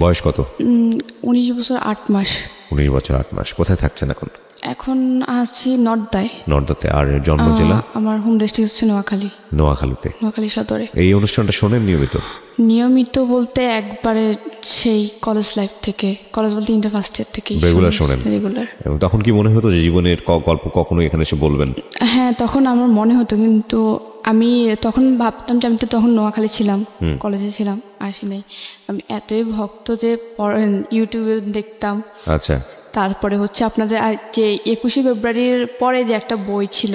বয়স কত? 19 বছর 8 মাস। 19 বছর 8 মাস। কোথায় থাকছেন এখন? এখন আছি নর্দায়। নর্দাতে। আর জন্ম জেলা? আমার হোম ডিস্ট্রিক্ট হচ্ছে নোয়াখালী। নোয়াখালীতে। নোয়াখালী সদরে। এই অনুষ্ঠানটা শোনেন নিয়মিত? নিয়মিত বলতে একবারে সেই কলেজ লাইফ থেকে, কলেজ বলতে ইন্টার ফার্স্ট ইয়ার থেকে রেগুলার শোনেন? রেগুলার। এবং তখন কি মনে হতো যে জীবনের গল্প কখনো এখানে এসে বলবেন? হ্যাঁ, তখন আমার মনে হতো, কিন্তু আমি তখন ভাবতাম যে আমি তো তখন নোয়াখালী ছিলাম, কলেজে ছিলাম, আসি নাই। আমি এতই ভক্ত যে ইউটিউবে দেখতাম। আচ্ছা। তারপরে হচ্ছে আপনাদের যে 21শে ফেব্রুয়ারির পরে যে একটা বই ছিল,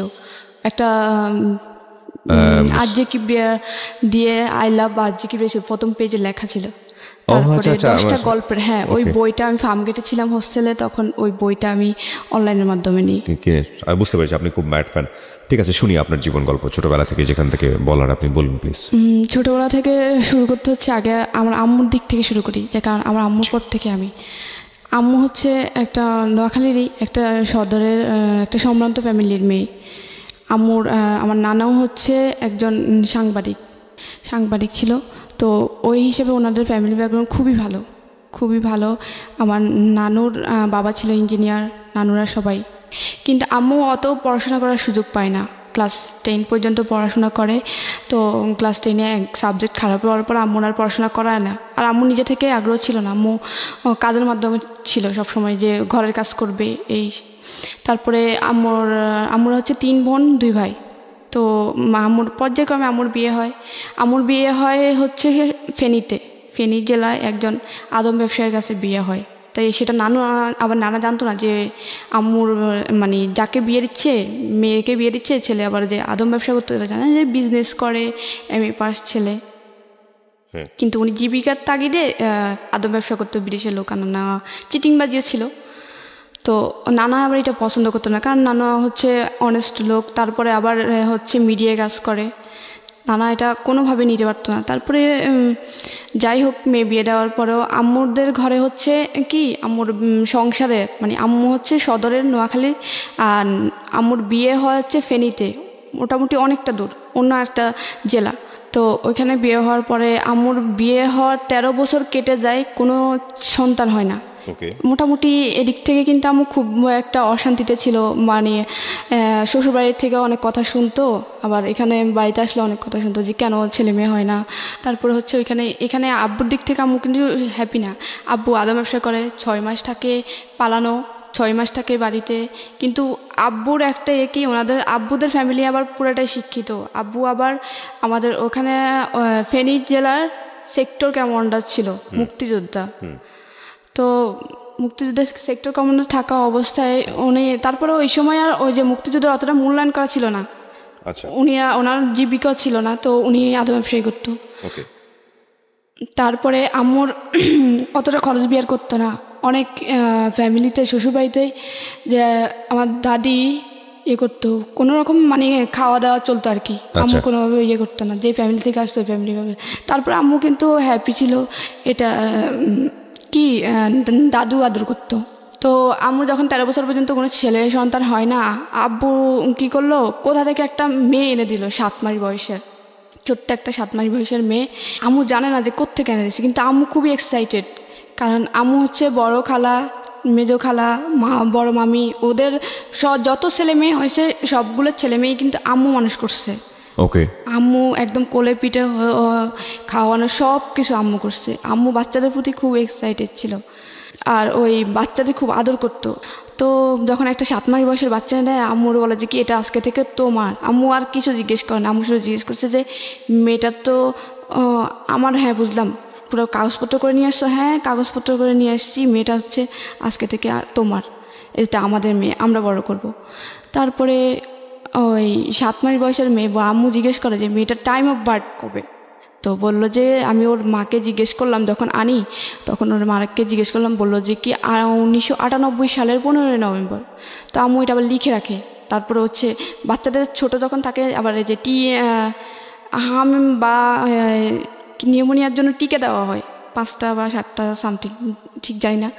একটা আরজে কিবরিয়া দিয়ে আই লাভ আরজে কিবরিয়া প্রথম পেজে লেখা ছিল। তারপরে 10টা গল্পের, হ্যাঁ, ওই বইটা আমি ফার্মগেটে ছিলাম হোস্টেলে, তখন ওই বইটা আমি অনলাইনের মাধ্যমে নিই। বুঝতে পেরেছি আপনি খুব ম্যাড ফ্যান। ঠিক আছে, শুনি আপনার জীবন গল্প ছোটবেলা থেকে, যেখান থেকে বলার আপনি বলুন প্লিজ। ছোটবেলা থেকে শুরু করতে হচ্ছে, আগে আমার আম্মুর দিক থেকে শুরু করি, যে কারণ আমার আম্মুর পর থেকে আম্মু হচ্ছে একটা নোয়াখালীরই একটা সদরের একটা সম্ভ্রান্ত ফ্যামিলির মেয়ে। আমার নানাও হচ্ছে একজন সাংবাদিক ছিল। তো ওই হিসেবে ওনাদের ফ্যামিলি ব্যাকগ্রাউন্ড খুবই ভালো। আমার নানুর বাবা ছিল ইঞ্জিনিয়ার, নানুরা সবাই। কিন্তু আম্মু অত পড়াশোনা করার সুযোগ পায় না, ক্লাস 10 পর্যন্ত পড়াশোনা করে। তো ক্লাস 10-এ এক সাবজেক্ট খারাপ হওয়ার পর আম্মু আর পড়াশোনা করায় না। আর আম্মু নিজে থেকে আগ্রহ ছিল না, আম্মু কাজের মাধ্যমে ছিল সবসময়, যে ঘরের কাজ করবে এই। তারপরে আম্মুরা হচ্ছে 3 বোন 2 ভাই। তো আম্মুর পর্যায়ক্রমে আম্মুর বিয়ে হয় হচ্ছে ফেনী জেলায় একজন আদম ব্যবসায়ীর কাছে বিয়ে হয়। তাই সেটা নানা জানতো না যে আম্মুর মানে যাকে মেয়েকে বিয়ে দিচ্ছে ছেলে আবার যে আদম ব্যবসা করতে, জানে যে বিজনেস করে, MA পাস ছেলে। কিন্তু উনি জীবিকার তাগিদে আদম ব্যবসা করতে বিদেশের লোক আনা, চিটিংবাজিও ছিল। তো নানা আবার এটা পছন্দ করতো না, কারণ নানা হচ্ছে অনেস্ট লোক, তারপরে আবার হচ্ছে মিডিয়ায় কাজ করে। নানা এটা কোনোভাবে নিতে পারতো না। তারপরে যাই হোক, মেয়ে বিয়ে দেওয়ার পরেও আম্মুদের ঘরে হচ্ছে কি, আম্মুর সংসারে মানে আম্মু হচ্ছে সদরের নোয়াখালীর, আর আম্মুর বিয়ে হচ্ছে ফেনীতে, মোটামুটি অনেকটা দূর, অন্য একটা জেলা। তো ওইখানে বিয়ে হওয়ার পরে আম্মুর বিয়ে হওয়ার 13 বছর কেটে যায়, কোনো সন্তান হয় না। মোটামুটি এদিক থেকে কিন্তু আম্মু খুব একটা অশান্তিতে ছিল, মানে শ্বশুরবাড়ির থেকে অনেক কথা শুনতো, আবার এখানে বাড়িতে আসলে অনেক কথা শুনতো যে কেন ছেলে মেয়ে হয় না। তারপরে হচ্ছে এখানে আব্বুর দিক থেকে আম্মু কিন্তু হ্যাপি না। আব্বু আদম ব্যবসা করে, 6 মাস থাকে পালানো, 6 মাস থাকে বাড়িতে। কিন্তু আব্বুর একটা কি, ওনাদের আব্বুদের ফ্যামিলি আবার পুরোটাই শিক্ষিত। আব্বু আবার আমাদের ওখানে ফেনী জেলার সেক্টর কমান্ডার ছিল, মুক্তিযোদ্ধা। তো মুক্তিযুদ্ধের সেক্টর কমান্ডার থাকা অবস্থায় উনি, তারপরে ওই সময় আর ওই যে মুক্তিযুদ্ধের অতটা মূল্যায়ন করা ছিল না। ওনার জীবিকা ছিল না, তো উনি আদম ব্যবসায়ী করতো। তারপরে আম্মুর অতটা খরচ বিয়ার করতো না, অনেক ফ্যামিলিতে শ্বশুরবাড়িতেই যে আমার দাদি করতো, কোনো রকম মানে খাওয়া দাওয়া চলতো আর কি। আম্মু কোনোভাবে করতো না, যে ফ্যামিলি থেকে আসতো ওই ফ্যামিলিভাবে। তারপরে আম্মু কিন্তু হ্যাপি ছিল, এটা কি দাদু আদর করতো। তো আম্মু যখন 13 বছর পর্যন্ত কোনো ছেলে সন্তান হয় না, আব্বু কি করলো, কোথা থেকে একটা মেয়ে এনে দিল, 7 মাস বয়সের, ছোট্ট একটা 7 মাস বয়সের মেয়ে। আম্মু জানে না যে কোত্থেকে এনে দিচ্ছে, কিন্তু আম্মু খুবই এক্সাইটেড, কারণ আম্মু হচ্ছে বড় খালা, মেজো খালা, বড় মামি, ওদের যত ছেলে মেয়ে হয়েছে সবগুলো ছেলে মেয়ে কিন্তু আম্মু মানুষ করছে। আম্মু একদম কোলে পিঠে খাওয়ানো সব কিছু আম্মু করছে। আম্মু বাচ্চাদের প্রতি খুব এক্সাইটেড ছিল, আর ওই বাচ্চাদের খুব আদর করতো। তো যখন একটা 7 মাস বয়সের বাচ্চা দেয়, আম্মুর বলে যে কি এটা আজকে থেকে তোমার। আম্মু আর কিছু জিজ্ঞেস করে না, আম্মু শুধু জিজ্ঞেস করছে যে মেয়েটার তো আমার। হ্যাঁ বুঝলাম, পুরো কাগজপত্র করে নিয়ে আসছো? হ্যাঁ কাগজপত্র করে নিয়ে আসছি, মেয়েটা হচ্ছে আজকে থেকে তোমার, এটা আমাদের মেয়ে, আমরা বড় করব। তারপরে ওই 7 মাস বয়সের মেয়ে, আম্মু জিজ্ঞেস করে যে মেয়েটার টাইম অফ বার্থ কবে। তো বললো যে, আমি ওর মাকে জিজ্ঞেস করলাম যখন আনি, তখন ওর মাকে জিজ্ঞেস করলাম, বললো যে কি 1998 সালের 15 নভেম্বর। তো আম্মু এটা আবার লিখে রাখে। তারপরে হচ্ছে বাচ্চাদের ছোট যখন থাকে, আবার এই যে হাম বা নিউমোনিয়ার জন্য টিকা দেওয়া হয়, 5টা বা 7টা সামথিং, ঠিক জানি না।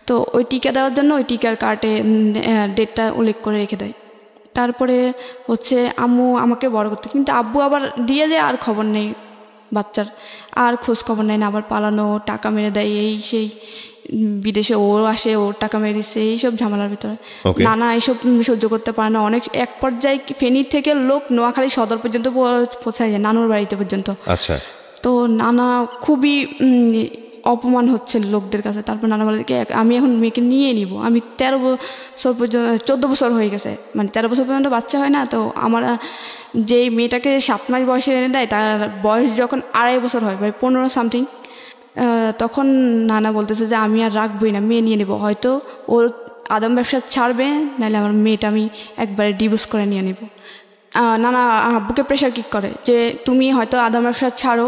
তো ওই টিকা দেওয়ার জন্য ওই টিকার কার্ডে ডেটটা উল্লেখ করে রেখে দেয়। তারপরে হচ্ছে আম্মু আমাকে বড় করতে, কিন্তু আব্বু আবার দিয়ে দেয় আর খবর নেই, বাচ্চার, আর খোঁজ খবর নেয় না, আবার পালানো, টাকা মেরে দেয়, এই সেই বিদেশে ও আসে, ওর টাকা মেরে দিচ্ছে, এইসব ঝামেলার ভিতরে নানা এইসব সহ্য করতে পারে না। অনেক এক পর্যায়ে ফেনী থেকে লোক নোয়াখালী সদর পর্যন্ত পৌঁছায় যায়, নানুর বাড়িতে পর্যন্ত। আচ্ছা। তো নানা খুবই অপমান হচ্ছে লোকদের কাছে। তারপর নানা বলে কি আমি এখন মেয়েকে নিয়ে নিব, আমি 13 বছর পর্যন্ত 14 বছর হয়ে গেছে, মানে 13 বছর পর্যন্ত বাচ্চা হয় না। তো আমার যেই মেয়েটাকে 7 মাস বয়সে এনে দেয়, তার বয়স যখন 2.5 বছর হয়, ভাই 15 সামথিং, তখন নানা বলতেছে যে আমি আর রাখবই না, মেয়ে নিয়ে নেব, হয়তো ওর আদম ব্যবসা ছাড়বে, নাহলে আমার মেয়েটা আমি একবারে ডিভোর্স করে নিয়ে নেব। নানা আব্বুকে প্রেশার কিক করে যে তুমি হয়তো আদম ব্যবসা ছাড়ো,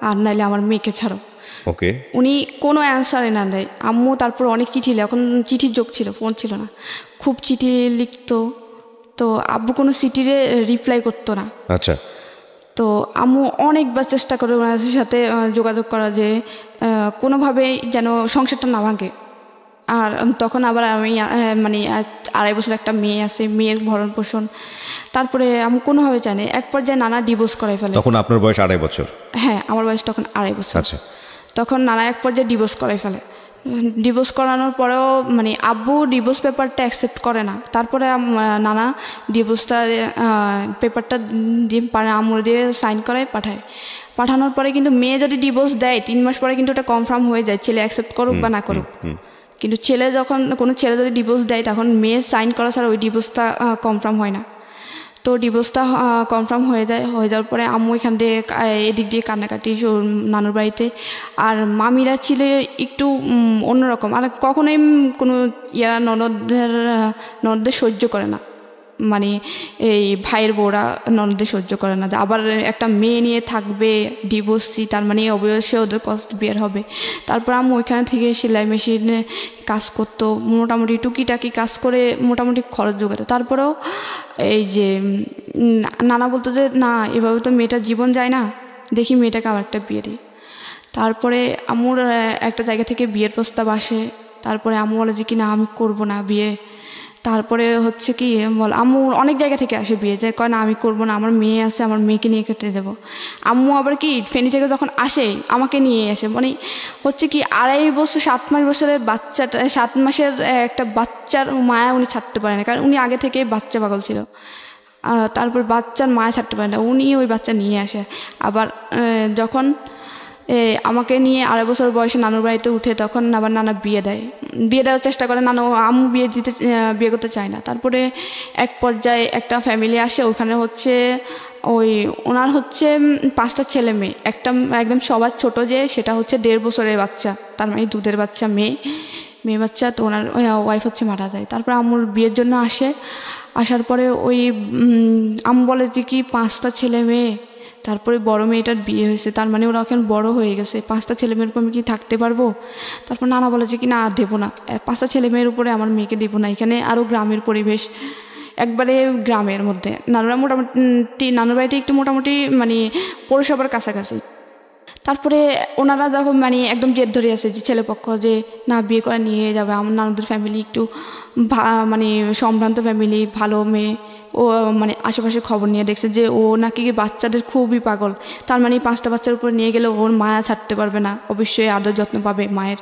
আর নাহলে আমার মেয়েকে ছাড়ো। ওকে। উনি কোনো অ্যান্সারে না দেয়। আম্মু তারপর অনেক চিঠি, এখন চিঠির যোগ ছিল, ফোন ছিল না, খুব চিঠি লিখতো। তো আব্বু কোনো চিঠিরে রিপ্লাই করতো না। আচ্ছা। তো আম্মু অনেকবার চেষ্টা করে ওনাদের সাথে যোগাযোগ করা, যে কোনোভাবেই যেন সংসারটা না ভাঙে। আর তখন আবার আমি মানে 2.5 বছর একটা মেয়ে আছে, মেয়ের ভরণ পোষণ, তারপরে আমি কোনোভাবে চাই না। এক পর্যায়ে নানা ডিভোর্স করাই ফেলে। তখন আপনার বয়স 2.5 বছর? হ্যাঁ, আমার বয়স তখন 2.5 বছর। আচ্ছা। তখন নানা এক পর্যায়ে ডিভোর্স করাই ফেলে। ডিভোর্স করানোর পরেও মানে আব্বু ডিভোর্স পেপারটা অ্যাকসেপ্ট করে না। তারপরে নানা ডিভোর্সটা পেপারটা দিয়ে আম্মুর দিয়ে সাইন করায় পাঠায়। পাঠানোর পরে কিন্তু মেয়ে যদি ডিভোর্স দেয় 3 মাস পরে কিন্তু ওটা কনফার্ম হয়ে যায়, ছেলে অ্যাকসেপ্ট করুক বা না করুক। কিন্তু ছেলে যখন কোনো ছেলে যদি ডিভোর্স দেয়, তখন মেয়ে সাইন করা ছাড়া ওই ডিভোর্সটা কনফার্ম হয় না। তো ডিভোর্সটা কনফার্ম হয়ে যাওয়ার পরে আম্মু এখান দিয়ে এদিক দিয়ে কান্নাকাটি নানুর বাড়িতে। আর মামিরা ছিল একটু অন্যরকম, আর কখনোই কোনো ননদদের সহ্য করে না, মানে এই ভাইয়ের বউরা ননদদের সহ্য করে না। আবার একটা মেয়ে নিয়ে থাকবে ডিভোর্সি, তার মানে অবশ্যই ওদের কষ্ট বের হবে। তারপর আম্মু ওইখানে থেকে সেলাই মেশিনে কাজ করতো, মোটামুটি টুকিটাকি কাজ করে মোটামুটি খরচ জোগাতো। তারপরেও এই যে নানা বলতো যে না, এভাবে তো মেয়েটার জীবন যায় না, দেখি মেয়েটাকে আবার একটা বিয়ে দিই। তারপরে আম্মুর একটা জায়গা থেকে বিয়ের প্রস্তাব আসে। তারপরে আম্মু বলে যে কি না, আমি করবো না বিয়ে। তারপরে হচ্ছে কি বল, আম্মু অনেক জায়গা থেকে আসে বিয়ে, যে কয় না আমি করবো না, আমার মেয়ে আছে, আমার মেয়েকে নিয়ে কেটে যাবো। আম্মু আবার কি ফেনী থেকে যখন আসে আমাকে নিয়ে আসে, মানে হচ্ছে কি 2.5 বছর 7 মাস বছরের বাচ্চাটা, 7 মাসের একটা বাচ্চার মায়া উনি ছাড়তে পারে না, কারণ উনি আগে থেকে বাচ্চা পাগল ছিল। তারপর বাচ্চার মায়া ছাড়তে পারে না, উনি ওই বাচ্চা নিয়ে আসে। আবার যখন আমাকে নিয়ে 2.5 বছর বয়সে নানুর বাড়িতে উঠে, তখন আবার নানা বিয়ে দেওয়ার চেষ্টা করে। নানু আম্মু বিয়ে করতে চায় না। তারপরে এক পর্যায়ে একটা ফ্যামিলি আসে, ওখানে হচ্ছে ওনার হচ্ছে 5টা ছেলে মেয়ে, একটা একদম সবার ছোট যে সেটা হচ্ছে 1.5 বছরের বাচ্চা, তার মানে দুধের বাচ্চা, মেয়ে বাচ্চা। তো ওনার ওয়াইফ হচ্ছে মারা যায়। তারপরে আম্মুর বিয়ের জন্য আসার পরে আম্মু বলে যে কি 5টা ছেলে মেয়ে, তারপরে বড় মেয়েটার বিয়ে হয়েছে, তার মানে ওরা এখন বড় হয়ে গেছে, 5টা ছেলে মেয়ের উপর আমি কি থাকতে পারবো? তারপর নানা বলে যে কি না, দেবো না, 5টা ছেলে মেয়ের উপরে আমার মেয়েকে দেবো না। এখানে আরও গ্রামের পরিবেশ, একবারে গ্রামের মধ্যে। নানুর বাড়িটা একটু মোটামুটি মানে পৌরসভার কাছাকাছি। তারপরে ওনারা যখন মানে একদম জেদ ধরে আছে যে ছেলেপক্ষ যে না, বিয়ে করে নিয়ে যাবে। আমার নানুদের ফ্যামিলি একটু মানে সম্ভ্রান্ত ফ্যামিলি, ভালো মেয়ে। ও মানে আশেপাশে খবর নিয়ে দেখছে যে ও নাকি বাচ্চাদের খুবই পাগল, তার মানে 5টা বাচ্চার উপর নিয়ে গেলে ওর মায়া ছাড়তে পারবে না, অবশ্যই আদর যত্ন পাবে মায়ের।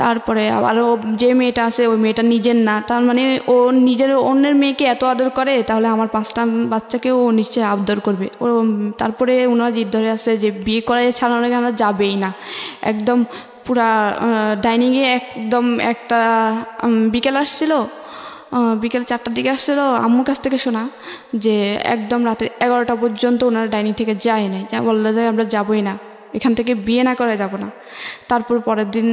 তারপরে আবারও যে মেয়েটা আছে ওই মেয়েটা নিজের না, তার মানে ও নিজের অন্যের মেয়েকে এত আদর করে, তাহলে আমার 5টা বাচ্চাকেও ও নিশ্চয়ই আদর করবে ও। তারপরে ওনারা জিদ ধরে আছে যে বিয়ে করে ছাড়ানোর আগে আমরা যাবেই না। একদম পুরা ডাইনিংয়ে একদম একটা বিকেল আসছিল, বিকেল 4টার দিকে আসছিল, আম্মুর কাছ থেকে শোনা যে একদম রাতে 11টা পর্যন্ত ওনারা ডাইনিং থেকে যায় নাই, যা বললো যে আমরা যাবোই না, এখান থেকে বিয়ে না করে যাব না। তারপর পরের দিন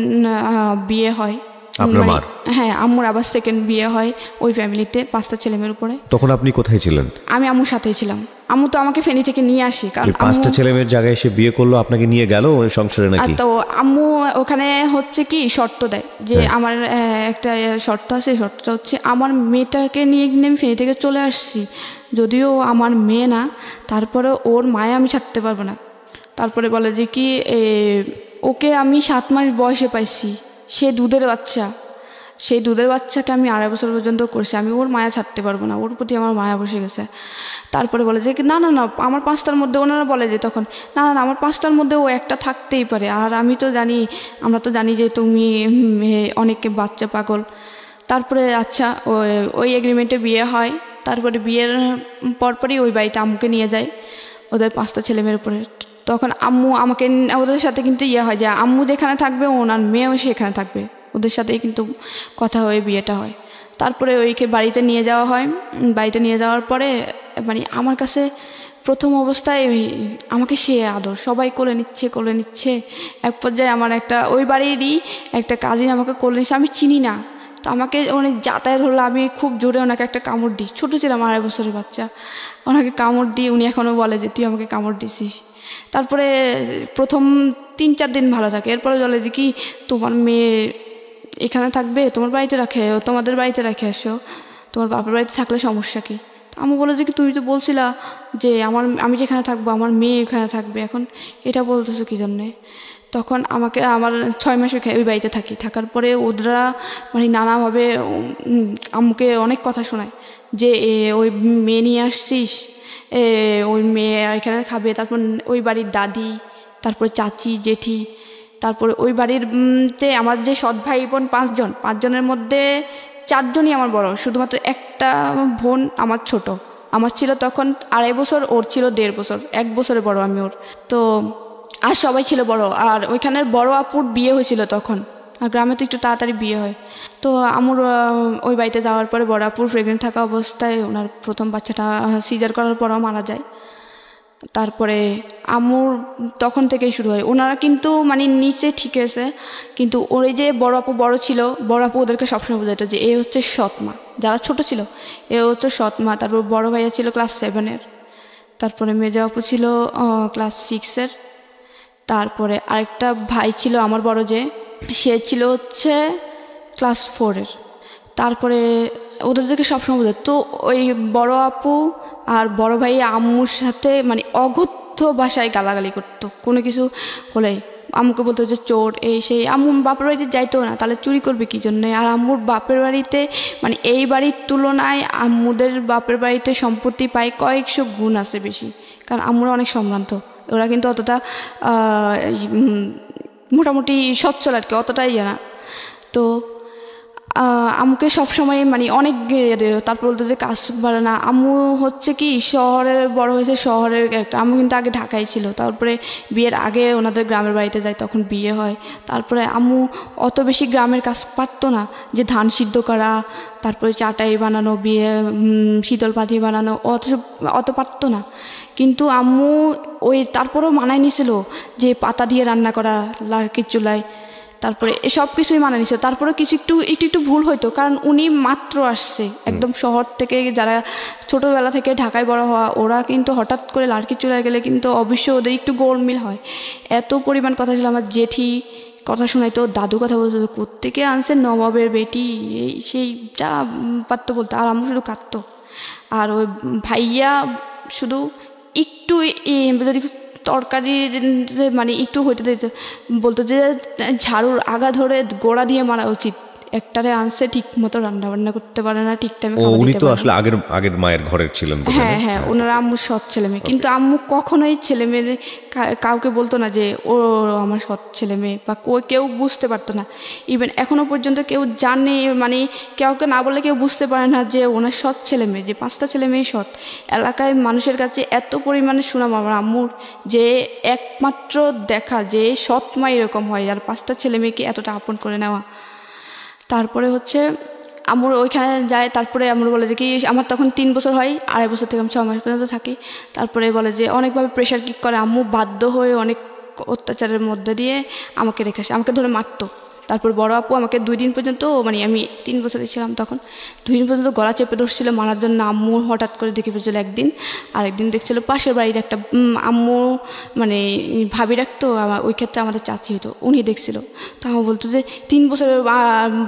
বিয়ে হয় আপনার মার? হ্যাঁ, আম্মুর আবার সেকেন্ড বিয়ে হয় ওই ফ্যামিলিতে 5টা ছেলেমেয়ের উপরে। তখন আপনি কোথায় ছিলেন? আমি আম্মুর সাথেই ছিলাম। আম্মু তো আমাকে ফেনী থেকে নিয়ে আসি, কারণ 5টা ছেলেমেয়ের জায়গায় এসে বিয়ে করলো, আপনাকে নিয়ে গেল ওই সংসারে নাকি? তো আম্মু ওখানে হচ্ছে কি শর্ত দেয় যে আমার একটা শর্ত আছে, শর্তটা হচ্ছে আমার মেয়েটাকে নিয়ে আমি ফেনী থেকে চলে আসছি, যদিও আমার মেয়ে না, তারপরে ওর মায়া আমি ছাড়তে পারবো না। তারপরে বলে যে কি ওকে আমি 7 মাস বয়সে পাইছি, সে দুধের বাচ্চা, সেই দুধের বাচ্চাকে আমি 2.5 বছর পর্যন্ত করছি, আমি ওর মায়া ছাড়তে পারবো না, ওর প্রতি আমার মায়া বসে গেছে। তারপরে বলে যে না না না আমার 5টার মধ্যে, ওনারা বলে যে তখন না না না আমার 5টার মধ্যে ও একটা থাকতেই পারে, আর আমি তো জানি, আমরা তো জানি যে তুমি অনেকে বাচ্চা পাগল। তারপরে আচ্ছা ওই এগ্রিমেন্টে বিয়ে হয়। তারপরে বিয়ের পরপরই ওই বাড়িতে আম্মুকে নিয়ে যায় ওদের 5টা ছেলেমেয়ের উপরে। তখন আম্মু আমাকে, ওদের সাথে কিন্তু হয় যে আম্মু যেখানে থাকবে ওনার মেয়েও সেখানে থাকবে, ওদের সাথেই কিন্তু কথা হয়ে বিয়েটা হয়। তারপরে ওইকে বাড়িতে নিয়ে যাওয়া হয়। বাড়িতে নিয়ে যাওয়ার পরে মানে আমার কাছে প্রথম অবস্থায় আমাকে সে আদর, সবাই কোলে নিচ্ছে। এক পর্যায়ে আমার একটা ওই বাড়িরই একটা কাজিন আমাকে কোলে নিচ্ছে, আমি চিনি না, তো আমাকে অনেক যাতায়াত হলো, আমি খুব জোরে ওনাকে একটা কামড় দিই, ছোটো ছিলাম 2.5 বছরের বাচ্চা, ওনাকে কামড় দিই, উনি এখনও বলে যে তুই আমাকে কামড় দিছিস। তারপরে প্রথম 3-4 দিন ভালো থাকে, এরপরে বলে যে কি তোমার মেয়ে এখানে থাকবে, তোমাদের বাড়িতে রেখে আসো, তোমার বাপের বাড়িতে থাকলে সমস্যা কি? আমি বলে যে কি তুমি তো বলছিলা যে আমি যেখানে থাকবো আমার মেয়ে ওখানে থাকবে, এখন এটা বলতেছো কি জন্যে? তখন আমার 6 মাস ওই বাড়িতে থাকার পরে ওরা মানে নানাভাবে আম্মুকে অনেক কথা শোনায় যে ওই মেয়ে নিয়ে আসছিস, ওই মেয়ে এখানে খাবে। তারপর ওই বাড়ির দাদি, তারপরে চাচি, জেঠি, তারপরে ওই বাড়িতে আমার যে সৎ ভাই বোন 5জনের মধ্যে 4জনই আমার বড়, শুধুমাত্র একটা বোন আমার ছোট। আমার ছিল তখন 2.5 বছর, ওর ছিল 1.5 বছর, 1 বছরের বড় আমি ওর। তো আর সবাই ছিল বড়, আর ওইখানের বড় আপুর বিয়ে হয়েছিল তখন, আর গ্রামে তো একটু তাড়াতাড়ি বিয়ে হয়। তো আমার ওই বাড়িতে যাওয়ার পরে বড় আপুর প্রেগনেন্ট থাকা অবস্থায় ওনার প্রথম বাচ্চাটা সিজার করার পরও মারা যায়। তারপরে আম্মুর তখন থেকেই শুরু হয়, ওনারা কিন্তু মানে নিচে ঠিক আছে, কিন্তু ওই যে বড় আপু ছিল, বড় আপু ওদেরকে সবসময় বোঝাতো যে এ হচ্ছে সৎ মা, যারা ছোট ছিল এ হচ্ছে সৎ মা। তারপর বড় ভাইয়া ছিল ক্লাস 7-এর, তারপরে মেজো আপু ছিল ক্লাস 6-এর, তারপরে আরেকটা ভাই ছিল আমার বড়, যে সে ছিল হচ্ছে ক্লাস 4-এর। তারপরে ওদেরকে সবসময় বোঝাতো। তো ওই বড় আপু আর বড় ভাই আম্মুর সাথে মানে অগত্য ভাষায় গালাগালি করতো, কোনো কিছু হলে আম্মুকে বলতো যে চোর, এই সেই। আম্মু বাপের বাড়িতে যাইতো না, তাহলে চুরি করবে কি জন্যে? আর আম্মুর বাপের বাড়িতে মানে এই বাড়ির তুলনায় আম্মুদের বাপের বাড়িতে সম্পত্তি পায় কয়েকশো গুণ আছে বেশি, কারণ আম্মুরা অনেক সম্ভ্রান্ত, ওরা কিন্তু অতটা মোটামুটি সচ্ছল আর কি, অতটাই না। তো আম্মুকে সবসময় মানে অনেক, তারপর বলতো যে কাজ পারে না। আম্মু হচ্ছে কি শহরের বড় হয়েছে, শহরের একটা, আম্মু কিন্তু আগে ঢাকায় ছিল, তারপরে বিয়ের আগে ওনাদের গ্রামের বাড়িতে যায়, তখন বিয়ে হয়। তারপরে আম্মু অত বেশি গ্রামের কাজ পারতো না, যে ধান সিদ্ধ করা, তারপরে চাটাই বানানো, বিয়ে শীতল পাটি বানানো, অত পারতো না। কিন্তু আম্মু ওই তারপরেও মানায় নিছিল যে পাতা দিয়ে রান্না করা লার্কির চুলায়, তারপরে সব কিছুই মানে নিছিল। তারপরে কিছু একটু ভুল হইতো, কারণ উনি মাত্র আসছে একদম শহর থেকে, যারা ছোটোবেলা থেকে ঢাকায় বড় হওয়া, ওরা কিন্তু হঠাৎ করে লার্কি চুলায় গেলে কিন্তু অবশ্যই ওদের একটু গোলমিল হয়। এত পরিমাণ কথা ছিল, আমার জেঠি কথা শোনাইতো, দাদু কথা বলতো, কোত্থেকে আনছে নবাবের বেটি, এই সেই যা পারতো বলতো, আর আম্মু শুধু কাঁদতো। আর ওই ভাইয়া শুধু একটু যদি তরকারি মানে একটু হইতে দিত, বলতো যে ঝাড়ুর আগা ধরে গোড়া দিয়ে মারা উচিত, একটারে আনছে ঠিক মতো রান্না বান্না করতে পারে না, ঠিক টাইমে খাবার দিতে পারে না। উনি তো আসলে আগের মায়ের ঘরের ছিলেন। হ্যাঁ, ওনারা আম্মুর সৎ ছেলে মেয়ে, কিন্তু আম্মু কখনোই ছেলে মেয়ে কাউকে বলতো না যে ও আমার সৎ ছেলে মেয়ে, বা কেউ বুঝতে পারতো না। ইভেন এখনো পর্যন্ত কেউ জানে, মানে কাউকে না বলে কেউ বুঝতে পারে না যে ওনার সৎ ছেলে মেয়ে, যে 5টা ছেলে মেয়ে সৎ। এলাকায় মানুষের কাছে এত পরিমাণে সুনাম আমার আম্মুর, যে একমাত্র দেখা যে সৎ মা এরকম হয়, আর 5টা ছেলে মেয়েকে এতটা আপন করে নেওয়া। তারপরে হচ্ছে আম্মুর ওইখানে যায়, তারপরে আম্মুর বলে যে কি, আমার তখন 3 বছর হয়, 2.5 বছর থেকে আমি 6 মাস পর্যন্ত থাকি। তারপরে বলে যে অনেকভাবে প্রেশার কিক করে, আম্মু বাধ্য হয়ে অনেক অত্যাচারের মধ্যে দিয়ে আমাকে রেখে আসে, আমাকে ধরে মারতো। তারপর বড় আপু আমাকে 2 দিন পর্যন্ত, মানে আমি 3 বছরে ছিলাম তখন, 2 দিন পর্যন্ত গলা চেপে ধরছিল মারার জন্য। আম্মু হঠাৎ করে দেখে ফেলছিল একদিন, আর একদিন দেখছিল পাশের বাড়ির একটা আম্মু মানে ভাবি রাখতো, ওই ক্ষেত্রে আমাদের চাচি হতো, উনি দেখছিল। তো আমার বলতো যে 3 বছরের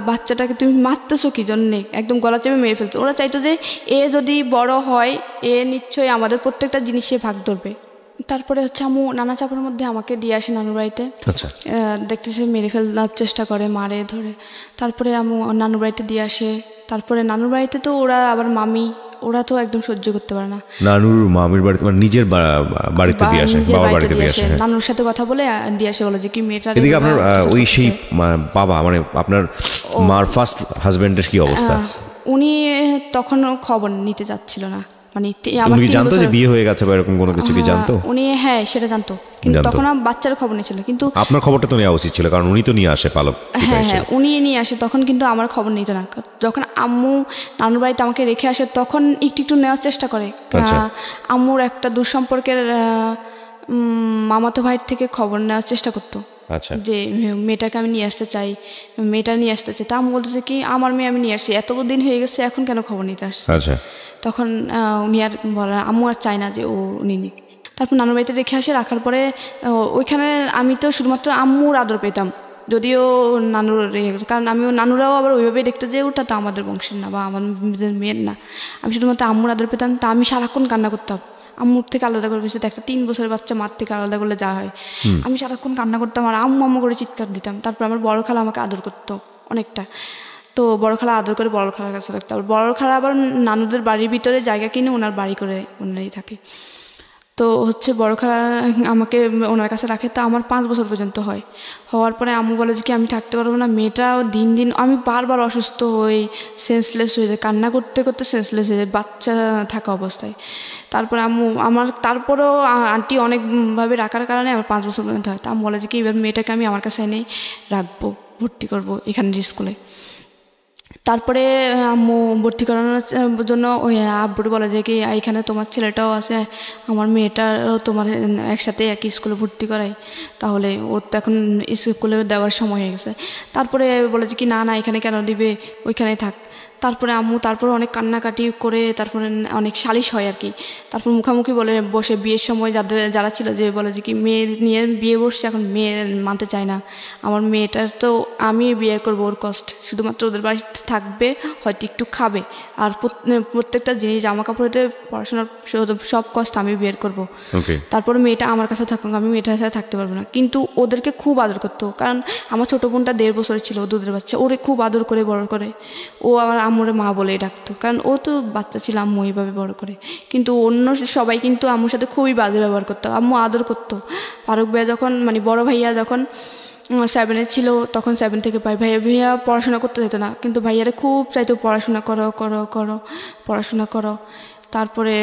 বাচ্চাটাকে তুমি মারতেছো কি জন্যে, একদম গলা চেপে মেরে ফেলতো। ওরা চাইতো যে এ যদি বড় হয়, এ নিশ্চয়ই আমাদের প্রত্যেকটা জিনিসে ভাগ ধরবে, তারপরে হচ্ছে আম্মু নানা চাপের মধ্যে আমাকে দিয়ে আসে নানুর বাড়িতে। আচ্ছা দেখতেছে মেরে ফেলার চেষ্টা করে, মারে ধরে। তারপরে আম্মু নানুর বাড়িতে দিয়ে আসে। তারপরে নানুর বাড়িতে তো ওরা আবার মামি, ওরা তো একদম সহ্য করতে পারে না। নানুর মামির বাড়িতে মানে নিজের বাড়িতে দিয়ে আসে, নিজের বাবার বাড়িতে বাড়িতে দিয়ে আসে। হ্যাঁ। নানুর সাথে কথা বলে দিয়ে আসে, বলে যে কি মেয়েটা এদিকে আপনার ওই সেই বাবা মানে আপনার মার ফার্স্ট হাজবেন্ডের কি অবস্থা? উনি তখন খবর নিতে যাচ্ছিল না, মানে উনি কি জানতো যে বিয়ে হয়ে গেছে বা এরকম কোনো কিছু কি জানতো? উনি হ্যাঁ সেটা জানতো, কিন্তু তখন বাচ্চার খবর নিয়েছিল। কিন্তু আপনার খবরটা তো নেওয়া উচিত ছিল, কারণ উনি তো নিয়ে আসে পালক। হ্যাঁ হ্যাঁ উনি নিয়ে আসে তখন, কিন্তু আমার খবর নিত না। যখন আম্মু নানুর বাড়িতে আমাকে রেখে আসে তখন একটু একটু নেওয়ার চেষ্টা করে। আম্মুর একটা দুঃসম্পর্কের মামাতো ভাইয়ের থেকে খবর নেওয়ার চেষ্টা করতো। আচ্ছা যে মেয়েটাকে আমি নিয়ে আসতে চাই, মেয়েটা নিয়ে আসতে চাই। তা আমি বলতেছে কি আমার মেয়ে আমি নিয়ে আসি, এত দিন হয়ে গেছে এখন কেন খবর নিতে আসছে? আচ্ছা তখন উনি আর বলে আম্মু আর চায় না যে ও নিক। তারপর নানুর বাড়িতে রেখে আসে, রাখার পরে ওইখানে আমি তো শুধুমাত্র আম্মুর আদর পেতাম, যদিও নানুর, কারণ আমিও নানুরাও আবার ওইভাবেই দেখতো যে ওটা তো আমাদের বংশের না বা আমাদের মেয়ের না। আমি শুধুমাত্র আম্মুর আদর পেতাম। তা আমি সারাক্ষণ কান্না করতাম আম্মুর থেকে আলাদা করে। বেশি একটা 3 বছরের বাচ্চা মার থেকে আলাদা করলে যা হয়, আমি সারাক্ষণ কান্না করতাম আর আম্মু আম্মু করে চিৎকার দিতাম। তারপর আমার বড় খালা আমাকে আদর করতো অনেকটা, তো বড় খালা আদর করে বড় খালার কাছে রাখতো। আর বড় খালা আবার নানুদের বাড়ির ভিতরে জায়গা কিনে ওনার বাড়ি করে ওনারই থাকে। তো হচ্ছে বড় খালা আমাকে ওনার কাছে রাখে। তো আমার 5 বছর পর্যন্ত হওয়ার পরে আম্মু বলে যে কি আমি থাকতে পারবো না। মেয়েটাও দিন দিন আমি বারবার অসুস্থ হই, সেন্সলেস হয়ে যায়, কান্না করতে করতে সেন্সলেস হয়ে যায় বাচ্চা থাকা অবস্থায়। তারপরে আম্মু আমার, তারপরেও আন্টি অনেকভাবে রাখার কারণে আমার 5 বছর পর্যন্ত হয়। তা আম্মু বলে যে কি এবার মেয়েটাকে আমি আমার কাছে এনেই রাখবো, ভর্তি করবো এখানের স্কুলে। তারপরে আম্মু ভর্তি করানোর জন্য ওই আব্বুর বলে যে কি এখানে তোমার ছেলেটাও আছে, আমার মেয়েটারও তোমার একসাথে একই স্কুলে ভর্তি করাই, তাহলে ওর তো এখন স্কুলে দেওয়ার সময় হয়ে গেছে। তারপরে বলে যে কি না না এখানে কেন দিবে, ওইখানেই থাক। তারপরে আম্মু তারপরে অনেক কান্নাকাটি করে তারপরে অনেক সালিশ হয় আর কি। তারপর মুখামুখি বলে বসে বিয়ের সময় যারা ছিল যে বলে যে কি মেয়ে নিয়ে বিয়ে বসছে, এখন মেয়ে মানতে চায় না। আমার মেয়েটার তো আমি বিয়ে করবো, ওর কষ্ট শুধুমাত্র ওদের বাড়িতে থাকবে, হয়তো একটু খাবে, আর প্রত্যেকটা জিনিস জামা কাপড়ে পড়াশোনার সব কষ্ট আমি বের করবো। তারপরে মেয়েটা আমার কাছে থাকুক, আমি মেয়েটার সাথে থাকতে পারবো না। কিন্তু ওদেরকে খুব আদর করতো, কারণ আমার ছোটো বোনটা 1.5 বছরের ছিল, দুধের বাচ্চা, ওরে খুব আদর করে বড় করে। ও আমার আম্মুরে মা বলেই ডাকতো, কারণ ও তো বাচ্চা ছিল, আম্মু এইভাবে বড় করে। কিন্তু অন্য সবাই কিন্তু আম্মুর সাথে খুবই বাজে ব্যবহার করতো, আম্মু আদর করতো। ফারুক ভাইয়া যখন মানে বড় ভাইয়া যখন 7-এ ছিল, তখন 7 থেকে ভাইয়া পড়াশোনা করতে যেত না, কিন্তু ভাইয়ারে খুব চাইতো পড়াশোনা করো করো করো পড়াশোনা করো। তারপরে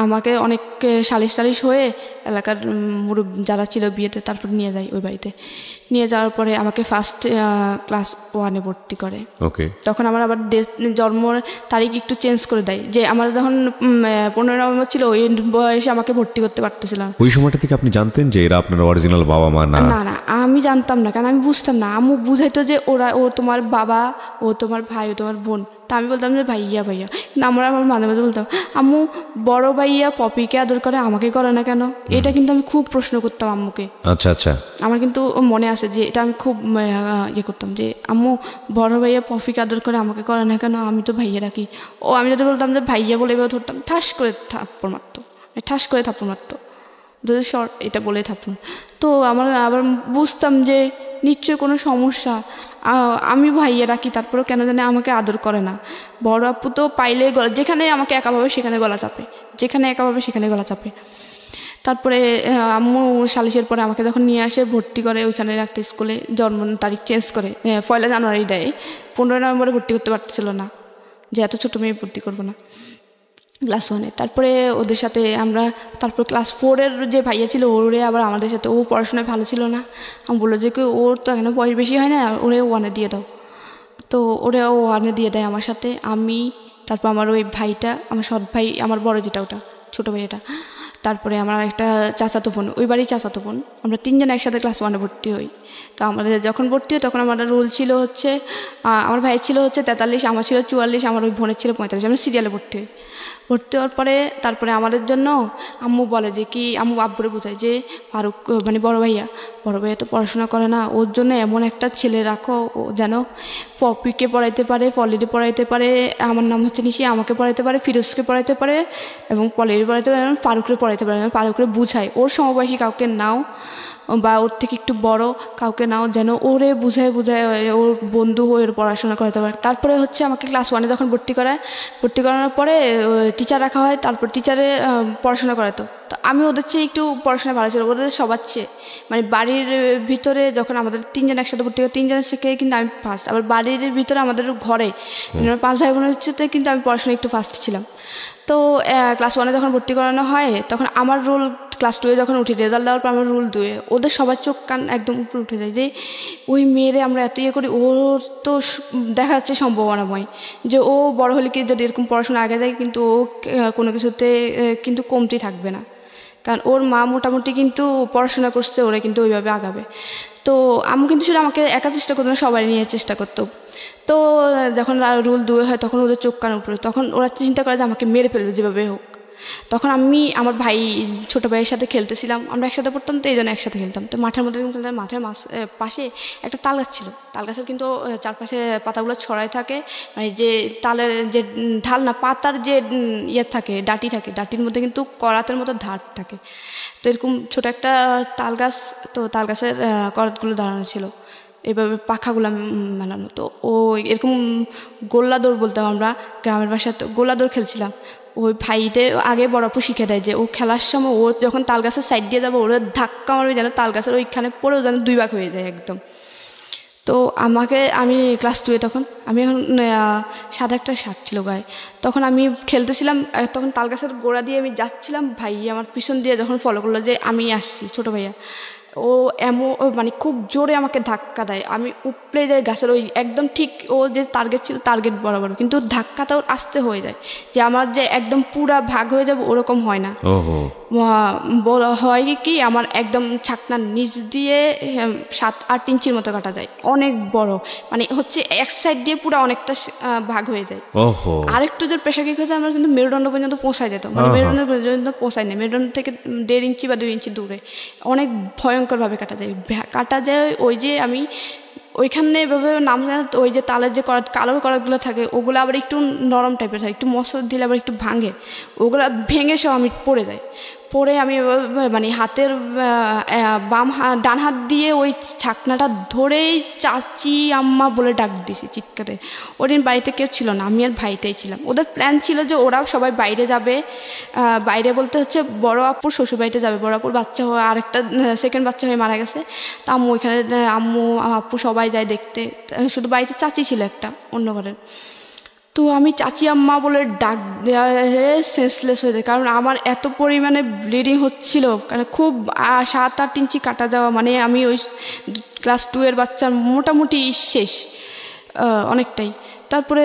আমাকে অনেক সালিশ হয়ে এলাকার মুরব্বি যারা ছিল বিয়েতে, তারপর নিয়ে যায় ওই বাড়িতে। নিয়ে যাওয়ার পরে আমাকে ফার্স্ট ক্লাস 1-এ ভর্তি করে। তখন আমার আবার জন্মের তারিখ একটু চেঞ্জ করে দেয়, যে আমার যখন 15 নভেম্বর ছিল ওই বয়সে আমাকে ভর্তি করতে পারতেছিল না। ওই সময়টা থেকে আপনি জানতেন যে এরা আপনার অরিজিনাল বাবা মা না? না না আমি জানতাম না, কারণ আমি বুঝতাম না। আম্মু বুঝাইতো যে ও তোমার বাবা, ও তোমার ভাই, ও তোমার বোন। তা আমি বলতাম যে ভাইয়া ভাইয়া, কিন্তু আমার মাঝে মাঝে বলতাম আম্মু বড় ভাইয়া পপিকে আদর করে আমাকে করে না কেন? এটা কিন্তু আমি খুব প্রশ্ন করতাম আম্মুকে। আচ্ছা আচ্ছা, আমার কিন্তু মনে আছে যে এটা আমি খুব করতাম যে আম্মু বড় ভাইয়া পপিকে আদর করে আমাকে করে না কেন, আমি তো ভাইয়া রাখি। ও আমি যদি বলতাম যে ভাইয়া বলে এবার ধরতাম, ঠাস করে থাপ্পড় মারতো, যদি শর্ট এটা বলে থাপ্পড়। তো আমার আবার বুঝতাম যে নিশ্চয়ই কোনো সমস্যা, আমি ভাইয়া রাখি তারপরেও কেন জানে আমাকে আদর করে না। বড় আপু তো পাইলে যেখানে আমাকে একা পাবে সেখানে গলা চাপে। তারপরে আম্মু সালিশের পরে আমাকে যখন নিয়ে আসে ভর্তি করে ওইখানের একটা স্কুলে, জন্ম তারিখ চেঞ্জ করে 1 জানুয়ারি দেয়। 15 নভেম্বরে ভর্তি করতে পারছিল না, যে এত ছোটো মেয়ে ভর্তি করবো না ক্লাস 1-এ। তারপরে ওদের সাথে আমরা, তারপর ক্লাস 4-এর যে ভাইয়া ছিল ওরে আবার আমাদের সাথে, ও পড়াশোনায় ভালো ছিল না। আমি বললো যে কি ওর তো এখানে বয়স বেশি হয় না, ওরে 1-এ দিয়ে দাও। তো ওরে 1-এ দিয়ে দেয় আমার সাথে। আমি, তারপর আমার ওই ভাইটা, আমার সৎ ভাই, আমার বড় যেটা ওটা ছোটো ভাইয়াটা, তারপরে আমার একটা চাচাতো বোন, ওই বাড়ির চাচাতো বোন, আমরা 3 জন একসাথে ক্লাস 1-এ ভর্তি হই। তো আমাদের যখন ভর্তি হয় তখন আমার রোল ছিল হচ্ছে, আমার ভাইয়ের ছিল হচ্ছে 43, আমার ছিল 44, আমার ওই বোনের ছিল 45। আমরা সিরিয়ালে ভর্তি হওয়ার পরে তারপরে আমাদের জন্য আম্মু বলে যে কি, আম্মু আব্বুরে বোঝায় যে ফারুক মানে বড় ভাইয়া তো পড়াশোনা করে না, ওর জন্য এমন একটা ছেলে রাখো ও যেন পপিকে পড়াইতে পারে, পলিরে পড়াইতে পারে, আমার নাম হচ্ছে নিশি, আমাকে পড়াইতে পারে, ফিরোজকে পড়াইতে পারে এবং পলিরে পড়াইতে পারে এবং ফারুককে পড়াইতে পড়াইতে পারে না, ভালো করে বুঝাই, ওর সমবয়সী কাউকে নাও বা ওর থেকে একটু বড় কাউকে নাও, যেন ওরে বুঝায় ওর বন্ধু হয়ে ওর পড়াশোনা করাতে পারে। তারপরে হচ্ছে আমাকে ক্লাস 1-এ যখন ভর্তি করানোর পরে টিচার রাখা হয়, তারপর টিচারে পড়াশোনা করাতো। তো আমি ওদের চেয়ে একটু পড়াশোনা ভালো ছিল, ওদের সবার চেয়ে। মানে বাড়ির ভিতরে যখন আমাদের 3 জন একসাথে ভর্তি করে 3 জনের থেকে কিন্তু আমি ফার্স্ট, আবার বাড়ির ভিতরে আমাদের ঘরে 5 ভাই বোনের হচ্ছে কিন্তু আমি পড়াশোনা একটু ফার্স্ট ছিলাম। তো ক্লাস 1-এ যখন ভর্তি করানো হয় তখন আমার রোল ক্লাস 2-এ যখন উঠি, রেজাল্ট দেওয়ার পর আমার রোল 2-এ, ওদের সবার চোখ কান একদম উপরে উঠে যায় যে ওই মেয়েরে আমরা এত ইয়ে করি, ওর তো দেখা যাচ্ছে সম্ভাবনাময় যে ও বড় হলে কি যদি এরকম পড়াশোনা আগে যায় কিন্তু ও কোনো কিছুতে কিন্তু কমতি থাকবে না, কারণ ওর মা মোটামুটি কিন্তু পড়াশোনা করছে, ওরা কিন্তু ওইভাবে আগাবে। তো আমি কিন্তু শুধু আমাকে একা চেষ্টা করতো না, সবাই নিয়ে চেষ্টা করতো। তো যখন রোল 2 হয় তখন ওদের চোখ কান উপরে, তখন ওরা চিন্তা করে যে আমাকে মেরে ফেলবে যেভাবে হোক। তখন আমি আমার ভাই ছোটো ভাইয়ের সাথে খেলতেছিলাম, আমরা একসাথে পড়তাম, তো এই জন্য একসাথে খেলতাম। তো মাঠের মধ্যে খেলতাম, মাঠের পাশে একটা তাল গাছ ছিল, তাল গাছের কিন্তু চারপাশে পাতাগুলো ছড়াই থাকে, মানে যে তালের যে ঢাল না, পাতার যে ইয়ে থাকে, ডাঁটি থাকে, ডাঁটির মধ্যে কিন্তু করাতের মতো ধার থাকে। তো এরকম ছোটো একটা তাল গাছ, তো তাল গাছের করাতগুলো দাঁড়ানো ছিল, এভাবে পাখাগুলো মেলানো। তো ও এরকম গোল্লা দৌড় বলতাম আমরা গ্রামের বাসায়, তো গোল্লা দৌড় খেলছিলাম। ওই ভাইতে আগে বড় আপু শিখে দেয় যে ও খেলার সময় ও যখন তাল গাছের সাইড দিয়ে যাবে ওরা ধাক্কা মারবে যেন তাল গাছের ওইখানে পড়েও যেন 2 ভাগ হয়ে যায় একদম। তো আমি ক্লাস 2-এ তখন, আমি এখন সাদা একটা শার্ট ছিল গায়ে, তখন আমি খেলতেছিলাম, তখন তাল গাছের গোড়া দিয়ে আমি যাচ্ছিলাম, ভাই আমার পিছন দিয়ে যখন ফলো করলো যে আমি আসছি, ছোটো ভাইয়া, ও মানে খুব জোরে আমাকে ধাক্কা দেয়, আমি উপড়ে যাই গাছের ওই একদম ঠিক ও যে টার্গেট ছিল টার্গেট বরাবর, কিন্তু ধাক্কাটা ওর আসতে হয়ে যায় যে আমার যে একদম পুরা ভাগ হয়ে যাবে ওরকম হয় না। হয় কি আমার একদম ছাকনার নিচ দিয়ে 7-8 ইঞ্চির মতো কাটা যায়, অনেক বড়, মানে হচ্ছে এক সাইড দিয়ে পুরো অনেকটা ভাগ হয়ে যায়। আরেকটু যে প্রেশার কিক হয়ে যায় আমার কিন্তু মেরুদণ্ড পর্যন্ত পৌঁছায় যেত, মানে মেরুদণ্ড পর্যন্ত পৌঁছায় না, মেরুদণ্ড থেকে 1.5 ইঞ্চি বা 2 ইঞ্চি দূরে, অনেক ভয়ঙ্করভাবে কাটা যায়। ওই যে আমি ওইখানে এভাবে নাম জানা, ওই যে তালের যে কালো করাতগুলো থাকে ওগুলো আবার একটু নরম টাইপের থাকে, একটু মশলা দিলে আবার একটু ভাঙে, ওগুলো ভেঙে সব আমি পড়ে যাই। পরে আমি মানে হাতের ডান হাত দিয়ে ওই ছাকনাটা ধরেই চাচি আম্মা বলে ডাক দিয়েছি চিৎকারে। ওই দিন বাড়িতে কেউ ছিল না, আমি আর ভাইটাই ছিলাম। ওদের প্ল্যান ছিল যে ওরাও সবাই বাইরে যাবে, বাইরে বলতে হচ্ছে বড় আপুর শ্বশুর বাড়িতে যাবে, বড় আপুর বাচ্চা হয়ে আরেকটা সেকেন্ড বাচ্চা হয়ে মারা গেছে। তা আম্মু ওইখানে, আম্মু আপু সবাই যায় দেখতে, শুধু বাড়িতে চাচি ছিল একটা অন্য ঘরের। তো আমি চাচি আম্মা বলে ডাক দেওয়া সেন্সলেস হয়ে যায়, কারণ আমার এত পরিমাণে ব্লিডিং হচ্ছিল, কারণ খুব 7-8 ইঞ্চি কাটা যাওয়া, মানে আমি ওই ক্লাস 2-এর বাচ্চার মোটামুটি শেষ অনেকটাই। তারপরে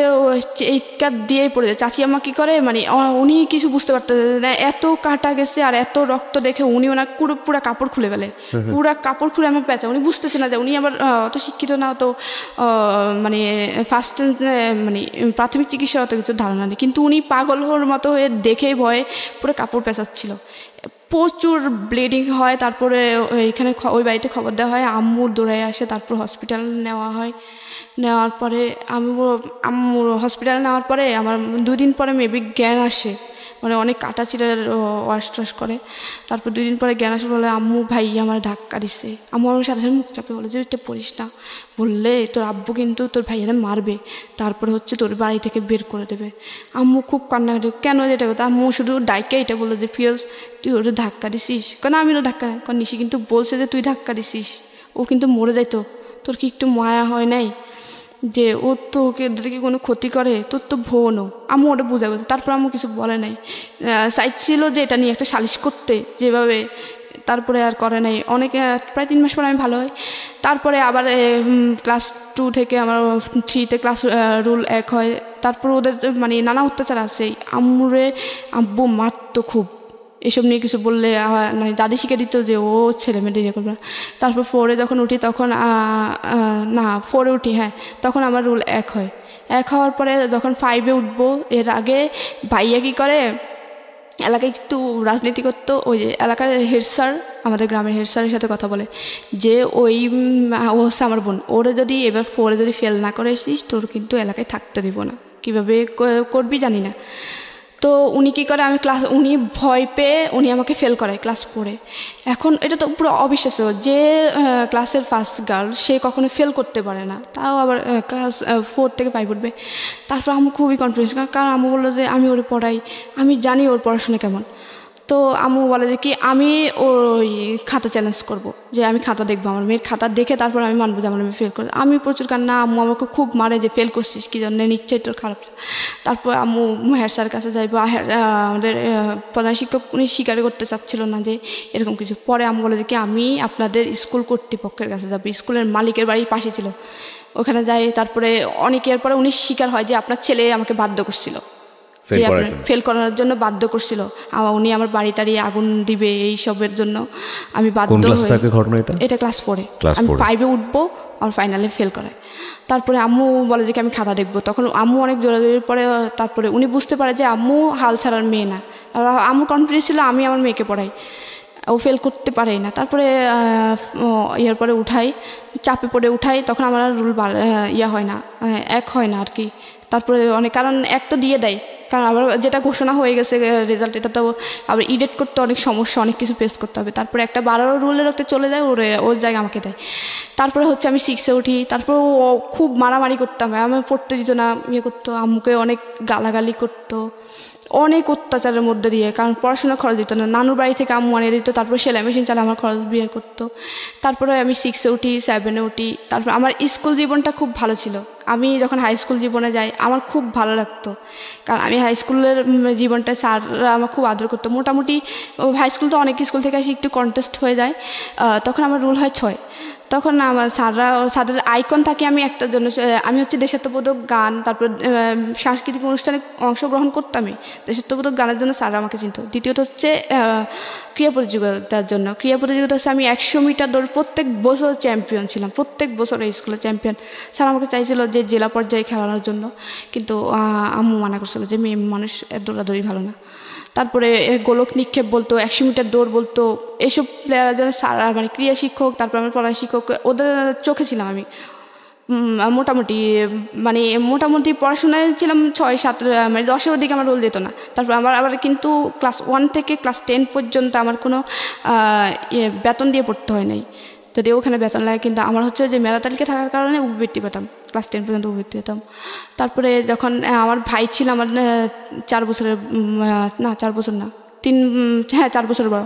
এই কাট দিয়েই পড়ে যায়। চাচি আম্মা কী করে, মানে উনি কিছু বুঝতে পারতেন না, এত কাটা গেছে আর এত রক্ত দেখে উনি ওনার পুরা কাপড় খুলে ফেলে, পুরা কাপড় খুলে আমার পেঁচা। উনি বুঝতেছে না যে উনি আবার অত শিক্ষিত না, অত মানে ফার্স্ট মানে প্রাথমিক চিকিৎসা অত কিছু ধারণা নেই, কিন্তু উনি পাগল হওয়ার মতো হয়ে দেখেই ভয়ে পুরো কাপড় পেঁচাচ্ছিল, প্রচুর ব্লিডিং হয়। তারপরে এখানে ওই বাড়িতে খবর দেওয়া হয়, আম্মুর দৌড়ায় আসে, তারপর হসপিটাল নেওয়া হয়। নেওয়ার পরে আম্মুর হসপিটাল নেওয়ার পরে আমার 2 দিন পরে মেবি জ্ঞান আসে, মানে অনেক কাটা ছিল, ওয়াশ টাশ করে। তারপর 2 দিন পরে জ্ঞান আসে, বলে আম্মু ভাই আমার ধাক্কা দিচ্ছে। আম্মু আমার সাথে সাথে মুখ চাপে বলে যে এটা পড়িস না, বললে তোর আব্বু কিন্তু তোর ভাইয়েরা মারবে, তারপরে হচ্ছে তোর বাড়ি থেকে বের করে দেবে। আম্মু খুব কান্নাকাটি, কেন যেটা কথা, আম্মু শুধু ডাইকে এটা বললো যে ফিরোজ তুই ওটা ধাক্কা দিছিস, কেন আমি ওটা ধাক্কা, কারণ নিশি কিন্তু বলছে যে তুই ধাক্কা দিছিস, ও কিন্তু মরে যাইতো, তোর কি একটু মায়া হয় নাই যে ও তো ওকে কোনো ক্ষতি করে, তোর তো ভোনও। আম্মু ওটা বুঝা বলছে, তারপর আম্মু কিছু বলে নাই, চাইছিল যে এটা নিয়ে একটা সালিশ করতে যেভাবে, তারপরে আর করে নাই। অনেকে প্রায় 3 মাস পরে আমি ভালো হই। তারপরে আবার ক্লাস 2 থেকে আমার 3-তে ক্লাস রুল 1 হয়। তারপর ওদের মানে নানা অত্যাচার আছে, আব্বু মারতো খুব, এসব নিয়ে কিছু বললে মানে দাদি শিখে দিত যে ও ছেলে মেয়েদের ইয়ে করবে না। তারপর 4-এ যখন উঠি তখন না 4-এ উঠি, হ্যাঁ, তখন আমার রুল 1 হয়। 1 হওয়ার পরে যখন 5-এ উঠবো, এর আগে ভাইয়া কী করে, এলাকায় একটু রাজনীতি করতো, ওই যে এলাকার হেড স্যার, আমাদের গ্রামের হেড স্যারের সাথে কথা বলে যে ওই ও হচ্ছে আমার বোন, ওরে যদি এবার 4-এ যদি ফেল না করে এসিস তোর কিন্তু এলাকায় থাকতে দিব না, কীভাবে করবি জানি না। তো উনি কী করে, উনি ভয় পেয়ে উনি আমাকে ফেল করায় ক্লাস 4-এ। এখন এটা তো পুরো অবিশ্বাস্য যে ক্লাসের ফার্স্ট গার্ল সে কখনো ফেল করতে পারে না, তাও আবার ক্লাস 4 থেকে 5 উঠবে। তারপর আমি খুবই কনফিউজ, কারণ আমি বললো যে আমি ওর পড়াই, আমি জানি ওর পড়াশোনা কেমন। তো আম্মু বলে যে কি আমি ওই খাতা চ্যালেঞ্জ করব, যে আমি খাতা দেখবো, আমার মেয়ের খাতা দেখে তারপর আমি মানবো যে আমার মেয়ে ফেল করে। আমি প্রচুর কান্না, আম্মু আমাকে খুব মারে যে ফেল করছিস কী জন্য, নিশ্চয়ই তোর খারাপ। তারপর আম্মু হেড স্যারের কাছে যাইবো, আমাদের প্রধান শিক্ষক উনি স্বীকার করতে চাচ্ছিল না যে এরকম কিছু। পরে আম্মু বলে যে কি আমি আপনাদের স্কুল কর্তৃপক্ষের কাছে যাবো, স্কুলের মালিকের বাড়ির পাশে ছিল, ওখানে যাই। তারপরে অনেকের পরে উনি স্বীকার হয় যে আপনার ছেলে আমাকে বাধ্য করছিল, ফেল করার জন্য বাধ্য করছিল। উনি আমার বাড়ি টাড়ি আগুন দিবে এইসবের জন্য আমি বাধ্য হই। এটা ক্লাস 4-এ, আমি 5-এ উঠবো, আমার ফাইনালে ফেল করায়। তারপরে আম্মু বলে যে আমি খাতা দেখবো, তখন আম্মু অনেক জোরাজোরির পরে তারপরে উনি বুঝতে পারে যে আম্মু হাল ছাড়ার মেয়ে না, আর আম্মু কনফিডেন্স ছিল আমি আমার মেয়েকে পড়াই, ও ফেল করতে পারেই না। তারপরে ইয়ার পরে উঠাই, চাপে পড়ে উঠাই, তখন আমার রুল হয় না, এক হয় না আর কি। তারপরে অনেক কারণ এক তো দিয়ে দেয়, কারণ আবার যেটা ঘোষণা হয়ে গেছে রেজাল্ট, এটা তো আবার ইডিট করতে অনেক সমস্যা, অনেক কিছু ফেস করতে হবে। তারপরে একটা 12 রুলের একটা চলে যায়, ওর জায়গা আমাকে দেয়। তারপরে হচ্ছে আমি 6-এ উঠি, তারপর ও খুব মারামারি করতাম, আমি পড়তে দিত না, করতো, আম্মুকে অনেক গালাগালি করতো, অনেক অত্যাচারের মধ্যে দিয়ে, কারণ পড়াশোনার খরচ দিত না, নানুর বাড়ি থেকে আম্মু আনিয়ে দিত, তারপর সেলাই মেশিন চালে আমার খরচ বিয়ে করতো। তারপরে আমি 6-এ উঠি, 7-এ উঠি। তারপর আমার স্কুল জীবনটা খুব ভালো ছিল। আমি যখন হাই স্কুল জীবনে যাই আমার খুব ভালো লাগতো, কারণ আমি হাই স্কুলের জীবনটা স্যাররা আমার খুব আদর করতো। মোটামুটি হাই স্কুল তো অনেক স্কুল থেকে আসি একটু কন্টেস্ট হয়ে যায়, তখন আমার রুল হয় 6। তখন আমার স্যারদের আইকন থাকে আমি একটার জন্য, আমি হচ্ছে দেশাত্মবোধক গান, তারপর সাংস্কৃতিক অনুষ্ঠানে অংশগ্রহণ করতামই, দেশাত্মবোধক গানের জন্য স্যাররা আমাকে চিনত। দ্বিতীয়ত হচ্ছে ক্রীড়া প্রতিযোগিতার জন্য, ক্রীড়া প্রতিযোগিতা হচ্ছে আমি 100 মিটার দৌড় প্রত্যেক বছর চ্যাম্পিয়ন ছিলাম, প্রত্যেক বছর এই স্কুলে চ্যাম্পিয়ন। স্যার আমাকে চাইছিল যে জেলা পর্যায়ে খেলানোর জন্য, কিন্তু আম্মু মানা করছিল যে মেয়ে মানুষ দৌড়াদৌড়ি ভালো না। তারপরে গোলক নিক্ষেপ বলতো, 100 মিটার দৌড় বলতো, এইসব প্লেয়ারের জন্য স্যার মানে ক্রীড়া শিক্ষক, তারপর আমার পড়ার শিক্ষক, ওদের চোখে ছিলাম আমি মোটামুটি পড়াশোনায় ছিলাম 6-7, মানে 10-এর দিকে আমার রোল যেত না। তারপর আবার কিন্তু ক্লাস 1 থেকে ক্লাস 10 পর্যন্ত আমার কোনো বেতন দিয়ে পড়তে হয় নাই, যদিও ওখানে বেতন লাগে, কিন্তু আমার হচ্ছে যে মেধা তালিকা থাকার কারণে উপবৃত্তি পেতাম, ক্লাস 10 পর্যন্ত উপবৃত্তি পেতাম। তারপরে যখন আমার ভাই ছিল আমার 4 বছরের, না 4 বছর না 4 বছর বড়,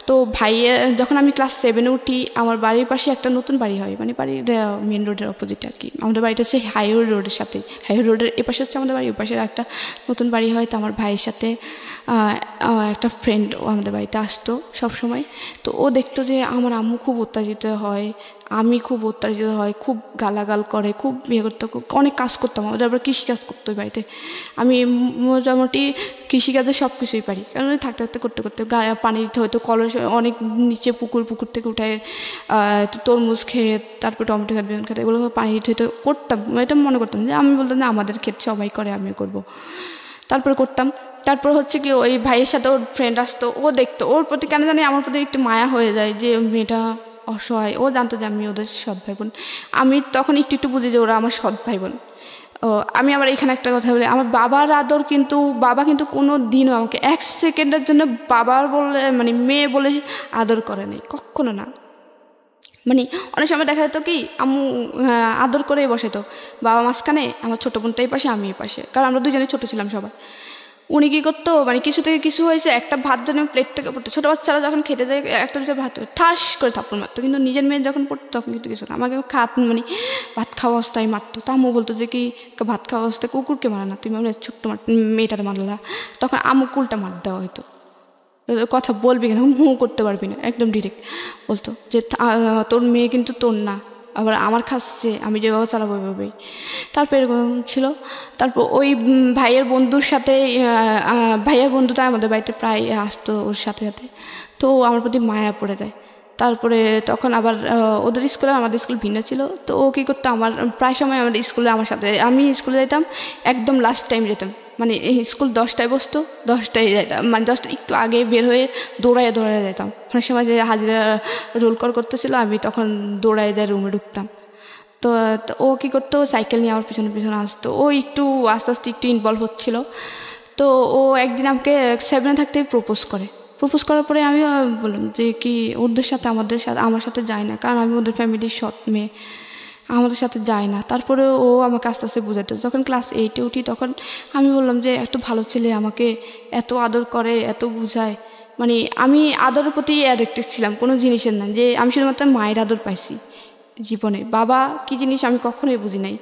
তো ভাইয়ের যখন আমি ক্লাস 7-এ উঠি, আমার বাড়ির পাশে একটা নতুন বাড়ি হয়, মানে বাড়ির মেন রোডের অপোজিটে আর কি। আমাদের বাড়িটা হচ্ছে হাইওয়ে রোডের সাথে, হাইওয়ে রোডের এপাশে হচ্ছে আমাদের বাড়ি, ওপাশে একটা নতুন বাড়ি হয়। তো আমার ভাইয়ের সাথে একটা ফ্রেন্ড আমাদের বাড়িতে আসতো সব সময়। তো ও দেখতো যে আমার আম্মু খুব অত্যাচারিত হয়, আমি খুব অত্যাচারিত হয়, খুব গালাগাল করে, খুব বিয়ে করতো, অনেক কাজ করতাম। আমাদের আবার কৃষিকাজ করতো ওই বাড়িতে, আমি মোটামুটি কৃষিকাজে সব কিছুই পারি, কারণ থাকতে থাকতে করতে করতে পানি দিতে হয়তো কলস, অনেক নিচে পুকুর থেকে উঠায় তরমুজ ক্ষেত, তারপর টমেটো ক্ষেত, বেগুন ক্ষেত, এগুলো পানি দিতে হয়তো করতাম। এটা মনে করতাম যে আমি বলতাম যে আমাদের ক্ষেত সবাই করে, আমিও করবো। তারপরে করতাম। তারপর হচ্ছে কি ওই ভাইয়ের সাথে ওর ফ্রেন্ড আসতো, ও দেখতো, ওর প্রতি কেন জানি আমার প্রতি একটু মায়া হয়ে যায় যে মেয়েটা অসহায়। ও জানতো যে আমি ওদের সৎ ভাই বোন, আমি তখন একটু বুঝি যে ওরা আমার সৎ ভাই বোন। ও আমি আবার এখানে একটা কথা বলি, আমার বাবার আদর কিন্তু বাবা কিন্তু কোনো দিনও আমাকে 1 সেকেন্ডের জন্য বাবার বলে মানে মেয়ে বলে আদর করে নেই, কখনো না। মানে অনেক সময় দেখা যেত কি আম্মু আদর করেই বসাইতো, বাবা মাঝখানে, আমার ছোটো বোনটা এই পাশে, আমি এই পাশে, কারণ আমরা দুজনে ছোটো ছিলাম সবাই। উনি কী করতো, মানে কিছু থেকে কিছু হয়েছে, একটা ভাত যেন প্লেট থেকে পড়তো, ছোটো বাচ্চারা যখন খেতে যায় একটা দুটো ভাত ঠাস করে থাপ্পড় মারতো, কিন্তু নিজের মেয়ে যখন পড়তো তখন কিন্তু কিছু না, আমাকে ভাত খাওয়া অবস্থায় মারতো। তা আম্মু বলতো যে কি ভাত খাওয়া অবস্থায় কুকুরকে মারা না, তুমি ছোট্ট মেয়েটার মারলা, তখন আম্মু কুলটা মার দেওয়া হয়তো, কথা বলবি কেন, করতে পারবি না, একদম ডিরেক্ট বলতো যে তোর মেয়ে কিন্তু তোর না, আবার আমার খাচ্ছে, আমি যেভাবে চালাবো ওইভাবেই। তারপর এরকম ছিল। তারপর ওই ভাইয়ের বন্ধুর সাথে, ভাইয়ের বন্ধুটা আমাদের বাড়িতে প্রায় আসতো ওর সাথে সাথে, তো আমার প্রতি মায়া পড়ে যায়। তারপরে তখন আবার ওদের স্কুলে আমাদের স্কুল ভিন্ন ছিল, তো ও কী করতো, আমার প্রায় সময় আমাদের স্কুলে আমার সাথে, আমি স্কুলে যেতাম একদম লাস্ট টাইম যেতাম, মানে স্কুল 10টায় বসতো, 10টায় যেতাম, মানে 10টা একটু আগে বের হয়ে দৌড়ায় যেতাম। অনেক সময় যে হাজিরা রোল কল করতেছিল, আমি তখন দৌড়ায় যায় রুমে ঢুকতাম। তো ও কী করতো, সাইকেল নিয়ে আমার পিছনে পিছনে আসতো, ও একটু আস্তে আস্তে একটু ইনভলভ হচ্ছিলো। তো ও একদিন আমাকে 7 থাকতেই প্রপোজ করার পরে আমি বললাম যে কি ওদের সাথে আমার সাথে যায় না, কারণ আমি ওদের ফ্যামিলির সৎ মেয়ে, আমাদের সাথে যায় না। তারপরে ও আমাকে আস্তে আস্তে বোঝাতো। যখন ক্লাস 8-এ উঠি তখন আমি বললাম যে একটা ভালো ছেলে আমাকে এত আদর করে, এত বুঝায়, মানে আমি আদরের প্রতি অ্যাডিক্টেড ছিলাম, কোনো জিনিসের না, যে আমি শুধুমাত্র মায়ের আদর পাইছি জীবনে, বাবা কি জিনিস আমি কখনোই বুঝি নাই।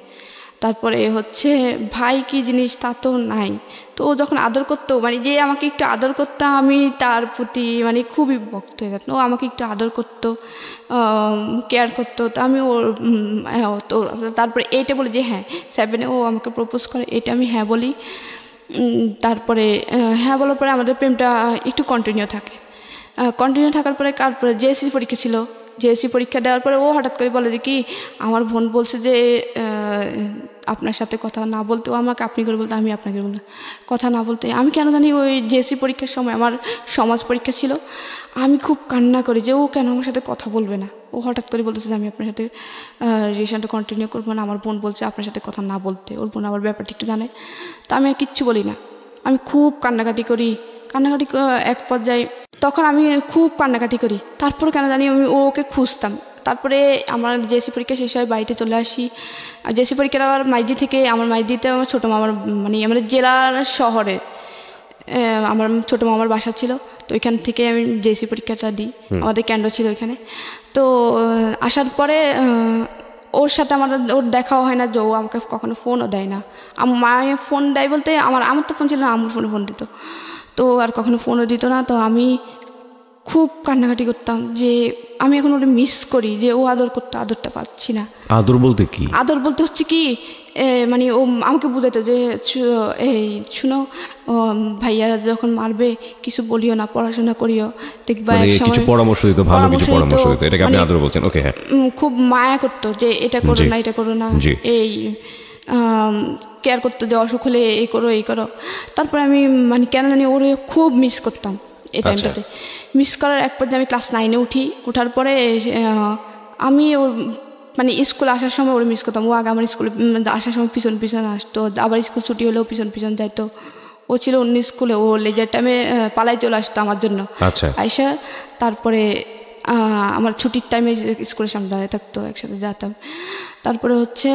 তারপরে হচ্ছে ভাই কি জিনিস তা তো নাই। তো ও যখন আদর করতো, মানে যে আমাকে একটু আদর করতো, আমি তার প্রতি মানে খুবই ভক্ত হয়ে গেতাম। ও আমাকে একটু আদর করতো, কেয়ার করতো। তো আমি ওর তো তারপরে 8-এ বলি যে হ্যাঁ, 7-এ ও আমাকে প্রপোজ করে, এটা আমি হ্যাঁ বলি। তারপরে হ্যাঁ বলার পরে আমাদের প্রেমটা একটু কন্টিনিউ থাকার পরে তারপরে জেএসসি পরীক্ষা ছিল। জেএসসি পরীক্ষা দেওয়ার পরে ও হঠাৎ করে বলে যে কি আমার বোন বলছে যে আপনার সাথে কথা না বলতে, ও আমাকে আপনি করে বলতে, আমি আপনাকে বলতাম কথা না বলতে। আমি কেন জানি ওই জেএসসি পরীক্ষার সময় আমার সমাজ পরীক্ষা ছিল, আমি খুব কান্না করি যে ও কেন আমার সাথে কথা বলবে না। ও হঠাৎ করে বলতেছে যে আমি আপনার সাথে রিলেশনটা কন্টিনিউ করবো না, আমার বোন বলছে আপনার সাথে কথা না বলতে। ওর বোন আবার ব্যাপারটা একটু জানে। তো আমি আর কিচ্ছু বলি না, আমি খুব কান্নাকাটি করি। এক পর্যায়ে তখন আমি খুব কান্নাকাটি করি। তারপর কেন জানি আমি ওকে খুঁজতাম। তারপরে আমার জেএসসি পরীক্ষা শেষ হয়, বাড়িতে চলে আসি। আর জেএসসি পরীক্ষাটা আবার মাইদিতে আমার ছোটো মামার, মানে আমাদের জেলার শহরে আমার ছোটো মামার বাসা ছিল। তো ওইখান থেকে আমি জেএসসি পরীক্ষাটা দিই, আমাদের কেন্দ্র ছিল ওইখানে। তো আসার পরে ওর সাথে ওর দেখাও হয় না, যে ও আমাকে কখনো ফোনও দেয় না। মায়ের ফোন দেয় বলতে আমার তো ফোন ছিল না, আমার ফোন দিত। তো আর কখনো ফোনও দিত না। তো আমি খুব কান্নাকাটি করতাম যে আমি এখন ওটা মিস করি, যে ও আদর করতো, আদরটা পাচ্ছি না। আদর বলতে কি? আদর বলতে হচ্ছে কি মানে ও আমাকে বুঝাইতো যে এই শুনো, ভাইয়া যখন মারবে কিছু বলিও না, পড়াশোনা করিও, দেখবা কিছু পরামর্শ দিত, ভালো কিছু পরামর্শ দিত। এটাকে আপনি আদর বলছেন? ওকে, হ্যাঁ। খুব মায়া করতো যে এটা করো না, এটা করো না, এই কেয়ার করতো যে অসুখ হলে এই করো। তারপরে আমি মানে কেন জানি ওরে খুব মিস করতাম এই টাইমটাতে। মিস করার এক পর্যায়ে আমি ক্লাস 9-এ ওঠার পরে আমি ওর মানে স্কুলে আসার সময় ওরে মিস করতাম। ও আগে আমার স্কুলে আসার সময় পিছন আসতো, আবার স্কুল ছুটি হলেও পিছন যাইতো। ও ছিল অন্য স্কুলে, ও লেজার টাইমে পালাই চলে আসতো আমার জন্য। আইসা তারপরে আমার ছুটির টাইমে স্কুলের সামনে দাঁড়িয়ে থাকতো, একসাথে যেতাম। তারপরে হচ্ছে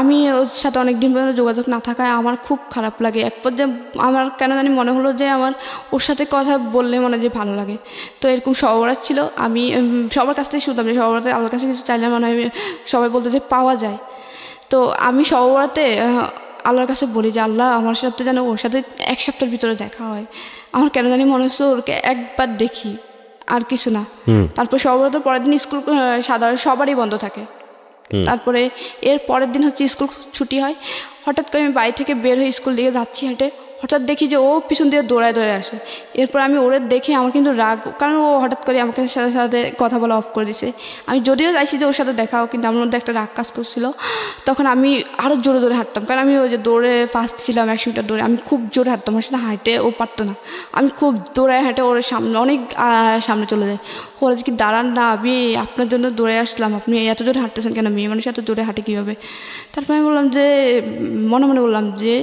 আমি ওর সাথে অনেকদিন পর্যন্ত যোগাযোগ না থাকায় আমার খুব খারাপ লাগে। এক পর্যায়ে আমার কেন জানি মনে হলো যে আমার ওর সাথে কথা বললে মনে যে ভালো লাগে। তো এরকম সবরাত ছিল, আমি সবার কাছ থেকে শুনতাম যে সবরাতে আল্লাহর কাছে কিছু চাইলে মনে হয় সবাই বলতো যে পাওয়া যায়। তো আমি সবরাতে আল্লাহর কাছে বলি যে আল্লাহ আমার সাথে যেন ওর সাথে 1 সপ্তাহের ভিতরে দেখা হয়। আমার কেন জানি মনে হচ্ছে ওকে একবার দেখি, আর কিছু না। তারপর সবরাতের পরের দিন স্কুল সাধারণ সবারই বন্ধ থাকে। তারপরে এর পরের দিন হচ্ছে স্কুল ছুটি হয়। হঠাৎ করে আমি বাড়ি থেকে বের হয়ে স্কুল দিকে যাচ্ছি হেঁটে, হঠাৎ দেখি যে ও পিছন দিয়ে দৌড়ায় আসে। এরপর আমি ওরে দেখে আমার কিন্তু রাগ, কারণ ও হঠাৎ করে আমাকে সাথে কথা বলা অফ করে দিছে। আমি যদিও চাইছি যে ওর সাথে দেখাও, কিন্তু আমার মধ্যে একটা রাগ কাজ করছিল। তখন আমি আরও জোরে হাঁটতাম, কারণ আমি ওই যে দৌড়ে ফার্স্ট ছিলাম 100 মিটার দৌড়ে। আমি খুব জোরে হাঁটতাম, ওর সাথে হাঁটে ও পারতো না। আমি খুব দৌড়ায় হেঁটে ওর সামনে অনেক সামনে চলে যাই। ওরা যে কি দাঁড়ান না, আমি আপনার জন্য দৌড়ে আসলাম, আপনি এত জোরে হাঁটতেছেন কেন, মেয়ে মানুষ এত দৌড়ে হাঁটে কীভাবে? তারপর আমি বললাম যে মনে বললাম যে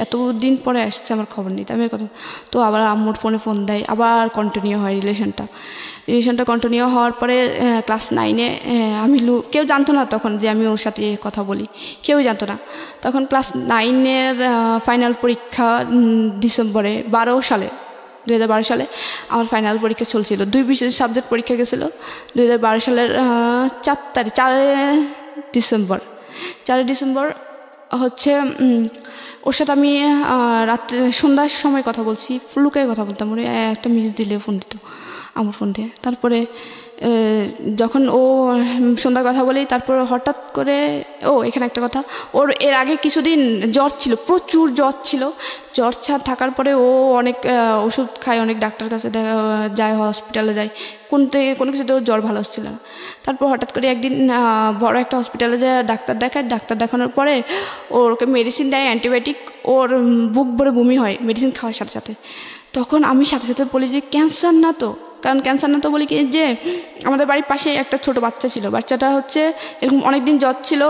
এতদিন পরে আসছে, আমার খবর নেই আমি কথা। তো আবার আম্মুর ফোন দেয়, আবার কন্টিনিউ হয় রিলেশনটা কন্টিনিউ হওয়ার পরে ক্লাস 9-এ আমি কেউ জানতো না তখন যে আমি ওর সাথে কথা বলি, কেউই জানতো না তখন। ক্লাস 9-এর ফাইনাল পরীক্ষা ডিসেম্বরে 2012 সালে আমার ফাইনাল পরীক্ষা চলছিল। 2 বিশেষ সাবজেক্ট পরীক্ষা গেছিলো 2012 সালের 4 ডিসেম্বর হচ্ছে। ওর সাথে আমি রাত্রে সন্ধ্যার সময় কথা বলছি, লুকায় কথা বলতাম। ওরে একটা মিস দিলে ফোন দিত আমার ফোন দিয়ে। তারপরে যখন ও সন্ধ্যার কথা বলি, তারপর হঠাৎ করে এখানে একটা কথা, ওর এর আগে কিছুদিন জ্বর ছিল, প্রচুর জ্বর ছিল। জ্বর থাকার পরে ও অনেক ওষুধ খায়, অনেক ডাক্তার কাছে যায়, হসপিটালে যায়, কোনো কিছুতে ওর জ্বর ভালো হচ্ছিল না। তারপর হঠাৎ করে একদিন বড় একটা হসপিটালে যায় ডাক্তার দেখানোর পরে ওকে মেডিসিন দেয়, অ্যান্টিবায়োটিক। ওর বুক ভরে বমি হয় মেডিসিন খাওয়ার সাথে সাথে। তখন আমি সাথে বলি যে ক্যান্সার না তো, কারণ ক্যান্সার না তো বলি কি যে আমাদের বাড়ির পাশে একটা ছোট বাচ্চা ছিল, বাচ্চাটা হচ্ছে এরকম অনেক দিন জ্বর ছিল,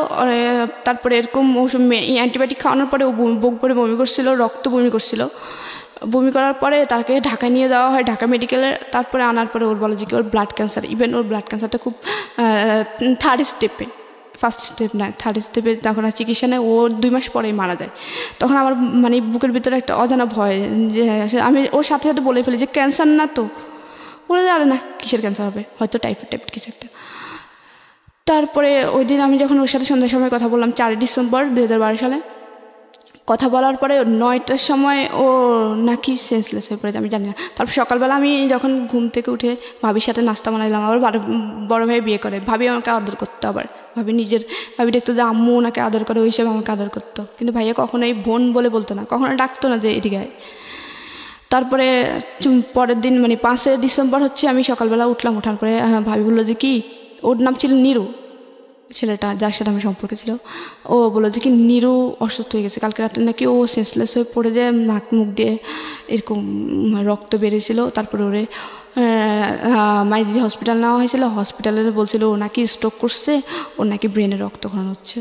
তারপরে এরকম ওষুধ অ্যান্টিবায়োটিক খাওয়ানোর পরে ও বুক করে বমি করছিল, রক্ত বমি করছিল। বমি করার পরে তাকে ঢাকায় নিয়ে যাওয়া হয়, ঢাকা মেডিকেলে। তারপরে আনার পরে ওর বলে যে কি ওর ব্লাড ক্যান্সার, ইভেন ওর ব্লাড ক্যান্সারটা খুব থার্ড স্টেপে, ফার্স্ট স্টেপ না থার্ড স্টেপে, তখন আর চিকিৎসা নেই, ও 2 মাস পরেই মারা যায়। তখন আমার মানে বুকের ভিতরে একটা অজানা ভয়, যে আমি ওর সাথে সাথে বলে ফেলি যে ক্যান্সার না তো, বলে যে আরে না কিসের ক্যান্সার হবে, হয়তো টাইফয়েড কিছু একটা। তারপরে ওই দিন আমি যখন ওর সাথে সন্ধ্যার সময় কথা বললাম 4 ডিসেম্বর 2012 সালে, কথা বলার পরে 9টার সময় ও নাকি সেন্সলেস হয়ে পড়েছে, আমি জানি না। তারপর সকালবেলা আমি যখন ঘুম থেকে উঠে ভাবির সাথে নাস্তা বানাইলাম, আবার বড় ভাই বিয়ে করে, ভাবি আমাকে আদর করতো, আবার ভাবি দেখতো যে আম্মু ওনাকে আদর করে, ওই হিসেবে আমাকে আদর করতো। কিন্তু ভাইয়া কখনোই বোন বলে বলতো না, কখনো ডাকতো না যে এদিকে আয়। তারপরে পরের দিন মানে 5 ডিসেম্বর হচ্ছে আমি সকালবেলা উঠলাম, ওঠার পরে ভাবি বললো যে কি, ওর নাম ছিল নিরু, ছেলেটা যার সাথে আমার সম্পর্কে ছিল। ও বললো যে কি নিরু অসুস্থ হয়ে গেছে, কালকে রাতে নাকি ও সেন্সলেস হয়ে পড়ে যায়, নাক মুখ দিয়ে এরকম রক্ত বেরিয়েছিল। তারপরে ওরে মাইদি হসপিটাল নেওয়া হয়েছিল, হসপিটালে বলছিল ও নাকি স্ট্রোক করছে, ওর নাকি ব্রেনে রক্তক্ষরণ হচ্ছে।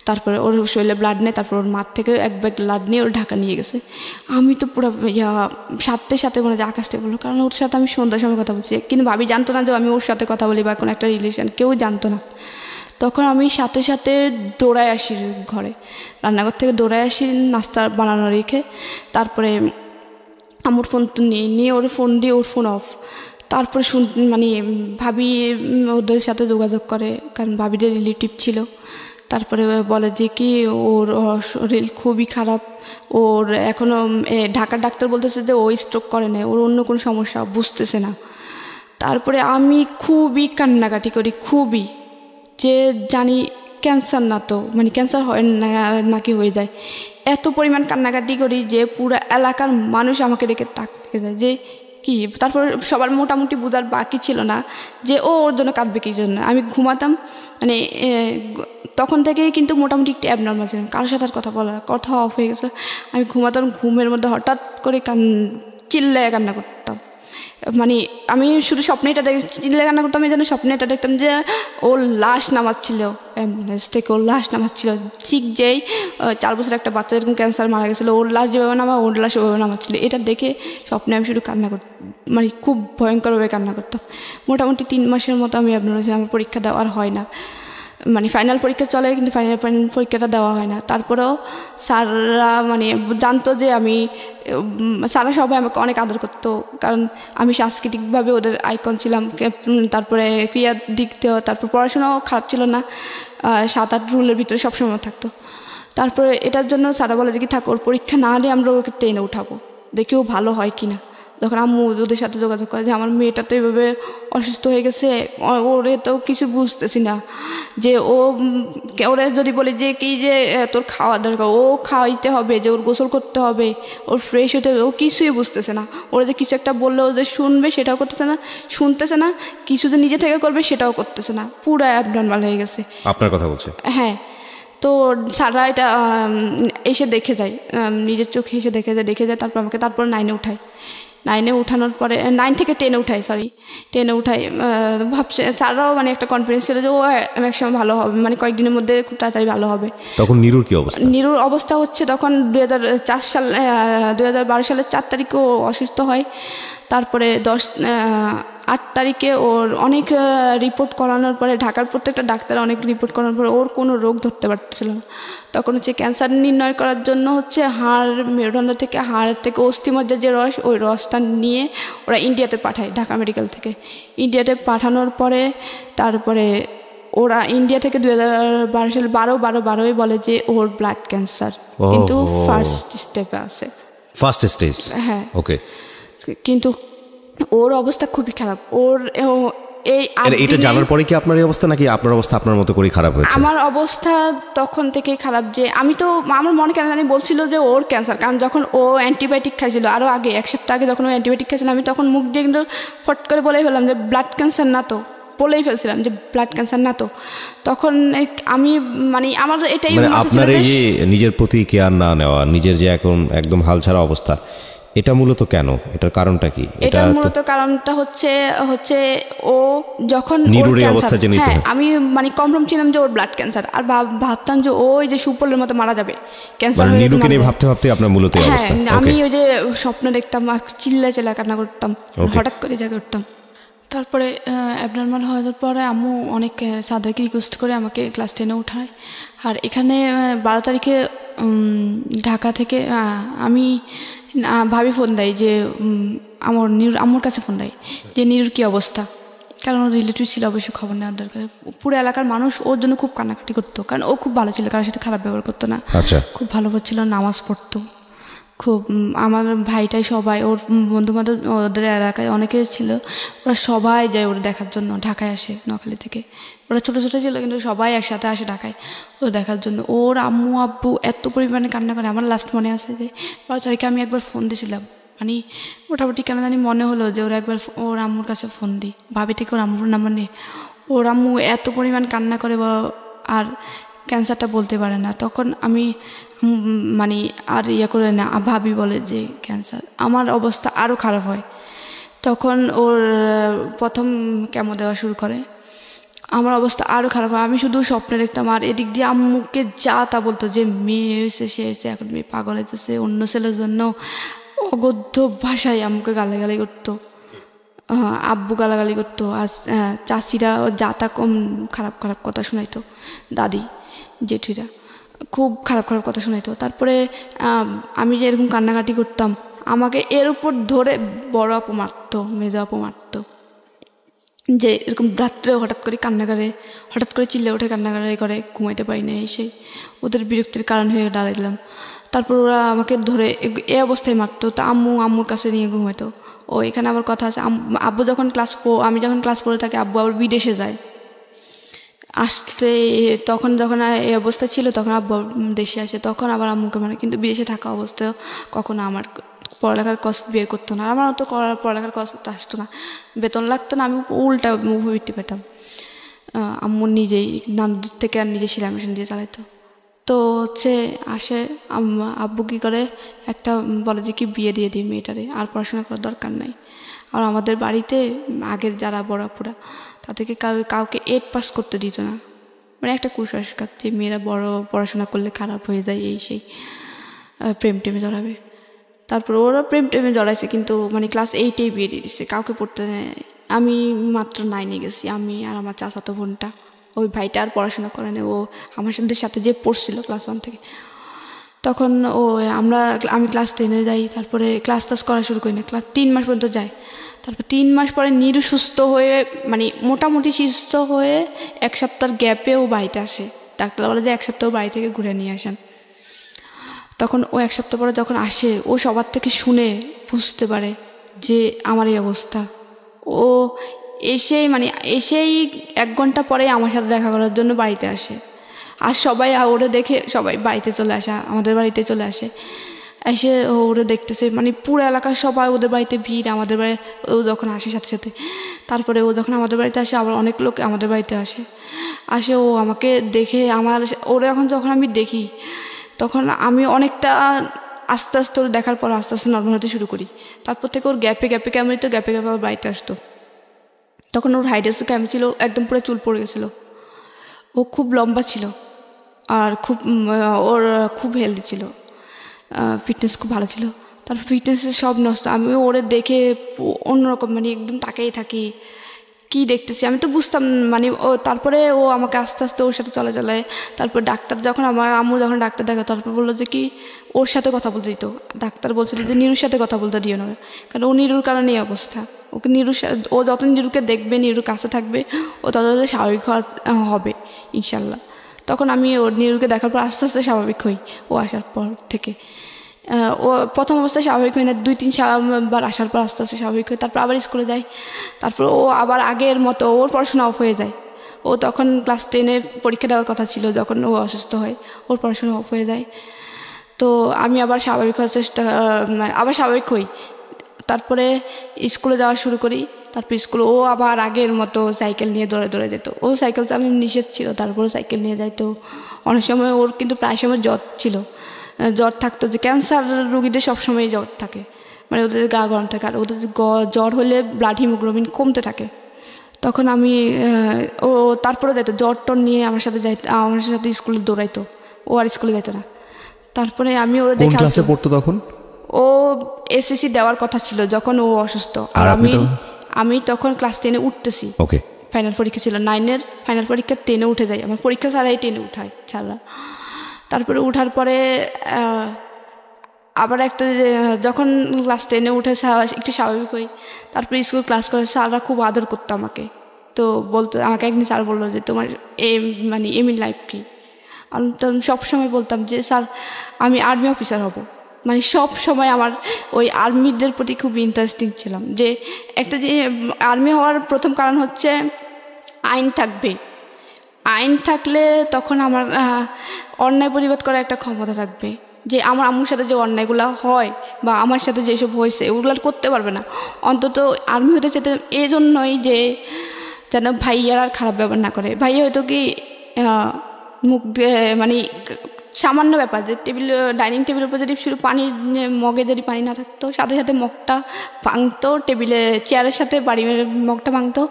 তারপরে ওর শরীরে ব্লাড নেই, তারপর ওর মাঠ থেকে 1 ব্যাগ ব্লাড নিয়ে ওর ঢাকা নিয়ে গেছে। আমি তো পুরো সাথে সাথে মনে হয় আকাশ থেকে বললো, কারণ ওর সাথে আমি সন্ধ্যার সময় কথা বলছি, কিন্তু ভাবি জানতো না যে আমি ওর সাথে কথা বলি বা কোনো একটা রিলেশন, কেউ জানতো না। তখন আমি সাথে সাথে দৌড়ায় আসি ঘরে, রান্নাঘর থেকে দৌড়ায় আসি নাস্তা বানানো রেখে। তারপরে আমার ফোন তো নিয়ে ওর ফোন দিয়ে, ওর ফোন অফ। তারপরে মানে ভাবি ওদের সাথে যোগাযোগ করে, কারণ ভাবিদের রিলেটিভ ছিল। তারপরে বলে যে কি ওর শরীর খুবই খারাপ, ওর এখনও ঢাকার ডাক্তার বলতেছে যে ও স্ট্রোক করে না, ওর অন্য কোনো সমস্যা, বুঝতেছে না। তারপরে আমি খুবই কান্নাকাটি করি, খুবই, যে জানি ক্যান্সার না তো, মানে ক্যান্সার হয় না নাকি হয়ে যায়, এত পরিমাণ কান্নাকাটি করি যে পুরো এলাকার মানুষ আমাকে দেখে তাকিয়ে যায় যে কি। তারপর সবার মোটামুটি বোঝার বাকি ছিল না যে ও ওর জন্য কাঁদবে কি জন্য। আমি ঘুমাতাম, মানে তখন থেকেই কিন্তু মোটামুটি একটু অ্যাবনর্মাল ছিলাম, কারোর সাথে আর কথা অফ হয়ে গেছে। আমি ঘুমাতাম, ঘুমের মধ্যে হঠাৎ করে চিল্লায় কান্না করতাম। মানে আমি শুধু স্বপ্নে এটা চিল্লায় কান্না করতাম, এই জন্য স্বপ্নে এটা দেখতাম যে ওর লাশ নামাচ্ছিল অ্যাম্বুলেন্স থেকে, ওর লাশ নামাচ্ছিল, ঠিক যেই 4 বছর একটা বাচ্চা এরকম ক্যান্সার মারা গেছিলো, ওর লাশ যেভাবে ওর লাশ ওভাবে নামাচ্ছিল। এটা দেখে স্বপ্নে আমি শুধু কান্না করতাম, মানে খুব ভয়ঙ্করভাবে কান্না করতাম। মোটামুটি 3 মাসের মতো আমি আমার পরীক্ষা দেওয়ার হয় না, মানে ফাইনাল পরীক্ষা চলে, কিন্তু ফাইনাল পরীক্ষাটা দেওয়া হয় না। তারপরেও স্যাররা মানে জানতো যে স্যাররা সবাই আমাকে অনেক আদর করতো, কারণ আমি সাংস্কৃতিকভাবে ওদের আইকন ছিলাম। তারপরে ক্রিয়ার দিক দিয়েও, তারপর পড়াশোনাও খারাপ ছিল না, 7-8 রুলের ভিতরে সবসময় থাকতো। তারপরে এটার জন্য স্যাররা বলে যে কি থাক, ওর পরীক্ষা না হলে আমরা ওকে টেনে উঠাবো, দেখি ও ভালো হয় কি না। যখন আম্মু ওদের সাথে যোগাযোগ করে যে আমার মেয়েটা তো এইভাবে অসুস্থ হয়ে গেছে, ওরে তো কিছু বুঝতেছি না, যে ওরে যদি বলি যে কি যে তোর খাওয়া দরকার, ও খাওয়াইতে হবে, যে ওর গোসল করতে হবে, ওর ফ্রেশ হতে হবে, ও কিছুই বুঝতেছে না। ওরা যে কিছু একটা বললে ও যে শুনবে সেটাও শুনতেছে না, কিছু যে নিজে থেকে করবে সেটাও করতেছে না, পুরো অ্যাবনর্মাল হয়ে গেছে। আপনার কথা বলছে? হ্যাঁ। তো স্যাররা এটা এসে দেখে যায়, নিজের চোখে এসে দেখে যায়। তারপর 9-এ উঠায়। 9-এ উঠানোর পরে 9 থেকে 10-এ উঠায়, 10-এ উঠায়। ভাবছে স্যাররাও মানে একটা কনফিডেন্স ছিল যে ও একসময় ভালো হবে, মানে কয়েকদিনের মধ্যে খুব তাড়াতাড়ি ভালো হবে। তখন নিরুর কি অবস্থা? নিরুর অবস্থা হচ্ছে তখন 2012 সালের 4 তারিখে ও অসুস্থ হয়। তারপরে 8 তারিখে ওর অনেক রিপোর্ট করানোর পরে, ঢাকার প্রত্যেকটা ডাক্তার অনেক রিপোর্ট করানোর পরে ওর কোনো রোগ ধরতে পারতেছিল না। তখন হচ্ছে ক্যান্সার নির্ণয় করার জন্য হচ্ছে মেরুদণ্ড থেকে, হাড় থেকে অস্থিমজ্জার যে রস, ওই রসটা নিয়ে ওরা ইন্ডিয়াতে পাঠায়, ঢাকা মেডিকেল থেকে। ইন্ডিয়াতে পাঠানোর পরে তারপরে ওরা ইন্ডিয়া থেকে 2012 সালে 12 বলে যে ওর ব্লাড ক্যান্সার, কিন্তু ফার্স্ট স্টেপে আছে, ফার্স্ট স্টেজ। হ্যাঁ, ওকে। কিন্তু ওর অবস্থা খুবই খারাপ। এটা জানার পরে কি আপনার এই অবস্থা, নাকি আপনার অবস্থা আপনার মতো করে খারাপ হয়েছে? আমার অবস্থা তখন থেকেই খারাপ, যে আমার মনে কেন জানি বলছিল যে ওর ক্যান্সার, কারণ যখন ও অ্যান্টিবায়োটিক খাইছিল আরও আগে, 1 সপ্তাহ আগে যখন ও অ্যান্টিবায়োটিক খাইছিল, আমি তখন মুখ দিয়ে কিন্তু ফট করে বলেই ফেললাম যে ব্লাড ক্যান্সার না তো, বলেই ফেলছিলাম যে ব্লাড ক্যান্সার না তো। তখন আমি মানে আমার এটাই আপনার এই যে নিজের প্রতি কেয়ার না নেওয়া, নিজের যে এখন একদম হাল ছাড়া অবস্থা, এটা মূলত কেন, এটার কারণটা কি? এটার মূলত কারণটা হচ্ছে হচ্ছে ও যখন নিরুর অবস্থা জেনে নিতে হয়। আমি মানে কনফার্ম ছিলাম যে ওর ব্লাড ক্যান্সার, আর ভাবতাম যে ওই যে সুপলের মতো মারা যাবে ক্যান্সার মানে হয়ে। নিরুকে নিয়ে ভাবতে ভাবতে আপনার মূলত এই অবস্থা। আমি ওই যে স্বপ্ন দেখতাম আর চিল্লা কান্না করতাম, হঠাৎ করে জাগে উঠতাম। তারপরে অ্যাবনর্মাল হওয়ার পরে আম্মু অনেক স্যারদেরকে রিকোয়েস্ট করে আমাকে ক্লাস 10-এ উঠায়। আর এখানে 12 তারিখে ঢাকা থেকে আমি ভাবি ফোন দেয় যে আমার আম্মুর কাছে ফোন দেয় যে নিরুর কী অবস্থা, কারণ ওর রিলেটিভ ছিল অবশ্যই খবর নেওয়ার দরকার। পুরো এলাকার মানুষ ওর জন্য খুব কান্নাকাটি করতো, কারণ ও খুব ভালো ছিল, কারোর সাথে খারাপ ব্যবহার করতো না, খুব ভালো ছিল, নামাজ পড়তো খুব। আমার ভাইটাই সবাই ওর বন্ধুবান্ধব ওদের এলাকায় অনেকে ছিল, ওরা সবাই যায় ওর দেখার জন্য, ঢাকায় আসে নোয়াখালী থেকে। ওরা ছোটো ছোটো ছিল কিন্তু সবাই একসাথে আসে ঢাকায় ও দেখার জন্য। ওর আম্মু আব্বু এত পরিমাণে কান্না করে। আমার লাস্ট মনে আছে যে 12 তারিখে আমি একবার ফোন দিয়েছিলাম, মানে মোটামুটি কেন জানি মনে হলো যে ওরা একবার ওর আম্মুর কাছে ফোন দিই, ভাবি থেকে ওর আম্মুর নাম্বার নিয়ে। ওর আম্মু এত পরিমাণ কান্না করে আর ক্যান্সারটা বলতে পারে না। তখন আমি মানে আর করে না, ভাবি বলে যে ক্যান্সার। আমার অবস্থা আরও খারাপ হয়। তখন ওর প্রথম কেমো দেওয়া শুরু করে, আমার অবস্থা আরও খারাপ হয়। আমি শুধু স্বপ্নে দেখতাম, আর এদিক দিয়ে আম্মুকে যা তা বলতো যে মেয়ে হয়েছে, সে হয়েছে, এখন মেয়ে পাগল হয়েছে, অন্য ছেলের জন্য অগদ্য ভাষায় আম্মুকে গালাগালি করতো, আব্বু গালাগালি করতো, আর চাচিরা যা তা কম খারাপ খারাপ কথা শোনাইতো, দাদি জেঠিরা খুব খারাপ খারাপ কথা শোনাইতো। তারপরে আমি যে এরকম কান্নাকাটি করতাম, আমাকে এর উপর ধরে বড় আপু মারতো, মেজো আপু মারতো, যে এরকম রাত্রে হঠাৎ করে কান্না করে, হঠাৎ করে চিল্লে উঠে কান্নাকাটি করে, ঘুমাইতে পারি না, সেই ওদের বিরক্তির কারণ হয়ে দাঁড়াইলাম। তারপর ওরা আমাকে ধরে এই অবস্থায় মারতো। তা আম্মুর কাছে নিয়ে ঘুমাইতো। ও এখানে আবার কথা আছে, আব্বু যখন আমি যখন ক্লাস 4 থাকি, আব্বু আবার বিদেশে যায় আসতে, তখন যখন এই অবস্থা ছিল তখন আব্বু দেশে আসে, তখন আবার আম্মুকে মানে, কিন্তু বিদেশে থাকা অবস্থায় কখনো আমার পড়ালেখার কষ্ট বের করতো না, আমার তো পড়ালেখার কষ্ট আসতো না, বেতন লাগতো না, আমি উল্টা মুভি পেতাম। আম্মু নিজেই নানুদের থেকে আর নিজে সেলাই মেশিন দিয়ে চালাইতো। তো আসে আব্বু কী করে, একটা বলে যে কি বিয়ে দিয়ে দিই মেয়েটারে, আর পড়াশোনা করার দরকার নাই। আর আমাদের বাড়িতে আগের যারা বড়াপুরা তাদেরকে কাউকে 8 পাস করতে দিত না, মানে একটা কুসংস্কার যে মেয়েরা বড় পড়াশোনা করলে খারাপ হয়ে যায়, এই সেই প্রেম টেমে জড়াবে। তারপর ওরা প্রেম টেমে জড়াইছে, কিন্তু মানে ক্লাস 8-এই বিয়ে দিয়ে দিচ্ছে, কাউকে পড়তে নেয়। আমি মাত্র 9-এ গেছি, আমি আর আমার চাচাতো বোনটা। ওই ভাইটা আর পড়াশোনা করে না, ও আমার সাথে যে পড়ছিল ক্লাস 1 থেকে। তখন আমি ক্লাস 10-এ যাই, তারপরে ক্লাস করা শুরু করি না, ক্লাস 3 মাস পর্যন্ত যাই। তারপর 3 মাস পরে নিরু সুস্থ হয়ে, মানে মোটামুটি সুস্থ হয়ে 1 সপ্তাহের গ্যাপে ও বাড়িতে আসে। ডাক্তার বলে যে 1 সপ্তাহ বাড়ি থেকে ঘুরে নিয়ে আসেন। তখন ও 1 সপ্তাহ পরে যখন আসে, ও সবার থেকে শুনে বুঝতে পারে যে আমার এই অবস্থা। ও এসেই 1 ঘন্টা পরে আমার সাথে দেখা করার জন্য বাড়িতে আসে। আর সবাই ওরে দেখে সবাই বাড়িতে চলে আসে, আমাদের বাড়িতে চলে আসে। এসে ওরে দেখতেছে, মানে পুরো এলাকার সবাই ওদের বাড়িতে ভিড়, আমাদের বাড়ি ও যখন আসে সাথে সাথে। তারপরে ও যখন আমাদের বাড়িতে আসে, আবার অনেক লোক আমাদের বাড়িতে আসে ও আমাকে দেখে ওরে যখন আমি দেখি, তখন আমি অনেকটা আস্তে আস্তে ওর দেখার পর আস্তে আস্তে নর্মাল হতে শুরু করি। তারপর থেকে ওর গ্যাপে ক্যামেরিত, গ্যাপে আবার বাড়িতে আসতো। তখন ওর হাইড্রোসে ক্যামে ছিল, একদম পুরো চুল পড়ে গেছিলো। ও খুব লম্বা ছিল, আর ওর খুব হেলদি ছিল, ফিটনেস খুব ভালো ছিল। তারপর ফিটনেসের সব নষ্ট। আমি ওরে দেখে অন্যরকম, মানে একদম তাকেই থাকি, কি দেখতেছি আমি তো বুঝতাম, মানে তারপরে ও আমাকে আস্তে আস্তে ওর সাথে চলে। তারপর ডাক্তার যখন আমার আম্মু যখন ডাক্তার দেখে, তারপর বললো যে কি ওর সাথে কথা বলতে দিত। ডাক্তার বলছিল যে নিরুর সাথে কথা বলতে দিও না, কারণ ও নিরুর কারণে এই অবস্থা। ওকে ও যত নিরুকে দেখবে, নিরুর কাছে থাকবে, ও তত স্বাভাবিক হবে ইনশাল্লাহ। তখন আমি ওর নিরুকে দেখার পর আস্তে আস্তে স্বাভাবিক হই। ও আসার পর থেকে ও প্রথম অবস্থায় স্বাভাবিক হয় না, 2-3 বার আসার পর আস্তে আস্তে স্বাভাবিক হয়। তারপর আবার স্কুলে যায়, তারপর ও আবার আগের মতো ওর পড়াশোনা অফ হয়ে যায়। ও তখন ক্লাস 10-এ পরীক্ষা দেওয়ার কথা ছিল, যখন ও অসুস্থ হয় ওর পড়াশোনা অফ হয়ে যায়। তো আমি আবার স্বাভাবিক হওয়ার আবার স্বাভাবিক হই। তারপরে স্কুলে যাওয়া শুরু করি। তারপর স্কুলে ও আবার আগের মতো সাইকেল নিয়ে দৌড়ে যেত। ও সাইকেল চালানো নিষেধ ছিল, তারপরে সাইকেল নিয়ে যাইতো। অনেক সময় ওর কিন্তু প্রায় সময় জ্বর ছিল, জ্বর থাকতো, যে ক্যান্সার রোগীদের সবসময় জ্বর থাকে। মানে ওদের গা গরম থাকে, আর ওদের জ্বর হলে ব্লাড হিমোগ্লোবিন কমতে থাকে। তখন আমি ও তারপরে যাইতো জ্বর টর নিয়ে আমার সাথে স্কুলে দৌড়াইতো, ও আর স্কুলে যাইতো না। তারপরে আমি ওরা কোন ক্লাসে পড়তো তখন? ও এসএসসি দেওয়ার কথা ছিল যখন ও অসুস্থ, আর আমি তখন ক্লাস 10-এ উঠতেছি। ওকে, ফাইনাল পরীক্ষা ছিল 9-এর ফাইনাল পরীক্ষা, 10-এ উঠে যাই, আমার পরীক্ষা ছাড়াই 10-এ উঠায় ছাড়া। তারপরে উঠার পরে আবার একটা যখন ক্লাস 10-এ উঠে একটু স্বাভাবিক হই, তারপরে স্কুল ক্লাস করে স্যাররা খুব আদর করতো আমাকে। তো বলতো, আমাকে একদিন স্যার বললো যে তোমার মানে এম ইন লাইফ কি? আমি তো সবসময় বলতাম যে স্যার আমি আর্মি অফিসার হব। মানে সব সময় আমার ওই আর্মিদের প্রতি খুব ইন্টারেস্টিং ছিলাম, যে একটা যে আর্মি হওয়ার প্রথম কারণ হচ্ছে আইন থাকবে, আইন থাকলে তখন আমার অন্যায় প্রতিবাদ করার একটা ক্ষমতা থাকবে, যে আমার আম্মুর সাথে যে অন্যায়গুলো হয় বা আমার সাথে যেসব হয়েছে ওগুলো করতে পারবে না। অন্তত আর্মি হতে চেতে এই জন্যই যে যেন ভাইয়ার আর খারাপ ব্যবহার না করে। ভাইয়া হয়তো কি মুখ মানে সামান্য ব্যাপার, যে ডাইনিং টেবিলের উপর যদি শুধু পানির মগে যদি পানি না থাকতো, সাথে সাথে মগটা ভাঙতো, টেবিলে চেয়ারের সাথে বাড়ি মেরে মগটা ভাঙতো।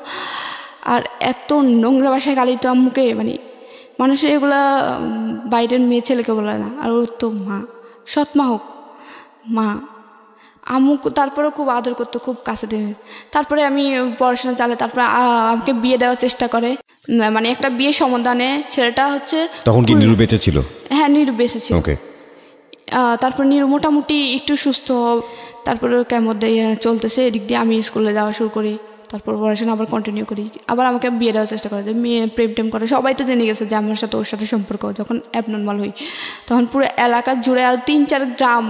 আর এত নোংরা বাসায় গালিতো আম্মুকে, মানে মানুষের এগুলা বাইরের মেয়ে ছেলেকে বলে না। আর ওর তো মা, সৎ মা হোক, মা আম্মু তারপরেও খুব আদর করতো, খুব কাছে দিয়ে। তারপরে আমি পড়াশোনা চালে, তারপরে আমাকে বিয়ে দেওয়ার চেষ্টা করে, মানে একটা বিয়ে সমাধানে। ছেলেটা হচ্ছে তখন কি নিরু বেঁচে ছিল? হ্যাঁ, নিরু বেঁচে ছিল। ওকে। তারপর নিরু মোটামুটি একটু সুস্থ, তারপরে কেমন দিয়ে চলতেছে, এদিক দিয়ে আমি স্কুলে যাওয়া শুরু করি, তারপর পড়াশোনা আবার কন্টিনিউ করি। আবার আমাকে বিয়ে দেওয়ার চেষ্টা করে, যে মেয়ে প্রেম টেম করে। সবাই তো জেনে গেছে যে আমার সাথে ওর সাথে সম্পর্ক। যখন অ্যাবনর্মাল হই তখন পুরো এলাকা জুড়ে আর 3-4 গ্রাম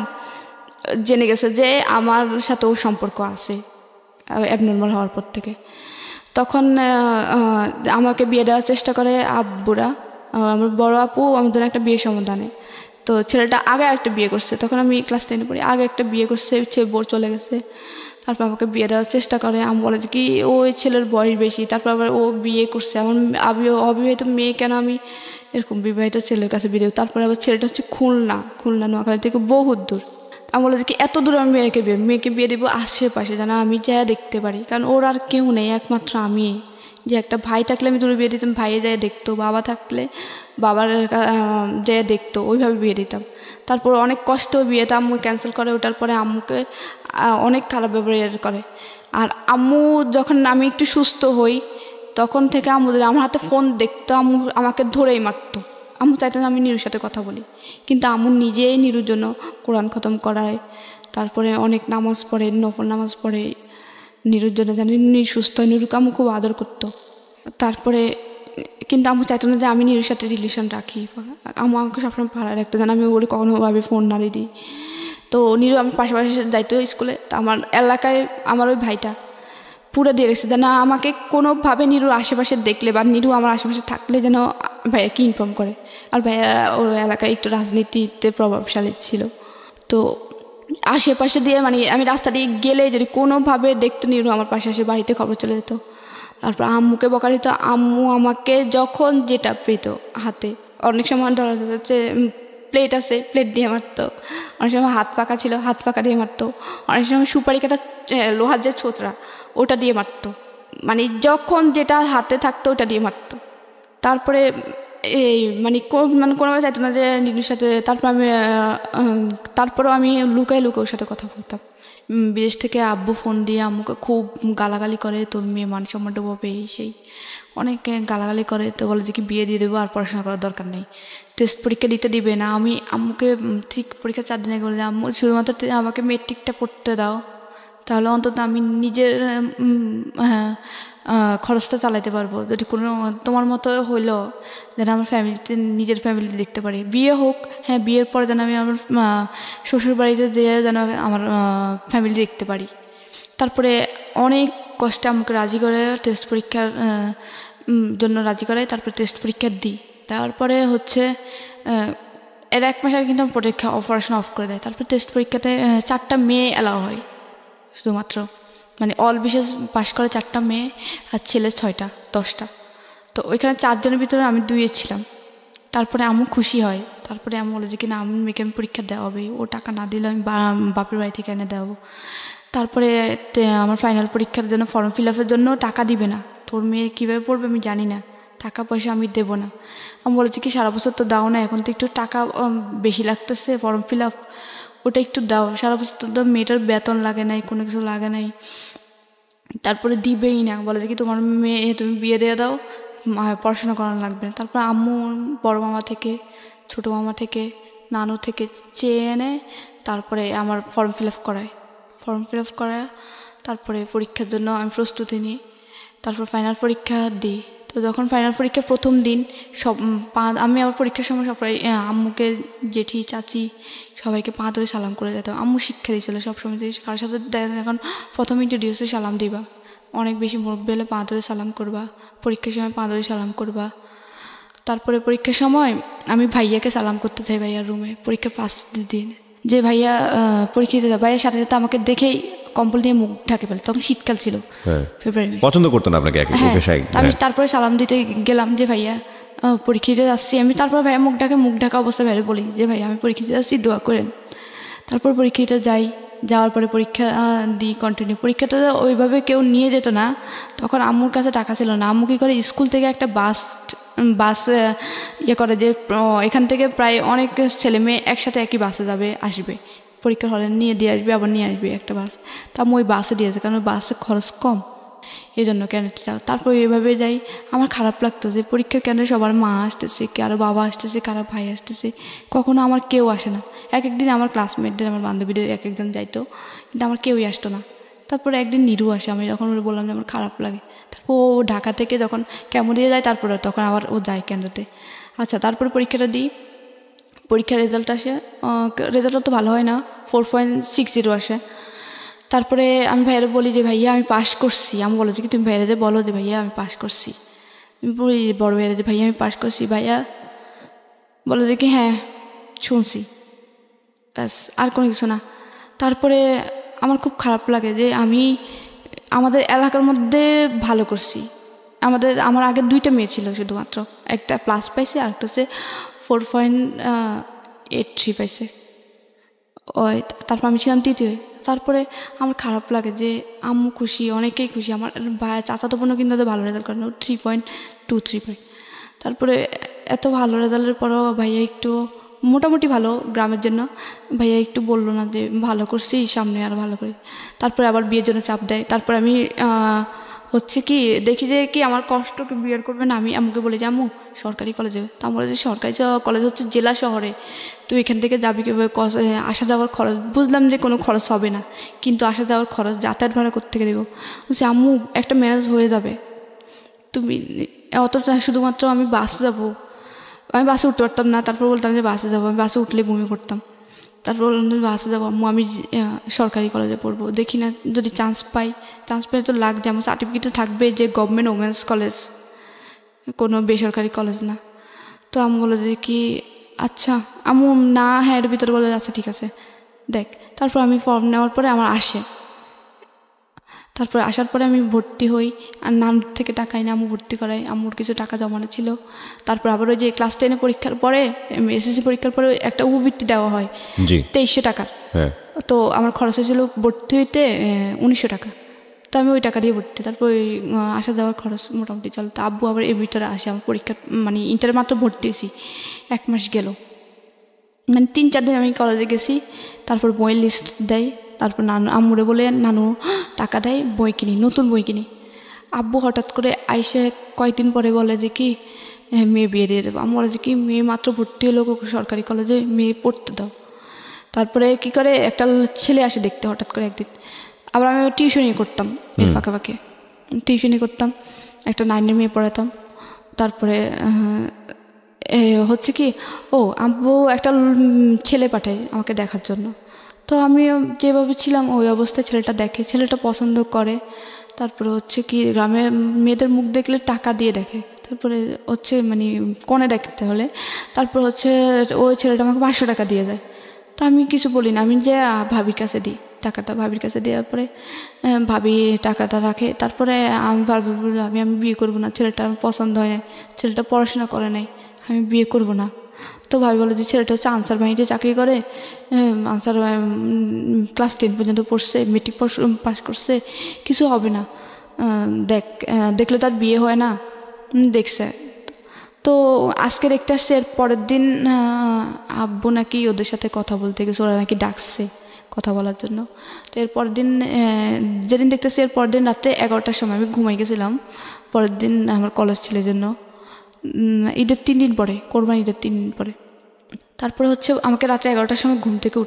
জেনে গেছে যে আমার সাথে ওর সম্পর্ক আছে অ্যাবনর্মাল হওয়ার পর থেকে। তখন আমাকে বিয়ে দেওয়ার চেষ্টা করে আব্বুরা, আমার বড় আপু আমাদের একটা বিয়ে সমাধানে। তো ছেলেটা আগে একটা বিয়ে করছে, তখন আমি ক্লাস 10-এ পড়ি, আগে একটা বিয়ে করছে, সে বোর চলে গেছে। তারপর আমাকে বিয়ে দেওয়ার চেষ্টা করে। আমি বলে যে কি ওই ছেলের বয়স বেশি, তারপর আবার ও বিয়ে করছে, এমন অবিবাহিত মেয়ে কেন আমি এরকম বিবাহিত ছেলের কাছে বিয়ে দেবো? তারপরে আবার ছেলেটা হচ্ছে খুলনা নোয়াখালী থেকে বহুত দূর। আমি বলে যে কি এত দূরে আমি মেয়েকে বিয়ে দেবো আশেপাশে, যেন আমি যা দেখতে পারি, কারণ ওর আর কেউ নেই, একমাত্র আমি। যে একটা ভাই থাকলে আমি দূরে বিয়ে দিতাম, ভাইয়ে যায় দেখতো, বাবা থাকলে বাবার যায় দেখতো, ওইভাবে বিয়ে দিতাম। তারপর অনেক কষ্ট বিয়েটা আম্মু ক্যান্সেল করে। ওটার পরে আম্মুকে অনেক খারাপ ব্যবহার করে। আর আম্মু যখন আমি একটু সুস্থ হই তখন থেকে আম্মু আমার হাতে ফোন দেখতো, আম্মু আমাকে ধরেই মারতো। আম্মু চাইতো না আমি নিরুর সাথে কথা বলি, কিন্তু আম্মু নিজেই নিরুর জন্য কোরআন খতম করায়, তারপরে অনেক নামাজ পড়ে, নফল নামাজ পড়ে নিরুর জন্য, জানি নিরু সুস্থ হয়। নিরুকে আম্মু খুব আদর করতো। তারপরে কিন্তু আম্মু চাইতো না যে আমি নিরুর সাথে রিলেশন রাখি। আম্মু আমাকে সবসময় ভাড়া রাখতো, যেন আমি ওরে কখনোভাবে ফোন না দিই। তো নিরু আমি পাশাপাশি যাইতো স্কুলে। তো আমার এলাকায় আমার ওই ভাইটা পুরো দিয়ে রেখেছে, যেন আমাকে কোনোভাবে নিরুর আশেপাশে দেখলে বা নিরু আমার আশেপাশে থাকলে যেন ভাইয়াকে ইনফর্ম করে। আর ভাইয়া ওই এলাকায় একটু রাজনীতিতে প্রভাবশালী ছিল। তো আশেপাশে দিয়ে মানে আমি রাস্তা দিয়ে গেলে যদি কোনোভাবে দেখতো নিরু আমার পাশে এসে বাড়িতে খবর চলে যেত। তারপর আম্মুকে বকা দিত। আম্মু আমাকে যখন যেটা পেত হাতে, অনেক সময় ধরা যাচ্ছে প্লেট আছে, প্লেট দিয়ে মারতো। অনেক সময় হাত পাকা ছিল, হাত পাকা দিয়ে মারতো। অনেক সময় সুপারি কাটা লোহার যে ছোতরা ওটা দিয়ে মারতো। মানে যখন যেটা হাতে থাকতো ওটা দিয়ে মারতো। তারপরে এই মানে কোনোভাবে চাইতো না যে নিনুর সাথে। তারপরেও আমি লুকায় ওর সাথে কথা বলতাম। বিদেশ থেকে আব্বু ফোন দিয়ে আম্মুকে খুব গালাগালি করে, তোর মেয়ে মান সম্মান ডুবাবে, এই সেই অনেক গালাগালি করে। তো বলে যে কি বিয়ে দিয়ে দেবো, আর পড়াশোনা করার দরকার নেই, টেস্ট পরীক্ষা দিতে দিবে না। আমি আম্মুকে ঠিক পরীক্ষা 4 দিন আগে বলে, আম্মু শুধুমাত্র আমাকে মেট্রিকটা পড়তে দাও, তাহলে অন্তত আমি নিজের খরচটা চালাইতে পারবো। যদি কোনো তোমার মতো হইলো যেন আমার ফ্যামিলিতে, নিজের ফ্যামিলিতে দেখতে পারি। বিয়ে হোক, হ্যাঁ বিয়ের পরে যেন আমি আমার শ্বশুর বাড়িতে যেয়ে যেন আমার ফ্যামিলি দেখতে পারি। তারপরে অনেক কষ্টে আমাকে রাজি করে, টেস্ট পরীক্ষার জন্য রাজি করে। তারপরে টেস্ট পরীক্ষা দিই। তারপরে হচ্ছে এর 1 মাস আগে কিন্তু আমার পড়াশোনা অফ করে দেয়। তারপরে টেস্ট পরীক্ষাতে 4টা মেয়ে অ্যালাউ হয় শুধুমাত্র, মানে অল বিশেষ পাশ করে 4টা মেয়ে, আর ছেলে 6টা 10টা। তো ওইখানে 4 জনের ভিতরে আমি 2-এ ছিলাম। তারপরে আম্মু খুশি হয়। তারপরে আমি বলে যে কি না আমি মেয়েকে আমি পরীক্ষা দেওয়া হবে, ও টাকা না দিলে আমি বাপের বাড়ি থেকে এনে দেওয়াবো। তারপরে আমার ফাইনাল পরীক্ষার জন্য ফর্ম ফিল আপের জন্য টাকা দিবে না, তোর মেয়ে কীভাবে পড়বে আমি জানি না, টাকা পয়সা আমি দেবো না। আমি বলেছি কি সারা বছর তো দাও না, এখন তো একটু টাকা বেশি লাগতেছে, ফর্ম ফিল আপ ওটা একটু দাও, সারা বছর তো মেয়েটার বেতন লাগে নাই, কোনো কিছু লাগে নাই। তারপরে দিবেই না, বলে যে কি তোমার মেয়ে তুমি বিয়ে দিয়ে দাও, পড়াশোনা করানো লাগবে না। তারপর আম্মু বড় মামা থেকে, ছোটো মামা থেকে, নানু থেকে চেয়ে এনে তারপরে আমার ফর্ম ফিল আপ করায় তারপরে পরীক্ষার জন্য আমি প্রস্তুতি নিই। তারপর ফাইনাল পরীক্ষা দিই। তো যখন ফাইনাল পরীক্ষার প্রথম দিন আমি আমার পরীক্ষার সময় সবাই আম্মুকে, জেঠি, চাচি সবাইকে পা ধরে সালাম করে যেতাম। আম্মু শিক্ষা দিয়েছিল সবসময় যে কারোর সাথে এখন প্রথম ইন্ট্রোডিউসে সালাম দিবা, অনেক বেশি মুরব্বি হলে পা ধরে সালাম করবা, পরীক্ষার সময় পা ধরে সালাম করবা। তারপরে পরীক্ষার সময় আমি ভাইয়াকে সালাম করতে চাই, ভাইয়ার রুমে পরীক্ষার ফার্স্ট দিন, যে ভাইয়া পরীক্ষা দিতে যায়, ভাইয়ার সাথে সাথে আমাকে দেখেই কম্বল দিয়ে মুখ ঢাকে ফেলে, তখন শীতকাল ছিল, ফেব্রুয়ারি। পছন্দ করতো না আপনাকে? আমি তারপরে সালাম দিতে গেলাম যে ভাইয়া পরীক্ষা দিতে যাচ্ছি আমি। তারপর ভাইয়া মুখ ঢাকা অবস্থায় ভাইয়া বলি যে ভাইয়া আমি পরীক্ষা দিতে যাচ্ছি, দোয়া করেন। তারপর পরীক্ষাটা যাই, যাওয়ার পরে পরীক্ষা দিই কন্টিনিউ। পরীক্ষাটা ওইভাবে কেউ নিয়ে যেত না, তখন আম্মুর কাছে টাকা ছিল না। আম্মু কী করে, স্কুল থেকে একটা বাস করে যে এখান থেকে প্রায় অনেক ছেলে মেয়ে একসাথে একই বাসে যাবে আসবে, পরীক্ষার হলে দিয়ে আসবে, আবার নিয়ে আসবে একটা বাস। তা আমি ওই বাসে দিয়েছে, কারণ ওই বাসে খরচ কম, এই জন্য কেন্দ্রে যাও। তারপর এইভাবে যাই। আমার খারাপ লাগতো যে পরীক্ষার কেন্দ্রে সবার মা আসতেছে, কারো বাবা আসতেছে, কারো ভাই আসতেছে, কখনো আমার কেউ আসে না। একদিন আমার ক্লাসমেটদের, আমার বান্ধবীদের একজন যাইতো, কিন্তু আমার কেউই আসতো না। তারপরে একদিন নিরু আসে, আমি যখন ওরা বললাম যে আমার খারাপ লাগে, তারপর ও ঢাকা থেকে যখন কেমন দিয়ে যায়, তারপরে তখন আবার ও যায় কেন্দ্রতে। আচ্ছা, তারপরে পরীক্ষাটা দিই, পরীক্ষার রেজাল্ট আসে, রেজাল্টটা তো ভালো হয় না, 4.60 আসে। তারপরে আমি ভাইয়ারে বলি যে ভাইয়া আমি পাস করছি। আমি বলে যে কি তুমি ভাইয়ারে যে বলো যে ভাইয়া আমি পাস করছি। আমি বলি বড় ভাইয়ারে যে ভাইয়া আমি পাস করছি। ভাইয়া বলে যে কি হ্যাঁ শুনছি, ব্যাস আর কোনো কিছু না। তারপরে আমার খুব খারাপ লাগে যে আমি আমাদের এলাকার মধ্যে ভালো করছি। আমার আগের 2টা মেয়ে ছিল শুধুমাত্র, একটা প্লাস পাইছে আর একটা হচ্ছে 4.83 পাইছে। ওই তারপর আমি ছিলাম তৃতীয়। তারপরে আমার খারাপ লাগে যে আম্মু খুশি, অনেকেই খুশি, আমার ভাই চাচাতো বোনও কিন্তু ভালো রেজাল্ট করেন, 3.23 পাই। তারপরে এত ভালো রেজাল্টের পরও ভাইয়া একটু মোটামুটি ভালো গ্রামের জন্য, ভাইয়া একটু বললো না যে ভালো করছি, সামনে আর ভালো করি। তারপরে আবার বিয়ের জন্য চাপ দেয়। তারপরে আমি হচ্ছে কি দেখি যে কি আমার কষ্টকে বিয়ের করবে না, আমি আম্মুকে বলি যে আম্মু সরকারি কলেজে। তা বলে যে সরকারি কলেজ হচ্ছে জেলা শহরে, তুই এখান থেকে যাবি কীভাবে, আসা যাওয়ার খরচ। বুঝলাম যে কোনো খরচ হবে না, কিন্তু আসা যাওয়ার খরচ, যাতায়াত ভাড়া কোত্থেকে দেবো। বলছি আম্মু একটা ম্যানেজ হয়ে যাবে, তুমি অতটা, শুধুমাত্র আমি বাসে যাবো। আমি বাসে উঠতে পারতাম না, তারপর বলতাম যে বাসে যাবো, আমি বাসে উঠলে বমি করতাম। তারপর বললাম যে বাসে যাবো আম্মু, আমি সরকারি কলেজে পড়বো, দেখি না যদি চান্স পাই তো লাগছে, আমার সার্টিফিকেটে থাকবে যে গভর্নমেন্ট ওমেন্স কলেজ, কোনো বেসরকারি কলেজ না। তো আমি বলে যে কি আচ্ছা আম্মু না, হ্যাঁ এর ভিতরে বলে আচ্ছা ঠিক আছে দেখ। তারপর আমি ফর্ম নেওয়ার পরে আমার আসে, তারপরে আসার পরে আমি ভর্তি হই, আর নানুর থেকে টাকা এনে আম্মু ভর্তি করাই, আম্মুর কিছু টাকা জমানো ছিল। তারপর আবার ওই যে ক্লাস 10 পরীক্ষার পরে, এসএসসি পরীক্ষার পরে একটা উপবৃত্তি দেওয়া হয় 2300 টাকার। তো আমার খরচ হয়েছিল ভর্তি হইতে 1900 টাকা। তো আমি ওই টাকা দিয়ে ভর্তি, তারপর ওই আসা যাওয়ার খরচ মোটামুটি চলো। তো আব্বু আবার এর ভিতরে আসে, আমার পরীক্ষার মানে ইন্টারে মাত্র ভর্তি হয়েছি, 1 মাস গেল, মানে 3-4 দিন আমি কলেজে গেছি। তারপর বইয়ের লিস্ট দেয়, তারপর আম্মুরে বলে নানু টাকা দেয়, বই কিনি, নতুন বই কিনি। আব্বু হঠাৎ করে আইসে কয়েকদিন পরে বলে যে কি মেয়ে বিয়ে দিয়ে দেবো। আমি বলে যে কি মেয়ে মাত্র ভর্তি হলো সরকারি কলেজে, মেয়ে পড়তে দাও। তারপরে কি করে একটা ছেলে আসে দেখতে হঠাৎ করে একদিন। আবার আমি টিউশনই করতাম, এর ফাঁকে ফাঁকে টিউশনই করতাম, একটা 9-এর মেয়ে পড়াতাম। তারপরে হচ্ছে কি আব্বু একটা ছেলে পাঠায় আমাকে দেখার জন্য। তো আমি যেভাবে ছিলাম ওই অবস্থায় ছেলেটা দেখে, ছেলেটা পছন্দ করে। তারপরে হচ্ছে কি গ্রামের মেয়েদের মুখ দেখলে টাকা দিয়ে দেখে, তারপরে হচ্ছে মানে কনে দেখতে হলে তারপর হচ্ছে ওই ছেলেটা আমাকে 500 টাকা দিয়ে যায়। তো আমি কিছু বলি না, আমি যে ভাবির কাছে দিই টাকাটা, ভাবির কাছে দেওয়ার পরে ভাবি টাকাটা রাখে। তারপরে আমি ভাবি আমি বিয়ে করবো না, ছেলেটা পছন্দ হয় না, ছেলেটা পড়াশোনা করে নাই, আমি বিয়ে করবো না। তো ভাবি বলে যে ছেলেটা হচ্ছে আনসার বাহিনীতে চাকরি করে, আনসার ক্লাস 10 পর্যন্ত পড়ছে, মেট্রিক পাস করছে, কিছু হবে না, দেখলে তার বিয়ে হয় না, দেখছে। তো আজকে দেখতে আসছে, এর পরের দিন আব্বু নাকি ওদের সাথে কথা বলতে গেছে, ওরা নাকি ডাকছে কথা বলার জন্য। তো এর পরের দিন যেদিন দেখতেছি, এর পরের দিন রাত্রে 11টার সময় আমি ঘুমাই গেছিলাম। পরের দিন আমার কলেজ ছিল জন্য, ঈদের 3 দিন পরে, কোরবানি ঈদের 3 দিন পরে। তারপরে হচ্ছে আমাকে রাত্রে 11টার সময় ঘুম থেকে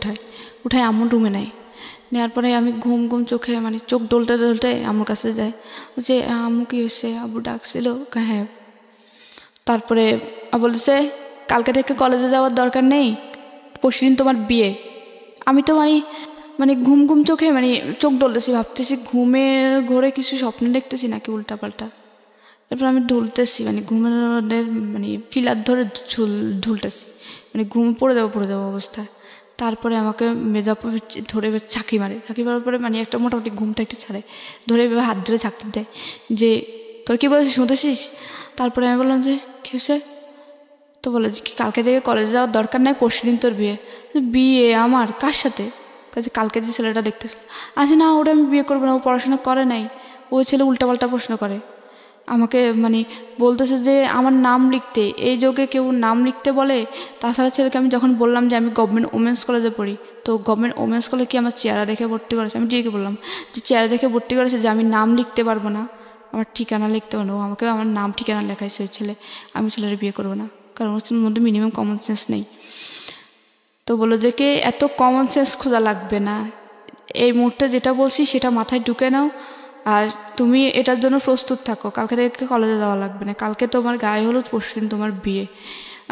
উঠায় আম্মু রুমে নেয়। নেওয়ার পরে আমি ঘুম চোখে মানে চোখ ডলতে আম্মুর কাছে যায়, যে আম্মু কি হয়েছে, আব্বু ডাকছিল? হ্যাঁ। তারপরে বলছে কালকে থেকে কলেজে যাওয়ার দরকার নেই, পরশুদিন তোমার বিয়ে। আমি তো মানে ঘুম চোখে মানে চোখ ডলতেছি, ভাবতেছি ঘুমের ঘোরে কিছু স্বপ্ন দেখতেছি নাকি উল্টাপাল্টা। এরপর আমি ঢুলতেছি, মানে ঘুমের মানে ফিলার ধরে ঢুলতেছি, মানে ঘুম পড়ে যাবো অবস্থায়। তারপরে আমাকে মেজা ধরে চাকরি মারার পরে মানে একটা মোটামুটি ঘুমটা একটু ছাড়ে, ধরে হাত ধরে চাকরি দেয়, যে তোর কি বলছিস শুনতেছিস? তারপরে আমি বললাম যে কী হয়েছে? তো বলে যে কি কালকে থেকে কলেজে যাওয়ার দরকার নাই, পরশুদিন তোর বিয়ে। বিয়ে আমার কার সাথে? কালকে যে ছেলেটা দেখতেছিল। আচ্ছা না, ওটা আমি বিয়ে করবো না, ও পড়াশোনা করে নাই, ওই ছেলে উল্টাপাল্টা প্রশ্ন করে আমাকে, মানে বলতেছে যে আমার নাম লিখতে, এই যুগে কেউ নাম লিখতে বলে? তাছাড়া ছেলেকে আমি যখন বললাম যে আমি গভর্নমেন্ট ওমেন্স কলেজে পড়ি, তো গভর্নমেন্ট ওমেন্স কলেজে কি আমার চেহারা দেখে ভর্তি করেছে? আমি ডিরেক্টলি বললাম যে চেহারা দেখে ভর্তি করেছে, যে আমি নাম লিখতে পারবো না, আমার ঠিকানা লিখতে পারবো, আমাকে আমার নাম ঠিকানা লেখাইছে ওই ছেলে, আমি ছেলের বিয়ে করবো না, কারণ ওর মধ্যে মিনিমাম কমন সেন্স নেই। তো বললো যে কে এত কমন সেন্স খোঁজা লাগবে না, এই মুহূর্তে যেটা বলছি সেটা মাথায় ঢুকে নাও, আর তুমি এটার জন্য প্রস্তুত থাকো, কালকে থেকে কলেজে যাওয়া লাগবে না, কালকে তোমার গায়ে হলুদ, পরশুদিন তোমার বিয়ে।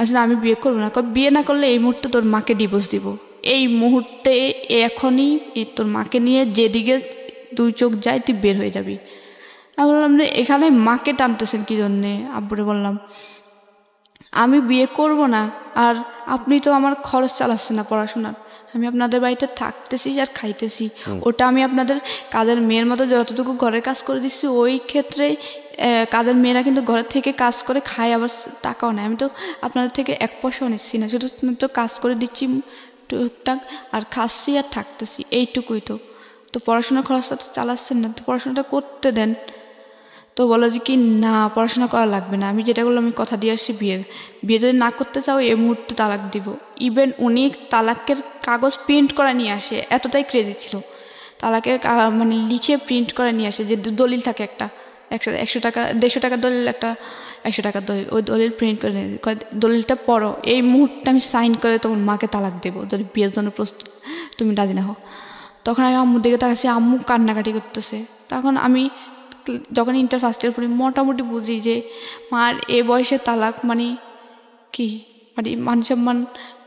আসলে আমি বিয়ে করবো না, বিয়ে না করলে এই মুহূর্তে তোর মাকে ডিভোর্স দিব, এই মুহূর্তে এখনই তোর মাকে নিয়ে যেদিকে 2 চোখ যায় তুই বের হয়ে যাবি। আমি বললাম এখানে মাকে টানতেছেন কী জন্যে? আব্বুরে বললাম আমি বিয়ে করব না, আর আপনি তো আমার খরচ চালাচ্ছেন না পড়াশোনার, আমি আপনাদের বাড়িতে থাকতেছি আর খাইতেছি, ওটা আমি আপনাদের কাজের মেয়ের মতো যতটুকু ঘরের কাজ করে দিচ্ছি, ওই ক্ষেত্রে কাজের মেয়েরা কিন্তু ঘরের থেকে কাজ করে খায়, আবার টাকাও নেয়, আমি তো আপনাদের থেকে 1 পয়সাও নিচ্ছি না, শুধু তো কাজ করে দিচ্ছি টুকটাক, আর খাচ্ছি আর থাকতেছি, এইটুকুই। তো পড়াশোনার খরচটা তো চালাচ্ছেন না, তো পড়াশোনাটা করতে দেন। তো বলো যে কি না পড়াশোনা করা লাগবে না, আমি যেটা করলাম আমি কথা দিয়ে আসছি, বিয়ে যদি না করতে চাও এই মুহূর্তে তালাক দিব। ইভেন উনি তালাকের কাগজ প্রিন্ট করে নিয়ে আসে, এতটাই ক্রেজি ছিল, তালাকের মানে লিখে প্রিন্ট করে নিয়ে আসে, যে দলিল থাকে একটা 100 টাকা 150 টাকার দলিল, একটা 100 টাকার দলিল, ওই দলিল প্রিন্ট করে নিয়ে দলিলটা পড়ো, এই মুহূর্তে আমি সাইন করে তোমার মাকে তালাক দেবো, যদি বিয়ের জন্য প্রস্তুত তুমি রাজি না হও। তখন আমি আম্মুর দিকে তাকাচ্ছি, আম্মু কান্নাকাটি করতেছে। তখন আমি যখন ইন্টার ফার্স্ট ইয়ার পড়ি মোটামুটি বুঝি যে মার এ বয়সে তালাক মানে কি, মানে মান সম্মান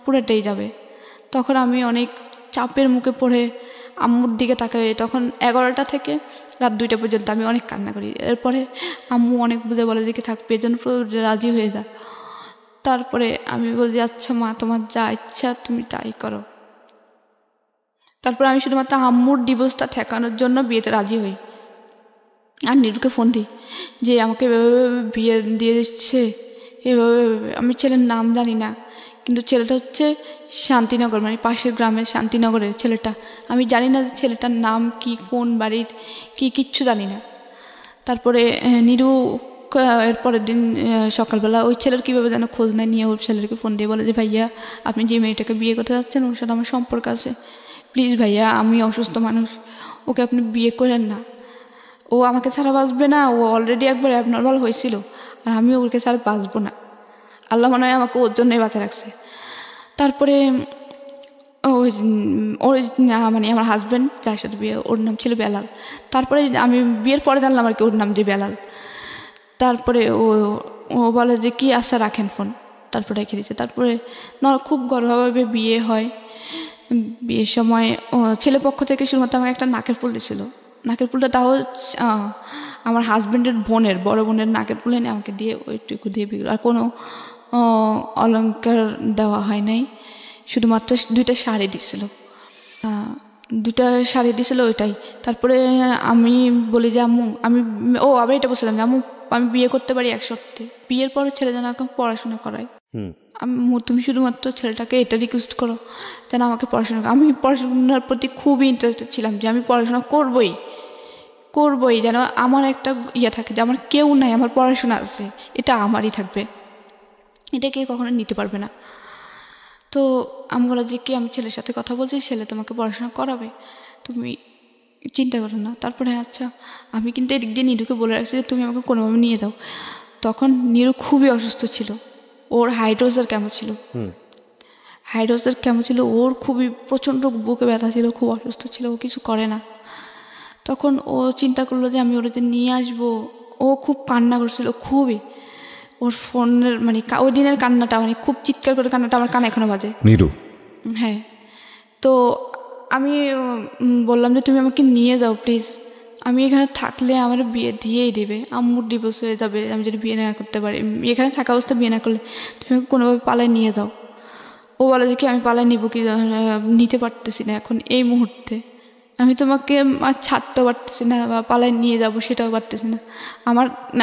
পুরোটাই যাবে। তখন আমি অনেক চাপের মুখে পড়ে আম্মুর দিকে তাকাই, তখন 11টা থেকে রাত 2টা পর্যন্ত আমি অনেক কান্না করি। এরপরে আম্মু অনেক বুঝে বলে যে থাকবে, এর জন্য পুরো রাজি হয়ে যা। তারপরে আমি বলছি আচ্ছা মা তোমার যা ইচ্ছা তুমি তাই করো। তারপরে আমি শুধুমাত্র আম্মুর ডিভোর্সটা ঠেকানোর জন্য বিয়েতে রাজি হই, আর নিরুকে ফোন দিই যে আমাকে বিয়ে দিয়ে দিচ্ছে এভাবে। আমি ছেলের নাম জানি না, কিন্তু ছেলেটা হচ্ছে শান্তিনগর, মানে পাশের গ্রামের শান্তিনগরের ছেলেটা। আমি জানি না ছেলেটার নাম কি, কোন বাড়ির কি, কিচ্ছু জানি না। তারপরে নিরু এর পরের দিন সকালবেলা ওই ছেলের কীভাবে যেন খোঁজ নেয়, নিয়ে ওর ছেলেকে ফোন দিয়ে বলে যে ভাইয়া আপনি যে মেয়েটাকে বিয়ে করতে যাচ্ছেন ওর সাথে আমার সম্পর্ক আছে, প্লিজ ভাইয়া আমি অসুস্থ মানুষ, ওকে আপনি বিয়ে করেন না, ও আমাকে ছাড়া বাঁচবে না, ও অলরেডি একবার অ্যাবনর্মাল হয়েছিল, আর আমি ওকে ছাড়া বাঁচবো না, আল্লাহ মনে হয় আমাকে ওর জন্যই বাঁচা রাখছে। তারপরে ওই মানে আমার হাজব্যান্ড যার সাথে বিয়ে, ওর নাম ছিল বেলাল। তারপরে আমি বিয়ের পরে জানলাম আর কি ওর নাম যে বেলাল। তারপরে ও বলে যে কি আশা রাখেন ফোন, তারপরে রেখে দিচ্ছে। তারপরে না খুব গর্বভাবে বিয়ে হয়। বিয়ের সময় ছেলে পক্ষ থেকে শুধুমাত্র আমাকে একটা নাকের ফুল দিয়েছিল, নাকের ফুলটা তাও আমার হাজব্যান্ডের বোনের বড় বোনের নাকের ফুল এনে আমাকে দিয়ে ওইটুকু দিয়ে বিয়ে, আর কোনো অলংকার দেওয়া হয় নাই, শুধুমাত্র 2টা শাড়ি দিছিল, 2টা শাড়ি দিছিল ওইটাই। তারপরে আমি বলি যে আম্মু আবার এটা বলছিলাম যে আম্মু আমি বিয়ে করতে পারি এক শর্তে, বিয়ের পরে ছেলে যেন এখন পড়াশোনা করায়। তুমি শুধুমাত্র ছেলেটাকে এটা রিকোয়েস্ট করো যেন আমাকে পড়াশোনা, আমি পড়াশোনার প্রতি খুবই ইন্টারেস্টেড ছিলাম যে আমি পড়াশোনা করবই যেন আমার একটা ইয়ে থাকে যে আমার কেউ নাই, আমার পড়াশোনা আছে, এটা আমারই থাকবে, এটা কেউ কখনো নিতে পারবে না। তো আমি বলা যে কি আমি ছেলের সাথে কথা বলছি, ছেলে তোমাকে পড়াশোনা করাবে, তুমি চিন্তা করো না। তারপরে আচ্ছা আমি কিন্তু এদিক দিয়ে নীরুকে বলে রাখছি যে তুমি আমাকে কোনোভাবে নিয়ে যাও। তখন নীরু খুবই অসুস্থ ছিল, ওর হাইড্রোজের কেমন ছিল, ওর খুবই প্রচণ্ড বুকে ব্যথা ছিল, খুব অসুস্থ ছিল, ও কিছু করে না। তখন ও চিন্তা করলো যে আমি ওরা নিয়ে আসবো। ও খুব কান্না করছিল, খুবই, ওর ফোনের মানে ওই দিনের কান্নাটা মানে খুব চিৎকার করে কান্নাটা আমার কানে এখনো বাজে। নীরু, হ্যাঁ, তো আমি বললাম যে তুমি আমাকে নিয়ে যাও প্লিজ, আমি এখানে থাকলে আমার বিয়ে দিয়েই দেবে, আম্মুর ডিভোর্স হয়ে যাবে আমি যদি বিয়ে না করতে পারি, এখানে থাকা অবস্থা বিয়ে না করলে তুমি আমাকে কোনোভাবে পালায় নিয়ে যাও। ও বলে যে কি আমি পালায় নিব কি, নিতে পারতেছি না এখন এই মুহূর্তে, আমি তোমাকে আর ছাড়তেও পারতেছি না বা পালায় নিয়ে যাব সেটাও পারতেছি না।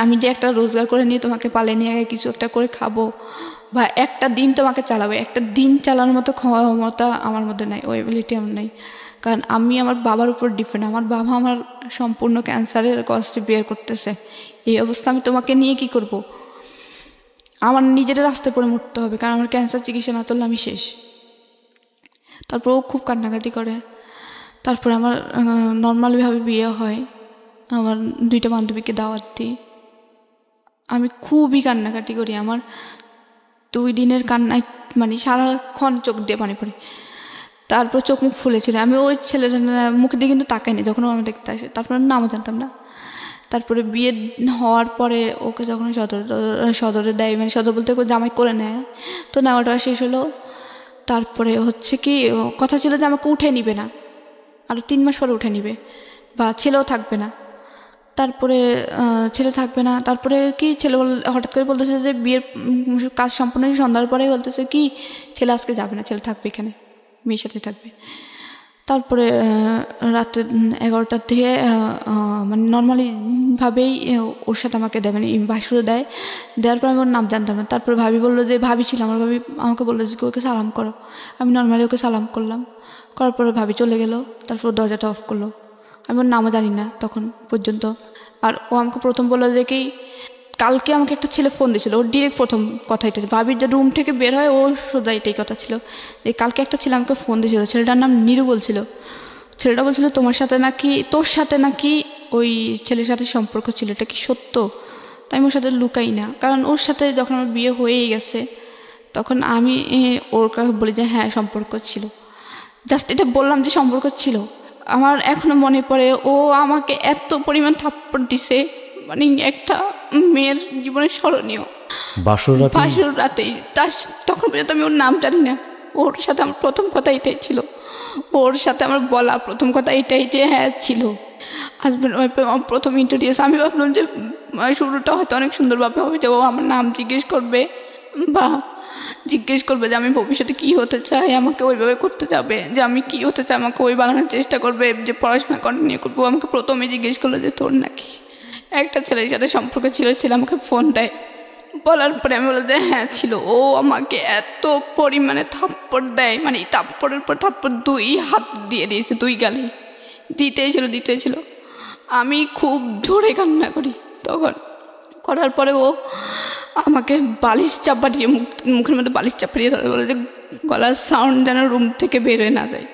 আমি যে একটা রোজগার করে নিয়ে তোমাকে পালায় নিয়ে কিছু একটা করে খাবো বা একটা দিন তোমাকে চালাবো, একটা দিন চালানোর মতো ক্ষমতা আমার মধ্যে নাই, ওই এবিলিটি আমার নাই। কারণ আমি আমার বাবার উপর ডিপেন্ড, আমার বাবা আমার সম্পূর্ণ ক্যান্সারের কষ্টে বের করতেছে, এই অবস্থা আমি তোমাকে নিয়ে কি করব? আমার নিজের রাস্তায় পড়ে মরতে হবে, কারণ আমার ক্যান্সার চিকিৎসা না চললে আমি শেষ। তারপর ও খুব কান্নাকাটি করে। তারপরে আমার নর্মালিভাবে বিয়ে হয়, আমার 2টা বান্ধবীকে দাওয়াত দিই, আমি খুবই কান্নাকাটি করি, আমার 2 দিনের কান্নায় মানে সারাক্ষণ চোখ দিয়ে পানি পড়ে। তারপর চোখ মুখ ফুলেছিল, আমি ওই ছেলের মুখে দিয়ে কিন্তু তাকাইনি যখন আমি দেখতে আসে, তারপর নামও জানতাম না। তারপরে বিয়ে হওয়ার পরে ওকে যখন সদরে দেয়, মানে সদর বলতে জামাই করে নেয়, তো নেওয়াটা শেষ হলো। তারপরে হচ্ছে কি কথা ছিল যে আমাকে উঠে নিবে না, আরও 3 মাস পরে উঠে নিবে বা ছেলেও থাকবে না। তারপরে ছেলে থাকবে না, তারপরে কি ছেলে হঠাৎ করে বলতেছে যে বিয়ের কাজ সম্পূর্ণ সন্ধ্যার পরে বলতেছে কি ছেলে আজকে যাবে না, ছেলে থাকবে এখানে, মেয়ের সাথে থাকবে। তারপরে রাত্রে 11টার দিকে মানে নর্মালিভাবেই ওর সাথে আমাকে দেয়, মানে বাসুরে দেওয়ার পর আমি ওর নাম জানতাম না। তারপরে ভাবি বললো যে ভাবি ছিল আমার, ভাবি আমাকে বললো যে ওকে সালাম করো, আমি নর্মালি ওকে সালাম করলাম, করার পরে ভাবি চলে গেল। তারপর দরজাটা অফ করলো, আমি ওর নামও জানি না তখন পর্যন্ত। আর ও আমাকে প্রথম বললো যে কি কালকে আমাকে একটা ছেলে ফোন দিয়েছিল, ওর ডিরেক্ট প্রথম কথা এটা, ভাবির যে রুম থেকে বের হয় ওর সোজা এটাই কথা ছিল যে কালকে একটা ছেলে আমাকে ফোন দিয়েছিল, ছেলেটার নাম নীরু বলছিল। ছেলেটা বলছিল তোর সাথে নাকি ওই ছেলের সাথে সম্পর্ক ছিল, এটা কি সত্য? তাই আমি ওর সাথে লুকাই না, কারণ ওর সাথে যখন আমার বিয়ে হয়েই গেছে তখন আমি ওর কাছে বলি যে হ্যাঁ সম্পর্ক ছিল, জাস্ট এটা বললাম যে সম্পর্ক ছিল। আমার এখনো মনে পড়ে ও আমাকে এত পরিমাণ থাপ্পড় দিছে, মানে একটা মেয়ের জীবনে স্মরণীয়। বাসর রাতেই তখন পর্যন্ত আমি ওর নাম জানি না, ওর সাথে আমার প্রথম কথা এটাই ছিল, ওর সাথে আমার বলা প্রথম কথা এটাই যে হ্যাঁ ছিল হাজব্যান্ড ওয়াইফ আমার প্রথম ইন্ট্রোডিউস। আমি ভাবলাম যে শুরুটা হয়তো অনেক সুন্দরভাবে হবে, যে ও আমার নাম জিজ্ঞেস করবে বা জিজ্ঞেস করবে যে আমি ভবিষ্যতে কী হতে চাই, আমাকে ওইভাবে করতে যাবে, যে আমি কী হতে চাই আমাকে ওই বানানোর চেষ্টা করবে, যে পড়াশোনা কন্টিনিউ করবো। আমাকে প্রথমে জিজ্ঞেস করলো যে তোর নাকি একটা ছেলের সাথে সম্পর্ক ছিল, ছেলে আমাকে ফোন দেয়, বলার পরে আমি বললাম যে হ্যাঁ ছিল। ও আমাকে এত পরিমাণে থাপ্পড় দেয়, মানে থাপ্পড়ের পর থাপ্পড় 2 হাত দিয়ে দিয়েছে, 2 গালে দিতেই ছিল। আমি খুব জোরে কান্না করি তখন, করার পরে ও আমাকে বালিশ চাপা দিয়ে মুখের মধ্যে বালিশ চাপা দিয়ে বলে যে গলার সাউন্ড যেন রুম থেকে বেরোয় না যায়।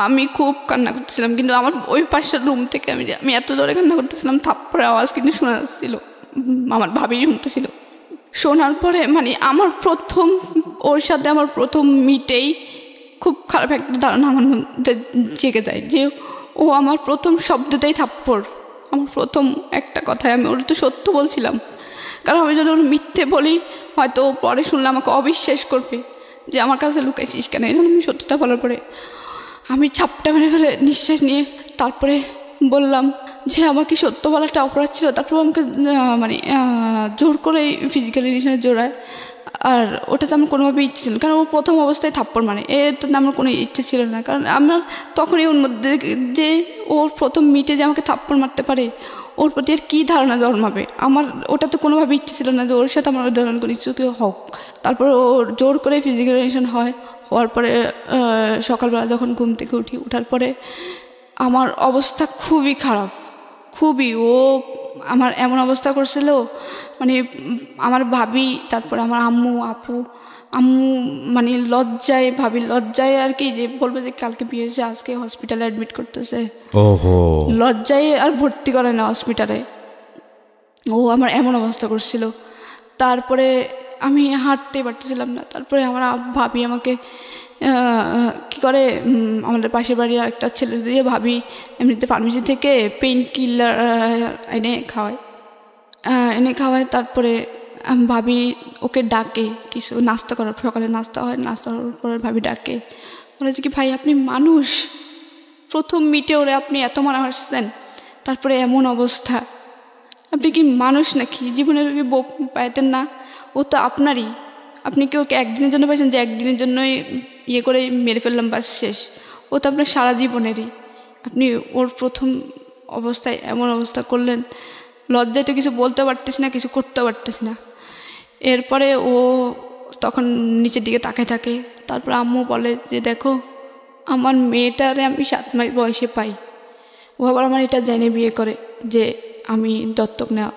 আমি খুব কান্না করতেছিলাম, কিন্তু আমার ওই পাশের রুম থেকে আমি এত জোরে কান্না করতেছিলাম, থাপ্পড়ের আওয়াজ কিন্তু শোনা যাচ্ছিল, আমার ভাবি শুনতেছিল। শোনার পরে মানে ওর সাথে আমার প্রথম মিটেই খুব খারাপ একটা ধারণা আমার মধ্যে জেগে যায় যে ও আমার প্রথম শব্দতেই থাপ্পড়, আমার প্রথম একটা কথায় আমি ওর তো সত্য বলছিলাম, কারণ আমি যদি ওর মিথ্যে বলি হয়তো ও পরে শুনলে আমাকে অবিশ্বাস করবে যে আমার কাছে লুকাইছিস কেন। এই জন্য আমি সত্যটা বলার পরে আমি ছাপটা মেরে ফেলে নিঃশ্বাস নিয়ে তারপরে বললাম যে আমাকে সত্য বলাটা অপরাধ ছিল। তারপর আমাকে মানে জোর করে ফিজিক্যাল রিলেশনে জোড়ায়, আর ওটাতে আমার কোনোভাবে ইচ্ছে ছিল, কারণ ও প্রথম অবস্থায় থাপ্পড় মানে এতে আমার কোনো ইচ্ছে ছিল না, কারণ আমার তখনই ওর মধ্যে যে ওর প্রথম মিটে যে আমাকে থাপ্পড় মারতে পারে ওর প্রতি আর কী ধারণা জন্মাবে। আমার ওটা তো কোনোভাবে ইচ্ছে ছিল না যে ওর সাথে আমার ওই ধরনের কোনো কিছু কেউ হোক। তারপর ওর জোর করে ফিজিক্যাল রিলেশন হওয়ার পরে সকালবেলা যখন ঘুম থেকে ওঠার পরে আমার অবস্থা খুবই খারাপ, খুবই। ও আমার এমন অবস্থা করছিল, মানে আমার ভাবি, তারপরে আমার আম্মু আপু, আম্মু মানে লজ্জায়, ভাবি লজ্জায় আর কি, যে বলবে যে কালকে বিয়ে হয়েছে আজকে হসপিটালে অ্যাডমিট করতেছে, ওহো, লজ্জায় আর ভর্তি করে না হসপিটালে। ও আমার এমন অবস্থা করছিল। তারপরে আমি হাঁটতে পারতেছিলাম না। তারপরে আমার ভাবি আমাকে কি করে, আমাদের পাশের বাড়ির আরেকটা ছেলে দিয়ে ভাবি এমনিতে ফার্মেসি থেকে পেইন কিলার এনে খাওয়ায়। তারপরে ভাবি ওকে ডাকে কিছু নাস্তা করার, সকালে নাস্তা হয়, নাস্তা করার পরে ভাবি ডাকে, বলে যে কি ভাই আপনি মানুষ, প্রথম মিটে ওরে আপনি এত মারা হাসছেন, তারপরে এমন অবস্থা, আপনি কি মানুষ নাকি? জীবনের কি বউ পাইতেন না? ও তো আপনারই, আপনি কি ওকে একদিনের জন্য পাইছেন যে একদিনের জন্যই ইয়ে করে মেরে ফেললাম বাস শেষ? ও তো আপনার সারা জীবনেরই। আপনি ওর প্রথম অবস্থায় এমন অবস্থা করলেন, লজ্জায় তো কিছু বলতে পারতেছি না, কিছু করতে পারতেছি না। এরপরে ও তখন নিচের দিকে তাকায় থাকে। তারপর আম্মু বলে যে দেখো আমার মেয়েটারে আমি 7 মাস বয়সে পাই, ও আবার আমার এটা জেনে বিয়ে করে যে আমি দত্তক নেওয়া।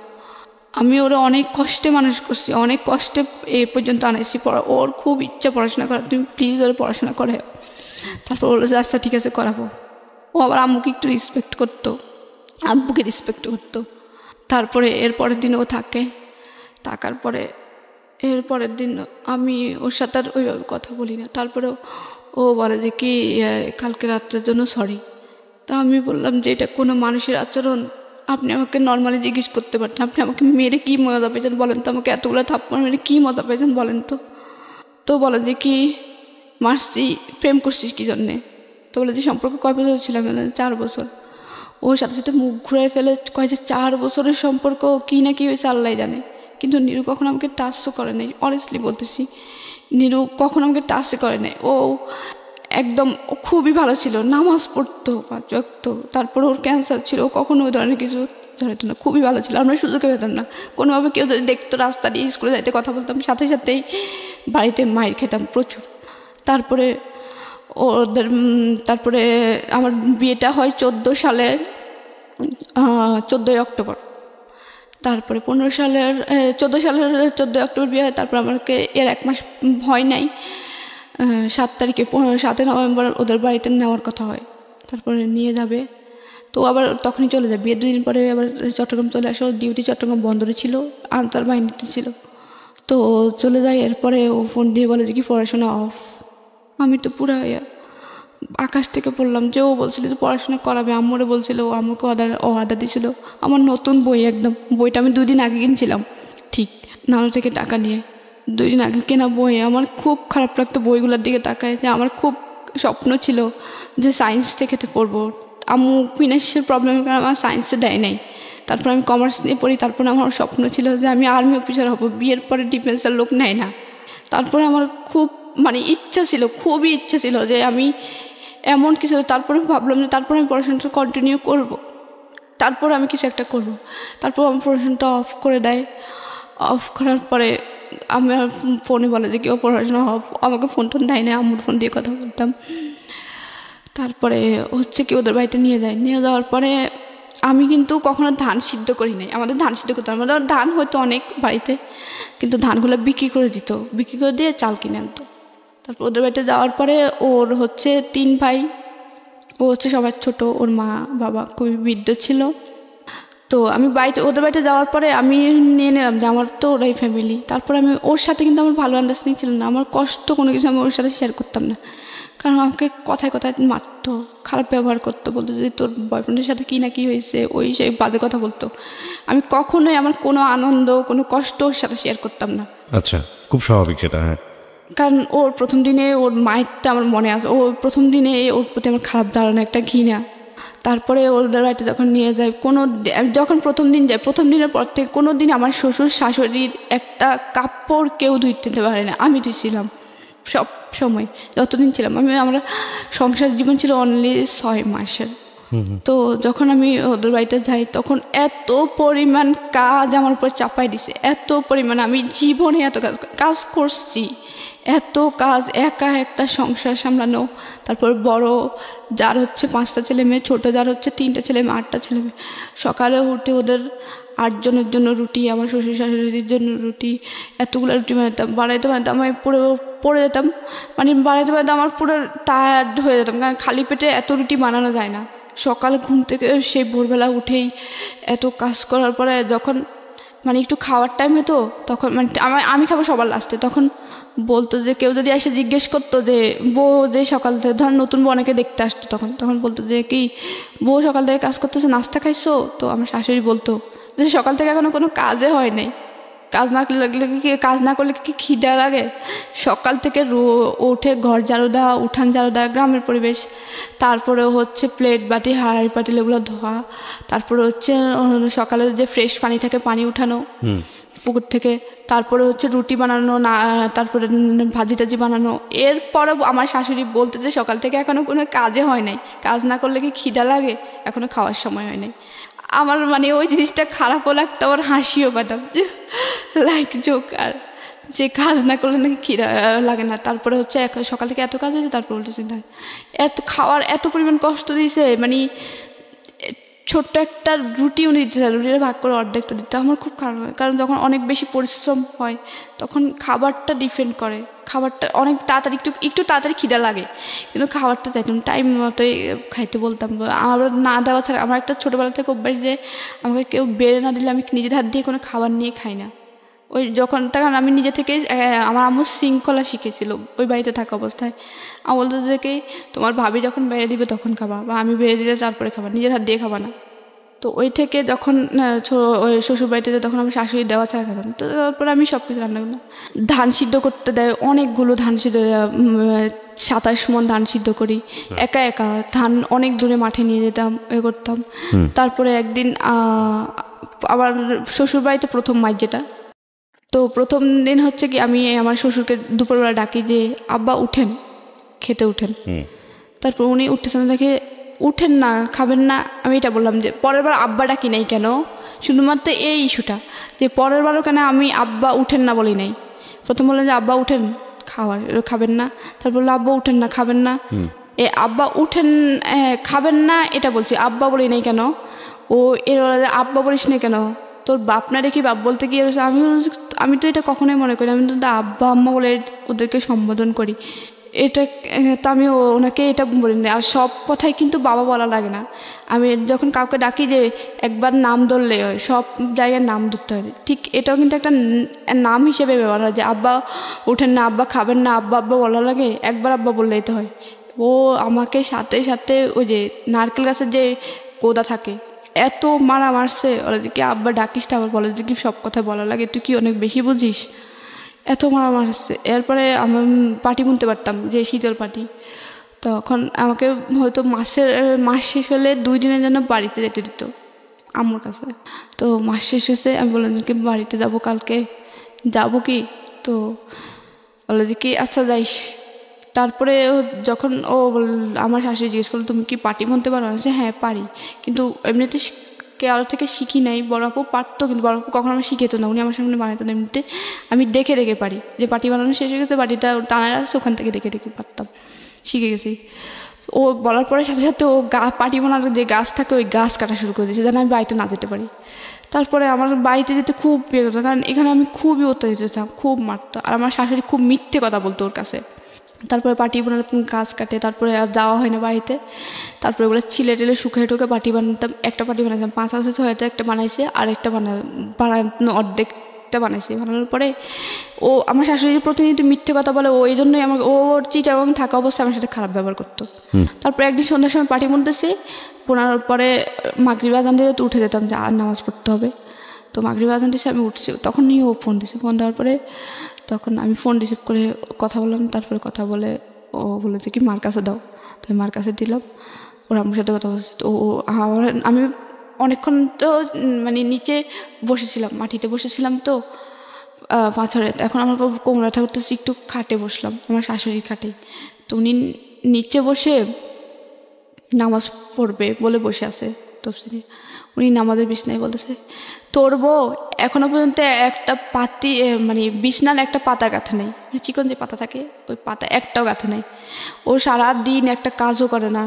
আমি ওরা অনেক কষ্টে মানুষ করছি, অনেক কষ্টে এ পর্যন্ত আনাইছি। ওর খুব ইচ্ছা পড়াশোনা করা, তুমি প্লিজ ওর পড়াশোনা করে। তারপর বললো যে আচ্ছা ঠিক আছে করাবো। ও আবার আম্মুকে একটু রেসপেক্ট করতো, আব্বুকে রেসপেক্ট করতো। তারপরে এর পরের দিন ও থাকে, থাকার পরে এর পরের দিন আমি ওর সাথে আর ওইভাবে কথা বলি না। তারপরে ও বলে যে কি কালকে রাত্রের জন্য সরি। তা আমি বললাম যে এটা কোনো মানুষের আচরণ? আপনি আমাকে নর্মালি জিজ্ঞেস করতে পারতেন, আপনি আমাকে মেরে কী মজা পেয়েছেন বলেন তো, আমাকে এতগুলো থাপ্পড় মেরে কী মজা পেয়েছেন বলেন তো। তো বলে যে কি মারছি, প্রেম করছিস কী জন্যে? তো বলে যে সম্পর্ক কয় বছর ছিলাম? 4 বছর। ওর সাথে সাথে মুখ ঘুরাই ফেলে কয় যে 4 বছরের সম্পর্ক, কী না কী হয়েছে আল্লাহ জানে। কিন্তু নিরু কখনো আমাকে টাচও করে নাই, অনেস্টলি বলতেছি, নিরু কখনো আমাকে টাচই করে নাই। ও একদম খুবই ভালো ছিল, নামাজ পড়তো 5 ওয়াক্ত। তারপর ওর ক্যান্সার ছিল, ও কখনো ওই ধরনের কিছু ধরতো না, খুবই ভালো ছিল। আমরা সুযোগে পেতাম না, কোনোভাবে কেউ যদি দেখতো রাস্তা দিয়ে স্কুলে যাইতে কথা বলতাম, সাথে সাথেই বাড়িতে মাইর খেতাম প্রচুর। তারপরে তারপরে আমার বিয়েটা হয় 14 সালে 14ই অক্টোবর। তারপরে 14 সালের 14ই অক্টোবর বিয়ে হয়। তারপর আমাকে এর 1 মাস হয় নাই, 7 তারিখে 7 নভেম্বর ওদের বাড়িতে নেওয়ার কথা হয়। তারপরে নিয়ে যাবে, তো আবার তখনই চলে যাবে। বিয়ের 2 দিন পরে আবার চট্টগ্রাম চলে আসো, ডিউটি চট্টগ্রাম বন্দরে ছিল, আনসার বাহিনীতে ছিল, তো চলে যায়। এরপরে ও ফোন দিয়ে বলে যে কি পড়াশোনা অফ। আমি তো পুরো আকাশ থেকে পড়লাম যে ও বলছিল যে পড়াশোনা করাবে। আম্মুরে বলছিল, আম্মুকে অর্ডার দিয়েছিল। আমার নতুন বই, একদম বইটা আমি 2 দিন আগে কিনছিলাম, ঠিক নানু থেকে টাকা নিয়ে 2 দিন আগে কেনা বই। আমার খুব খারাপ লাগতো বইগুলোর দিকে তাকায়, যে আমার খুব স্বপ্ন ছিল যে সায়েন্স থেকে পড়বো। আম্মু ফিনান্সিয়াল প্রবলেমের কারণে আমার সায়েন্সে দেয় নাই। তারপর আমি কমার্স নিয়ে পড়ি। তারপরে আমার স্বপ্ন ছিল যে আমি আর্মি অফিসার হব। বিয়ের পরে ডিফেন্সের লোক নেয় না। তারপরে আমার খুব মানে ইচ্ছা ছিল, খুবই ইচ্ছা ছিল যে আমি এমন কিছু। তারপরে ভাবলাম যে তারপরে আমি পড়াশোনাটা কন্টিনিউ করব, তারপর আমি কিছু একটা করব। তারপর আমি পড়াশোনাটা অফ করে দেয়। অফ করার পরে আমি আর ফোনে বলে যে কেউ পড়াশোনা অফ, আমাকে ফোন টোন দেয় না, আম্মুর ফোন দিয়ে কথা বলতাম। তারপরে হচ্ছে কি ওদের বাড়িতে নিয়ে যায়। নিয়ে যাওয়ার পরে আমি কিন্তু কখনো ধান সিদ্ধ করি নাই। আমাদের ধান সিদ্ধ করতাম, আমাদের ধান হয়তো অনেক বাড়িতে, কিন্তু ধানগুলো বিক্রি করে দিত, বিক্রি করে দিয়ে চাল কিনে আনতো। তারপর ওদের বাড়িতে যাওয়ার পরে ওর হচ্ছে 3 ভাই, ও হচ্ছে সবার ছোট। ওর মা বাবা খুবই বৃদ্ধ ছিল। তো আমি ওদের বাড়িতে যাওয়ার পরে আমি নিয়ে নিলাম যে আমার তো ওরাই ফ্যামিলি। তারপরে আমি ওর সাথে কিন্তু আমার ভালো আন্ডারস্ট্যান্ডিং ছিল না। আমার কষ্ট কোনো কিছু আমি ওর সাথে শেয়ার করতাম না, কারণ আমাকে কথায় কথায় মারতো, খারাপ ব্যবহার করতো, বলতো যে তোর বয়ফ্রেন্ডের সাথে কী না কী হয়েছে, ওই সেই বাজে কথা বলতো। আমি কখনোই আমার কোনো আনন্দ, কোনো কষ্ট ওর সাথে শেয়ার করতাম না। আচ্ছা, খুব স্বাভাবিক সেটা। হ্যাঁ, কারণ ওর প্রথম দিনে ওর মায়েরটা আমার মনে আছে। ওর প্রথম দিনে ওর প্রতি আমার খারাপ ধারণা, একটা ঘৃণা। তারপরে ওদের বাড়িতে যখন নিয়ে যায়, যখন প্রথম দিন যায়, প্রথম দিনের পর থেকে কোনো দিন আমার শ্বশুর শাশুড়ির একটা কাপড় কেউ ধুইতে দিতে পারে না, আমি ধুইছিলাম সব সময় যতদিন ছিলাম। আমরা সংসার জীবন ছিল অনলি 6 মাসের। তো যখন আমি ওদের বাড়িতে যাই তখন এত পরিমাণ কাজ আমার উপর চাপাই দিছে, এত পরিমাণ, আমি জীবনে এত কাজ করছি, এত কাজ, একা একটা সংসার সামলানো, তারপর বড় যার হচ্ছে 5টা ছেলে মেয়ে, ছোটো যার হচ্ছে 3টা ছেলে মেয়ে, 8টা ছেলে মেয়ে, সকালে উঠে ওদের 8 জনের জন্য রুটি, আমার শ্বশুর শাশুড়ির জন্য রুটি, এতগুলো রুটি বানাইতে আমি পুরো পড়ে যেতাম, মানে বানাইতে আমার পুরো টায়ার্ড হয়ে যেতাম, কারণ খালি পেটে এত রুটি বানানো যায় না। সকালে ঘুম থেকে সেই ভোরবেলা উঠেই এত কাজ করার পরে যখন মানে একটু খাওয়ার টাইম হতো তখন মানে আমি খাবো সবার লাস্টে, তখন বলতো যে কেউ যদি এসে জিজ্ঞেস করতো যে বউ যে সকাল থেকে, ধর নতুন বউ অনেকে দেখতে আসতো, তখন বলতো যে কি বউ সকাল থেকে কাজ করতেছে, নাস্তা খাইছো? তো আমার শাশুড়ি বলতো যে সকাল থেকে এখনো কোনো কাজে হয় নাই, কাজ না করলে কি খিদা লাগে? সকাল থেকে উঠে ঘর ঝাড়ু দেওয়া, উঠান ঝাড়ু দেওয়া, গ্রামের পরিবেশ, তারপরে হচ্ছে প্লেট বাটি হাঁড়ি পাতিল এগুলো ধোয়া, তারপরে হচ্ছে সকালের যে ফ্রেশ পানি থাকে পানি উঠানো পুকুর থেকে, তারপরে হচ্ছে রুটি বানানো, না তারপরে ভাজি টাজি বানানো। এরপরে আমার শাশুড়ি বলতে যে সকাল থেকে এখনো কোনো কাজে হয় নাই, কাজ না করলে কি খিদা লাগে? এখনো খাওয়ার সময় হয় নাই। আমার মানে ওই জিনিসটা খারাপও লাগতো, আবার হাসিও পেতাম যে লাইক জোক, আর যে কাজ না করলে নাকি খিদা লাগে না। তারপরে হচ্ছে সকাল থেকে এত কাজ হয়েছে, তারপর বলতেছি না এত খাওয়ার এত পরিমাণ কষ্ট দিয়েছে, মানে ছোট্ট একটা রুটি উনি দিতে, রুটিটা ভাগ করে অর্ধেকটা দিতে আমার খুব খারাপ হয়, কারণ যখন অনেক বেশি পরিশ্রম হয় তখন খাবারটা ডিপেন্ড করে, খাবারটা অনেক তাড়াতাড়ি একটু তাড়াতাড়ি খিদা লাগে, কিন্তু খাবারটা চাইতাম টাইম মতোই খাইতে বলতাম। আমার না দেওয়া ছাড়া আমার একটা ছোটোবেলা থেকে অভ্যাস যে আমাকে কেউ বেড়ে না দিলে আমি নিজের হাত দিয়ে কোনো খাবার নিয়ে খাই না। ওই তখন আমি নিজে থেকে আমার আম্মু শৃঙ্খলা শিখেছিল ওই বাড়িতে থাকা অবস্থায়। আমার বলতো যে কি তোমার ভাবি যখন বেড়ে দিবে তখন খাবা, বা আমি বেড়ে দিলে তারপরে খাবা, নিজের হাত দিয়ে খাবা না। তো ওই থেকে যখন ওই শ্বশুর বাড়িতে তখন আমি শাশুড়ি দেওয়া ছাড়া খেতাম। তো তারপরে আমি সব কিছু রান্না করলাম, ধান সিদ্ধ করতে দেয়, অনেকগুলো ধান সিদ্ধ, 27 মণ ধান সিদ্ধ করি একা একা, ধান অনেক দূরে মাঠে নিয়ে যেতাম, করতাম। তারপরে একদিন আবার শ্বশুর বাড়িতে প্রথম মাইর যেটা, তো প্রথম দিন হচ্ছে কি আমি আমার শ্বশুরকে দুপুরবেলা ডাকি যে আব্বা উঠেন, খেতে উঠেন। তারপর উনি উঠতেছেন, দেখে উঠেন না, খাবেন না। আমি এটা বললাম যে পরের বার আব্বা ডাকি নাই কেন, শুধুমাত্র এই ইস্যুটা যে পরের বারও কেন আমি আব্বা উঠেন না বলি নাই। প্রথম বললেন যে আব্বা উঠেন খাবেন না, তারপর বললো আব্বা উঠেন না খাবেন না, আব্বা উঠেন খাবেন না এটা বলছি, আব্বা বলি নাই কেন। ও এর আব্বা বলিস না কেন, তোর বাপ না রেখে বাপ বলতে গিয়ে আমি তো এটা কখনোই মনে করি, আমি তো আব্বা আম্মা বলে ওদেরকে সম্বোধন করি, এটা তো আমি ওনাকে এটা বলিনি। আর সব কথাই কিন্তু বাবা বলা লাগে না, আমি যখন কাউকে ডাকি যে একবার নাম ধরলে হয়, সব জায়গায় নাম ধরতে হয়, ঠিক এটাও কিন্তু একটা নাম হিসেবে ব্যবহার হয় যে আব্বা উঠেন না, আব্বা খাবেন না, আব্বা আব্বা বলা লাগে, একবার আব্বা বললেই তো হয়। ও আমাকে সাথে সাথে ওই যে নারকেল গাছের যে কোদা থাকে এত মারা মারছে, ওরা যে কি আব্বা ডাকিসটা, আবার বলে যে কি সব কথা বলা লাগে, তুই কি অনেক বেশি বুঝিস, এত মারা মারছে। এরপরে আমি পাটি বুনতে পারতাম, যে শীতল পাটি, তখন আমাকে হয়তো মাস শেষ হলে 2 দিনের জন্য বাড়িতে যেতে দিত আম্মুর কাছে। তো মাস শেষ হয়েছে, আমি বললাম কি বাড়িতে যাব কালকে, যাব কি? তো বলে যে কি আচ্ছা যাইস। তারপরে যখন আমার শাশুড়ি জিজ্ঞেস করলো তুমি কি পাটি বুনতে পারো, আমি হ্যাঁ পারি, কিন্তু এমনিতে কারো থেকে শিখি নাই। বড় আপু পারতো, কিন্তু বড় আপু কখনো আমার শিখেতো না, উনি আমার সামনে বানাতো না, এমনিতে আমি দেখে দেখে পারি, যে পাটি বানানো শেষ হয়ে গেছে, পাটিটা টানা রাখছে, ওখান থেকে দেখে দেখে পারতাম, শিখে গেছি। ও বলার পরে সাথে সাথে ও পাটি বানার যে গাছ থাকে ওই গাছ কাটা শুরু করে দিয়েছে, যেন আমি বাড়িতে না যেতে পারি। তারপরে আমার বাড়িতে যেতে খুব ইয়ে করতো, কারণ এখানে আমি খুবই অত্যাচারিত ছিলাম, খুব মারতো, আর আমার শাশুড়ি খুব মিথ্যে কথা বলতো ওর কাছে। তারপরে পাটি বোনার গাছ কাটে, তারপরে আর যাওয়া হয় না বাড়িতে। তারপরে ওগুলো ছিলে টেলে শুকিয়ে টুকে পাটি বানাতাম। একটা পাটি বানাইছিলাম 5 আছে 6টা, একটা বানাইছে, আর একটা বানানো অর্ধেকটা বানাইছে। বানানোর পরে ও আমার শাশুড়ি প্রতিনিয়ত মিথ্যে কথা বলে, ও এই জন্যই আমার ওর চিটাগং থাকা অবস্থায় আমার সাথে খারাপ ব্যবহার করতো। তারপরে একদিন সন্ধ্যার সময় পাটি বুনতেছি, বোনার পরে মাগরিব আজান দিয়ে তো উঠে যেতাম যে আর নামাজ পড়তে হবে। তো মাগরিব আজান দিয়েছে, আমি উঠছি, তখনই ও ফোন দিছে। ফোন দেওয়ার পরে তখন আমি ফোন রিসিভ করে কথা বললাম। তারপরে কথা বলে ও বলে যে কি মার কাছে দাও, তো মার কাছে দিলাম। ওরা আমার সাথে কথা বলছে। তো আমি অনেকক্ষণ তো মানে নিচে বসেছিলাম, মাটিতে বসেছিলাম, তো পাথরে। এখন আমার কোমর ব্যথা করতেছি, একটু খাটে বসলাম, আমার শাশুড়ির খাটে। তো উনি নিচে বসে নামাজ পড়বে বলে বসে আছে তফসিরে। উনি নামাজের বিছনায় বলতেছে, তোর বউ এখনো পর্যন্ত একটা পাতি মানে বিছনার একটা পাতা গাঁথে নেই, মানে চিকন যে পাতা থাকে ওই পাতা একটাও গাঁথে নেই। ও সারা দিন একটা কাজও করে না,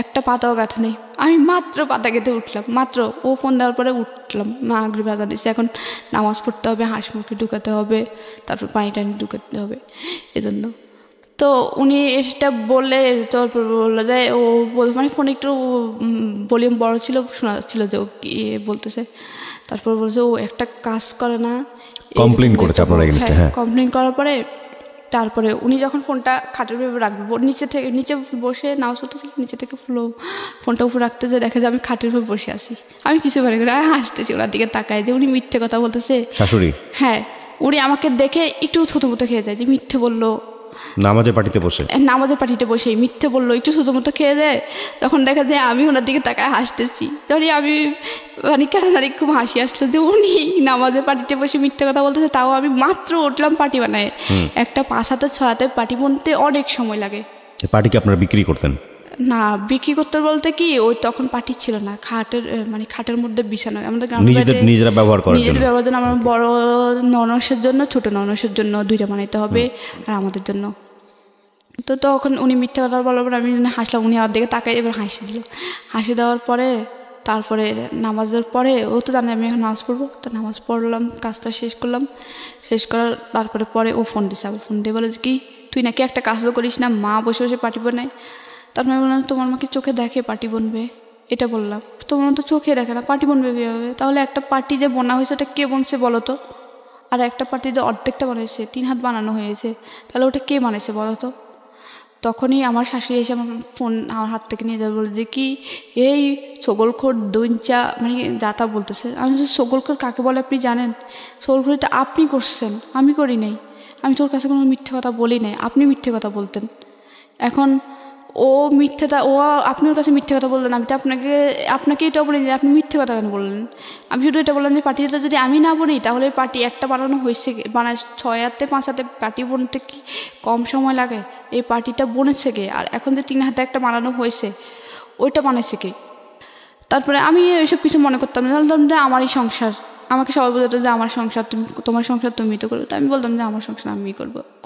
একটা পাতাও গাঁথে নেই। আমি মাত্র পাতা গেঁথে উঠলাম, মাত্র ও ফোন দেওয়ার পরে উঠলাম, মাগরিব আজান দিচ্ছে, এখন নামাজ পড়তে হবে, হাঁস মুরগি ঢুকাতে হবে, তারপর পানি টানি ঢুকাতে হবে, এজন্য। তো উনি এটা বললে, তারপর বললো যে ও মানে ফোনে একটু ভলিউম বড় ছিল, শোনা যাচ্ছিল যে ও কি বলতেছে। তারপর বলছে ও একটা কাজ করে না, কমপ্লেইন করেছে আপনার এগেইনস্টে। হ্যাঁ, কমপ্লেইন করার পরে তারপরে উনি যখন ফোনটা খাটের উপরে রাখবে, নিচে বসে নামাজ পড়তেছিল, নিচে থেকে ফোনটা উপরে রাখতে যে দেখা যায় আমি খাটের উপরে বসে আছি। আমি কিছু মনে করি হাসতেছি, ওনার দিকে তাকাই যে উনি মিথ্যে কথা বলতেছে। শাশুড়ি? হ্যাঁ, উনি আমাকে দেখে একটু থুতমুতো খেয়ে যায় যে মিথ্যে বললো, নামাজের পার্টিতে বসে, নামাজের পার্টিতে বসে মিথ্যে বললো, একটু থুতমুতো খেয়ে দেয়। তখন দেখা যায় আমি ওনার দিকে তাকায় হাসতেছি, তখন আমি মানে কেন জানি খুব হাসি আসলো যে উনি নামাজের পার্টিতে বসে মিথ্যে কথা বলতেছে, তাও আমি মাত্র উঠলাম পার্টি বানায়। একটা 5-6 পার্টি বানতে অনেক সময় লাগে। পার্টি কি আপনারা বিক্রি করতেন? না, বিক্রি করতে বলতে কি, ওই তখন পার্টি ছিল না, মানে খাটের মধ্যে বিছানো আমাদের নিজেরা ব্যবহার করার নিজের ব্যবহার জন্য। আমার বড় ননসের জন্য, ছোট ননসের জন্য 2টা বানাইতে হবে, আর আমাদের জন্য। তো তখন উনি মিথ্যা কথা বলার পর আমি হাসলাম, উনি আমার দিকে তাকাই এবার হাসি দিল। হাসি দেওয়ার পরে তারপরে নামাজের পরে ও তো জানে আমি এখন নামাজ পড়বো, তো নামাজ পড়লাম, কাজটা শেষ করলাম। শেষ করার তারপরে ও ফোন দিছে, আবার ফোন দিয়ে বলে কি তুই নাকি একটা কাজও করিস না, মা বসে বসে পার্টি বানায়। তারপরে আমি বললাম তোমার মাকে চোখে দেখে পার্টি বনবে, এটা বললাম। তোমার তো চোখে দেখে না, পার্টি বনবে কীভাবে? তাহলে একটা পার্টি যে বোনা হয়েছে ওটা কে বনছে বলো তো? আর একটা পার্টি যে অর্ধেকটা বানাইছে, 3 হাত বানানো হয়েছে, তাহলে ওটা কে বানাইছে বলো তো? তখনই আমার শাশুড়ি এসে আমার ফোন আমার হাত থেকে নিয়ে যাবে, বলে যে কি এই সগলখোর দইঞ্চা, মানে যাতা বলতেছে। আমি বলছি সগলখোর কাকে বলে আপনি জানেন? সগলখোর তো আপনি করছেন, আমি করি নাই। আমি তোর কাছে কোনো মিথ্যে কথা বলি নাই, আপনি মিথ্যে কথা বলতেন। এখন ও মিথ্যেটা, আপনি ওর কাছে মিথ্যে কথা বললেন, আমি তো আপনাকে এটাও বলি যে আপনি মিথ্যে কথা কেন বললেন? আমি শুধু এটা বললাম যে পার্টিটা যদি আমি না বলি তাহলে পার্টি একটা বানানো হয়েছে, 6 হাতে 5 হাতে পার্টি বনতে কি কম সময় লাগে? এই পার্টিটা বনেছে কে? আর এখন যে 3 হাতে একটা বানানো হয়েছে ওইটা বানাইছে কে? তারপরে আমি এসব কিছু মনে করতাম না, বলতাম যে আমারই সংসার, আমাকে সবাই বলতো যে আমার সংসার, তোমার সংসার তুমি তো করবে। তো আমি বলতাম যে আমার সংসার আমি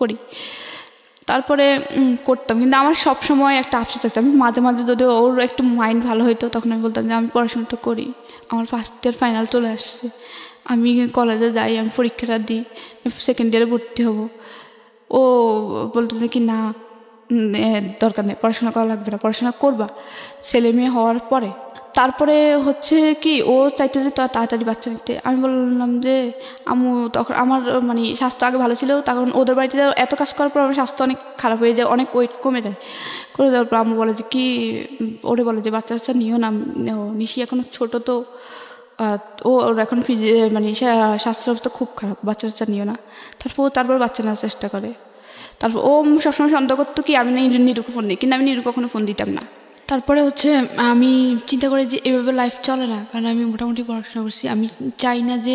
করি। তারপরে করতাম, কিন্তু আমার সব সময় একটা আফসোস থাকতো। আমি মাঝে মাঝে যদি ওর একটু মাইন্ড ভালো হইতো তখন আমি বলতাম যে আমি পড়াশোনাটা করি, আমার ফার্স্ট ইয়ার ফাইনাল চলে আসছে, আমি কলেজে যাই, আমি পরীক্ষাটা দিই, সেকেন্ড ইয়ারে ভর্তি হব। ও বলতো যে কি না দরকার নেই, পড়াশোনা করা লাগবে না, পড়াশোনা করবা ছেলে মেয়ে হওয়ার পরে। তারপরে হচ্ছে কি ও চাইতো যে তাড়াতাড়ি বাচ্চা নিতে। আমি বললাম যে আম্মু, তখন আমার মানে স্বাস্থ্য আগে ভালো ছিল, তখন ওদের বাড়িতে এত কাজ করার পর আমার স্বাস্থ্য অনেক খারাপ হয়ে যায়, অনেক ওয়েট কমে যায়। করে দেওয়ার পর আম্মু বলে যে কি, ওরে বলে যে বাচ্চা নিও না, নিশি এখন ছোটো তো, ওর এখন মানে স্বাস্থ্য অবস্থা খুব খারাপ, বাচ্চা নিও না। তারপর বাচ্চা নেওয়ার চেষ্টা করে। তারপর ও সবসময় সন্দেহ করতো কি আমি নিরুকে ফোন দিই, কিন্তু আমি নিরু কখনো ফোন দিতাম না। তারপরে হচ্ছে আমি চিন্তা করি যে এভাবে লাইফ চলে না, কারণ আমি মোটামুটি পড়াশোনা করছি। আমি চাই না যে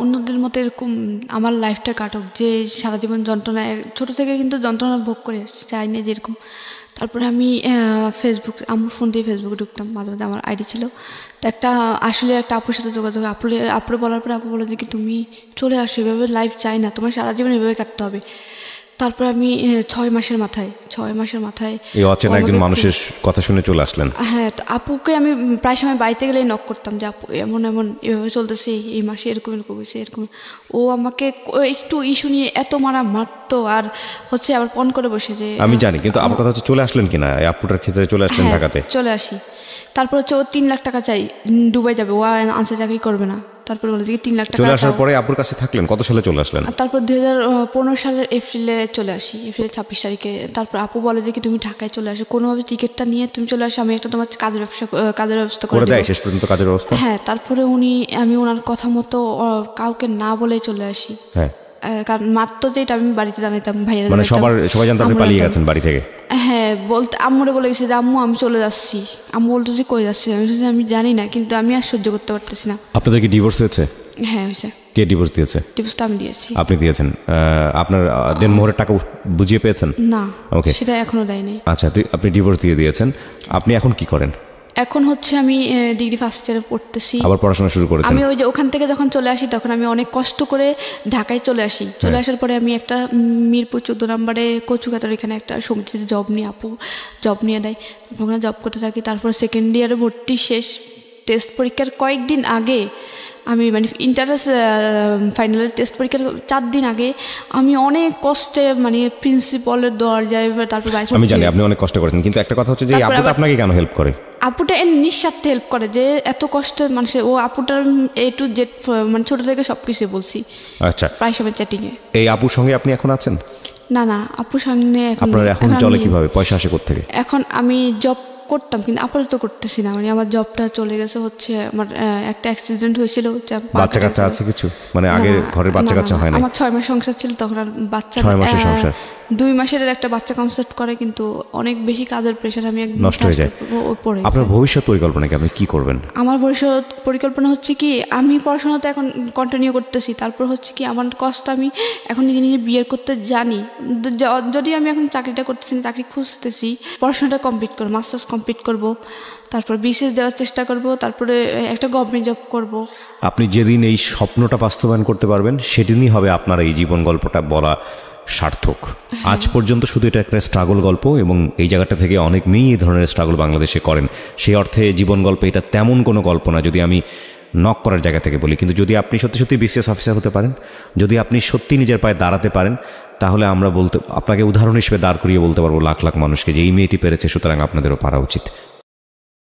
অন্যদের মতো এরকম আমার লাইফটা কাটুক, যে সারা জীবন যন্ত্রণা, ছোটো থেকে কিন্তু যন্ত্রণা ভোগ করে আসছি, চাই না যে এরকম। তারপরে আমি আমার ফোন দিয়ে ফেসবুকে ঢুকতাম, মাঝে মাঝে আমার আইডি ছিল। তো আসলে একটা আপুর সাথে যোগাযোগ, আপুরে বলার পরে আপু বলে যে কি তুমি চলে আসো, এভাবে লাইফ চাই না, তোমার সারা জীবন এভাবে কাটতে হবে। তারপর আমি 6 মাসের মাথায় এই অচেনা একজন মানুষের কথা শুনে চলে আসলেন। হ্যাঁ, তো আপুকে আমি প্রায় সময় বাড়িতে গেলেই নক করতাম যে আপু এমন এভাবে চলতেছে, এই মাসে এরকম হয়েছে এরকম। ও আমাকে একটু ইস্যু নিয়ে এত মারতো, আর হচ্ছে আবার ফোন করে বসে যে আমি জানি, কিন্তু আমার কথা হচ্ছে চলে আসলেন কিনা এই আপুটার ক্ষেত্রে, চলে আসলেন ঢাকাতে? চলে আসি। তারপর হচ্ছে ও 3 লাখ টাকা চাই, দুবাই যাবে, ও আনসার চাকরি করবে না। তারপর বলে যে 3 লাখ টাকা চলে আসার পরে আপুর কাছে থাকলেন, কত সালে চলে আসলেন? তারপর 2015 সালের এপ্রিলে চলে আসি, এপ্রিল 26 তারিখে। তারপর আপু বলে যে কি তুমি ঢাকায় চলে আসো, কোনোভাবে টিকিটটা নিয়ে তুমি চলে আসো, আমি একটা তোমার কাজের ব্যবস্থা করে দেয় শেষ পর্যন্ত কাজের ব্যবস্থা। হ্যাঁ, তারপরে আমি ওনার কথা মতো কাউকে না বলে চলে আসি। হ্যাঁ, কারণ মাত্র যে এটা আমি বাড়িতে জানাইতাম, ভাইয়েরা মানে সবাই জানতো আপনি পালিয়ে গেছেন বাড়ি থেকে। হ্যাঁ, বলতে আম্মুরে বলে গেছে যে আম্মু আমি চলে যাচ্ছি। আম্মু বলতো যে কই যাচ্ছে, আমি জানি না, কিন্তু আমি আর সহ্য করতে পারতেছি না। আপনাদের কি ডিভোর্স হয়েছে? হ্যাঁ হয়েছে। কে ডিভোর্স দিয়েছে? ডিভোর্সটা আমি দিয়েছি। আপনি দিয়েছেন। আপনার দেনমোহরের টাকা বুঝিয়ে পেয়েছেন? না, ওকে, সেটা এখনো দেয়নি। আচ্ছা, আপনি ডিভোর্স দিয়ে দিয়েছেন। আপনি এখন কি করেন? এখন হচ্ছে আমি ডিগ্রি ফার্স্ট ইয়ারে পড়তেছি। আবার পড়াশোনা শুরু করেছেন? আমি ওই যে ওখান থেকে যখন চলে আসি তখন আমি অনেক কষ্ট করে ঢাকায় চলে আসি। চলে আসার পরে আমি একটা মিরপুর 14 নম্বরে কচুকাতার এখানে একটা সমিতিতে জব নিয়ে আপু জব নিয়ে দেয়। তারপর ওখানে জব করতে থাকি। তারপর সেকেন্ড ইয়ারে ভর্তি শেষ, টেস্ট পরীক্ষার কয়েকদিন আগে আমি মানে ইন্টারেস্ট ফাইনালের টেস্ট পরীক্ষার 4 দিন আগে আমি অনেক কষ্টে মানে প্রিন্সিপালের দরজায়, তারপর আমি জানি আপনি অনেক কষ্ট করেছেন, কিন্তু একটা কথা হচ্ছে যে আপুটা আপনাকে কেন হেল্প করে? আপুটা এর নিঃস্বার্থে হেল্প করে, যে এত কষ্ট মানুষের, ও আপুটার A to Z মানে ছোটো থেকে সব কিছু বলছি। আচ্ছা, প্রায় সময় চ্যাটিংয়ে। এই আপুর সঙ্গে আপনি এখন আছেন? না আপুর সামনে এখন আপনার এখন চলে কিভাবে? পয়সা আসে কোত্থেকে? এখন আমি জব করতাম কিন্তু আপাতত করতেছি না, মানে আমার জবটা চলে গেছে হচ্ছে আমার একটা অ্যাক্সিডেন্ট হয়েছিল। বাচ্চা কাচ্চা আছে কিছু? মানে আগে ঘরের বাচ্চা কাচ্চা হয় না? আমার 6 মাস সংসার ছিল তখন, আর বাচ্চা 6 মাসের সংসার? 2 মাসের একটা বাচ্চা কনসেপ্ট করে, কিন্তু অনেক বেশি কাজের প্রেশার, আমি একদম নষ্ট হয়ে যায়। আপনার ভবিষ্যৎ পরিকল্পনা কি? আপনি কি করবেন? আমার ভবিষ্যৎ পরিকল্পনা হচ্ছে কি, আমি পড়াশোনা তো এখন কন্টিনিউ করতেছি। তারপর হচ্ছে কি আমার কষ্ট, আমি এখন নিজে নিজে বিয়ে করতে জানি, যদিও আমি এখন চাকরিটা করতেছি না, চাকরি খুঁজতেছি। পড়াশোনাটা কমপ্লিট করবো, মাস্টার্স কমপ্লিট করব, তারপর বিসিএস দেওয়ার চেষ্টা করব, তারপরে একটা গভর্নমেন্ট জব করব। আপনি যেদিন এই স্বপ্নটা বাস্তবায়ন করতে পারবেন সেদিনই হবে আপনার এই জীবন গল্পটা বলা সার্থক। আজ পর্যন্ত শুধু এটা একটা স্ট্রাগল গল্প, এবং এই জায়গাটা থেকে অনেক মেয়েই এই ধরনের স্ট্রাগল বাংলাদেশে করেন। সেই অর্থে জীবন গল্প এটা তেমন কোনো গল্প না, যদি আমি নক করার জায়গা থেকে বলি। কিন্তু যদি আপনি সত্যি সত্যি বিসিএস অফিসার হতে পারেন, যদি আপনি সত্যি নিজের পায়ে দাঁড়াতে পারেন, তাহলে আমরা আপনাকে উদাহরণ হিসেবে দাঁড় করিয়ে বলতে পারবো লাখ লাখ মানুষকে যে এই মেয়েটি পেরেছে, সুতরাং আপনাদেরও পারা উচিত।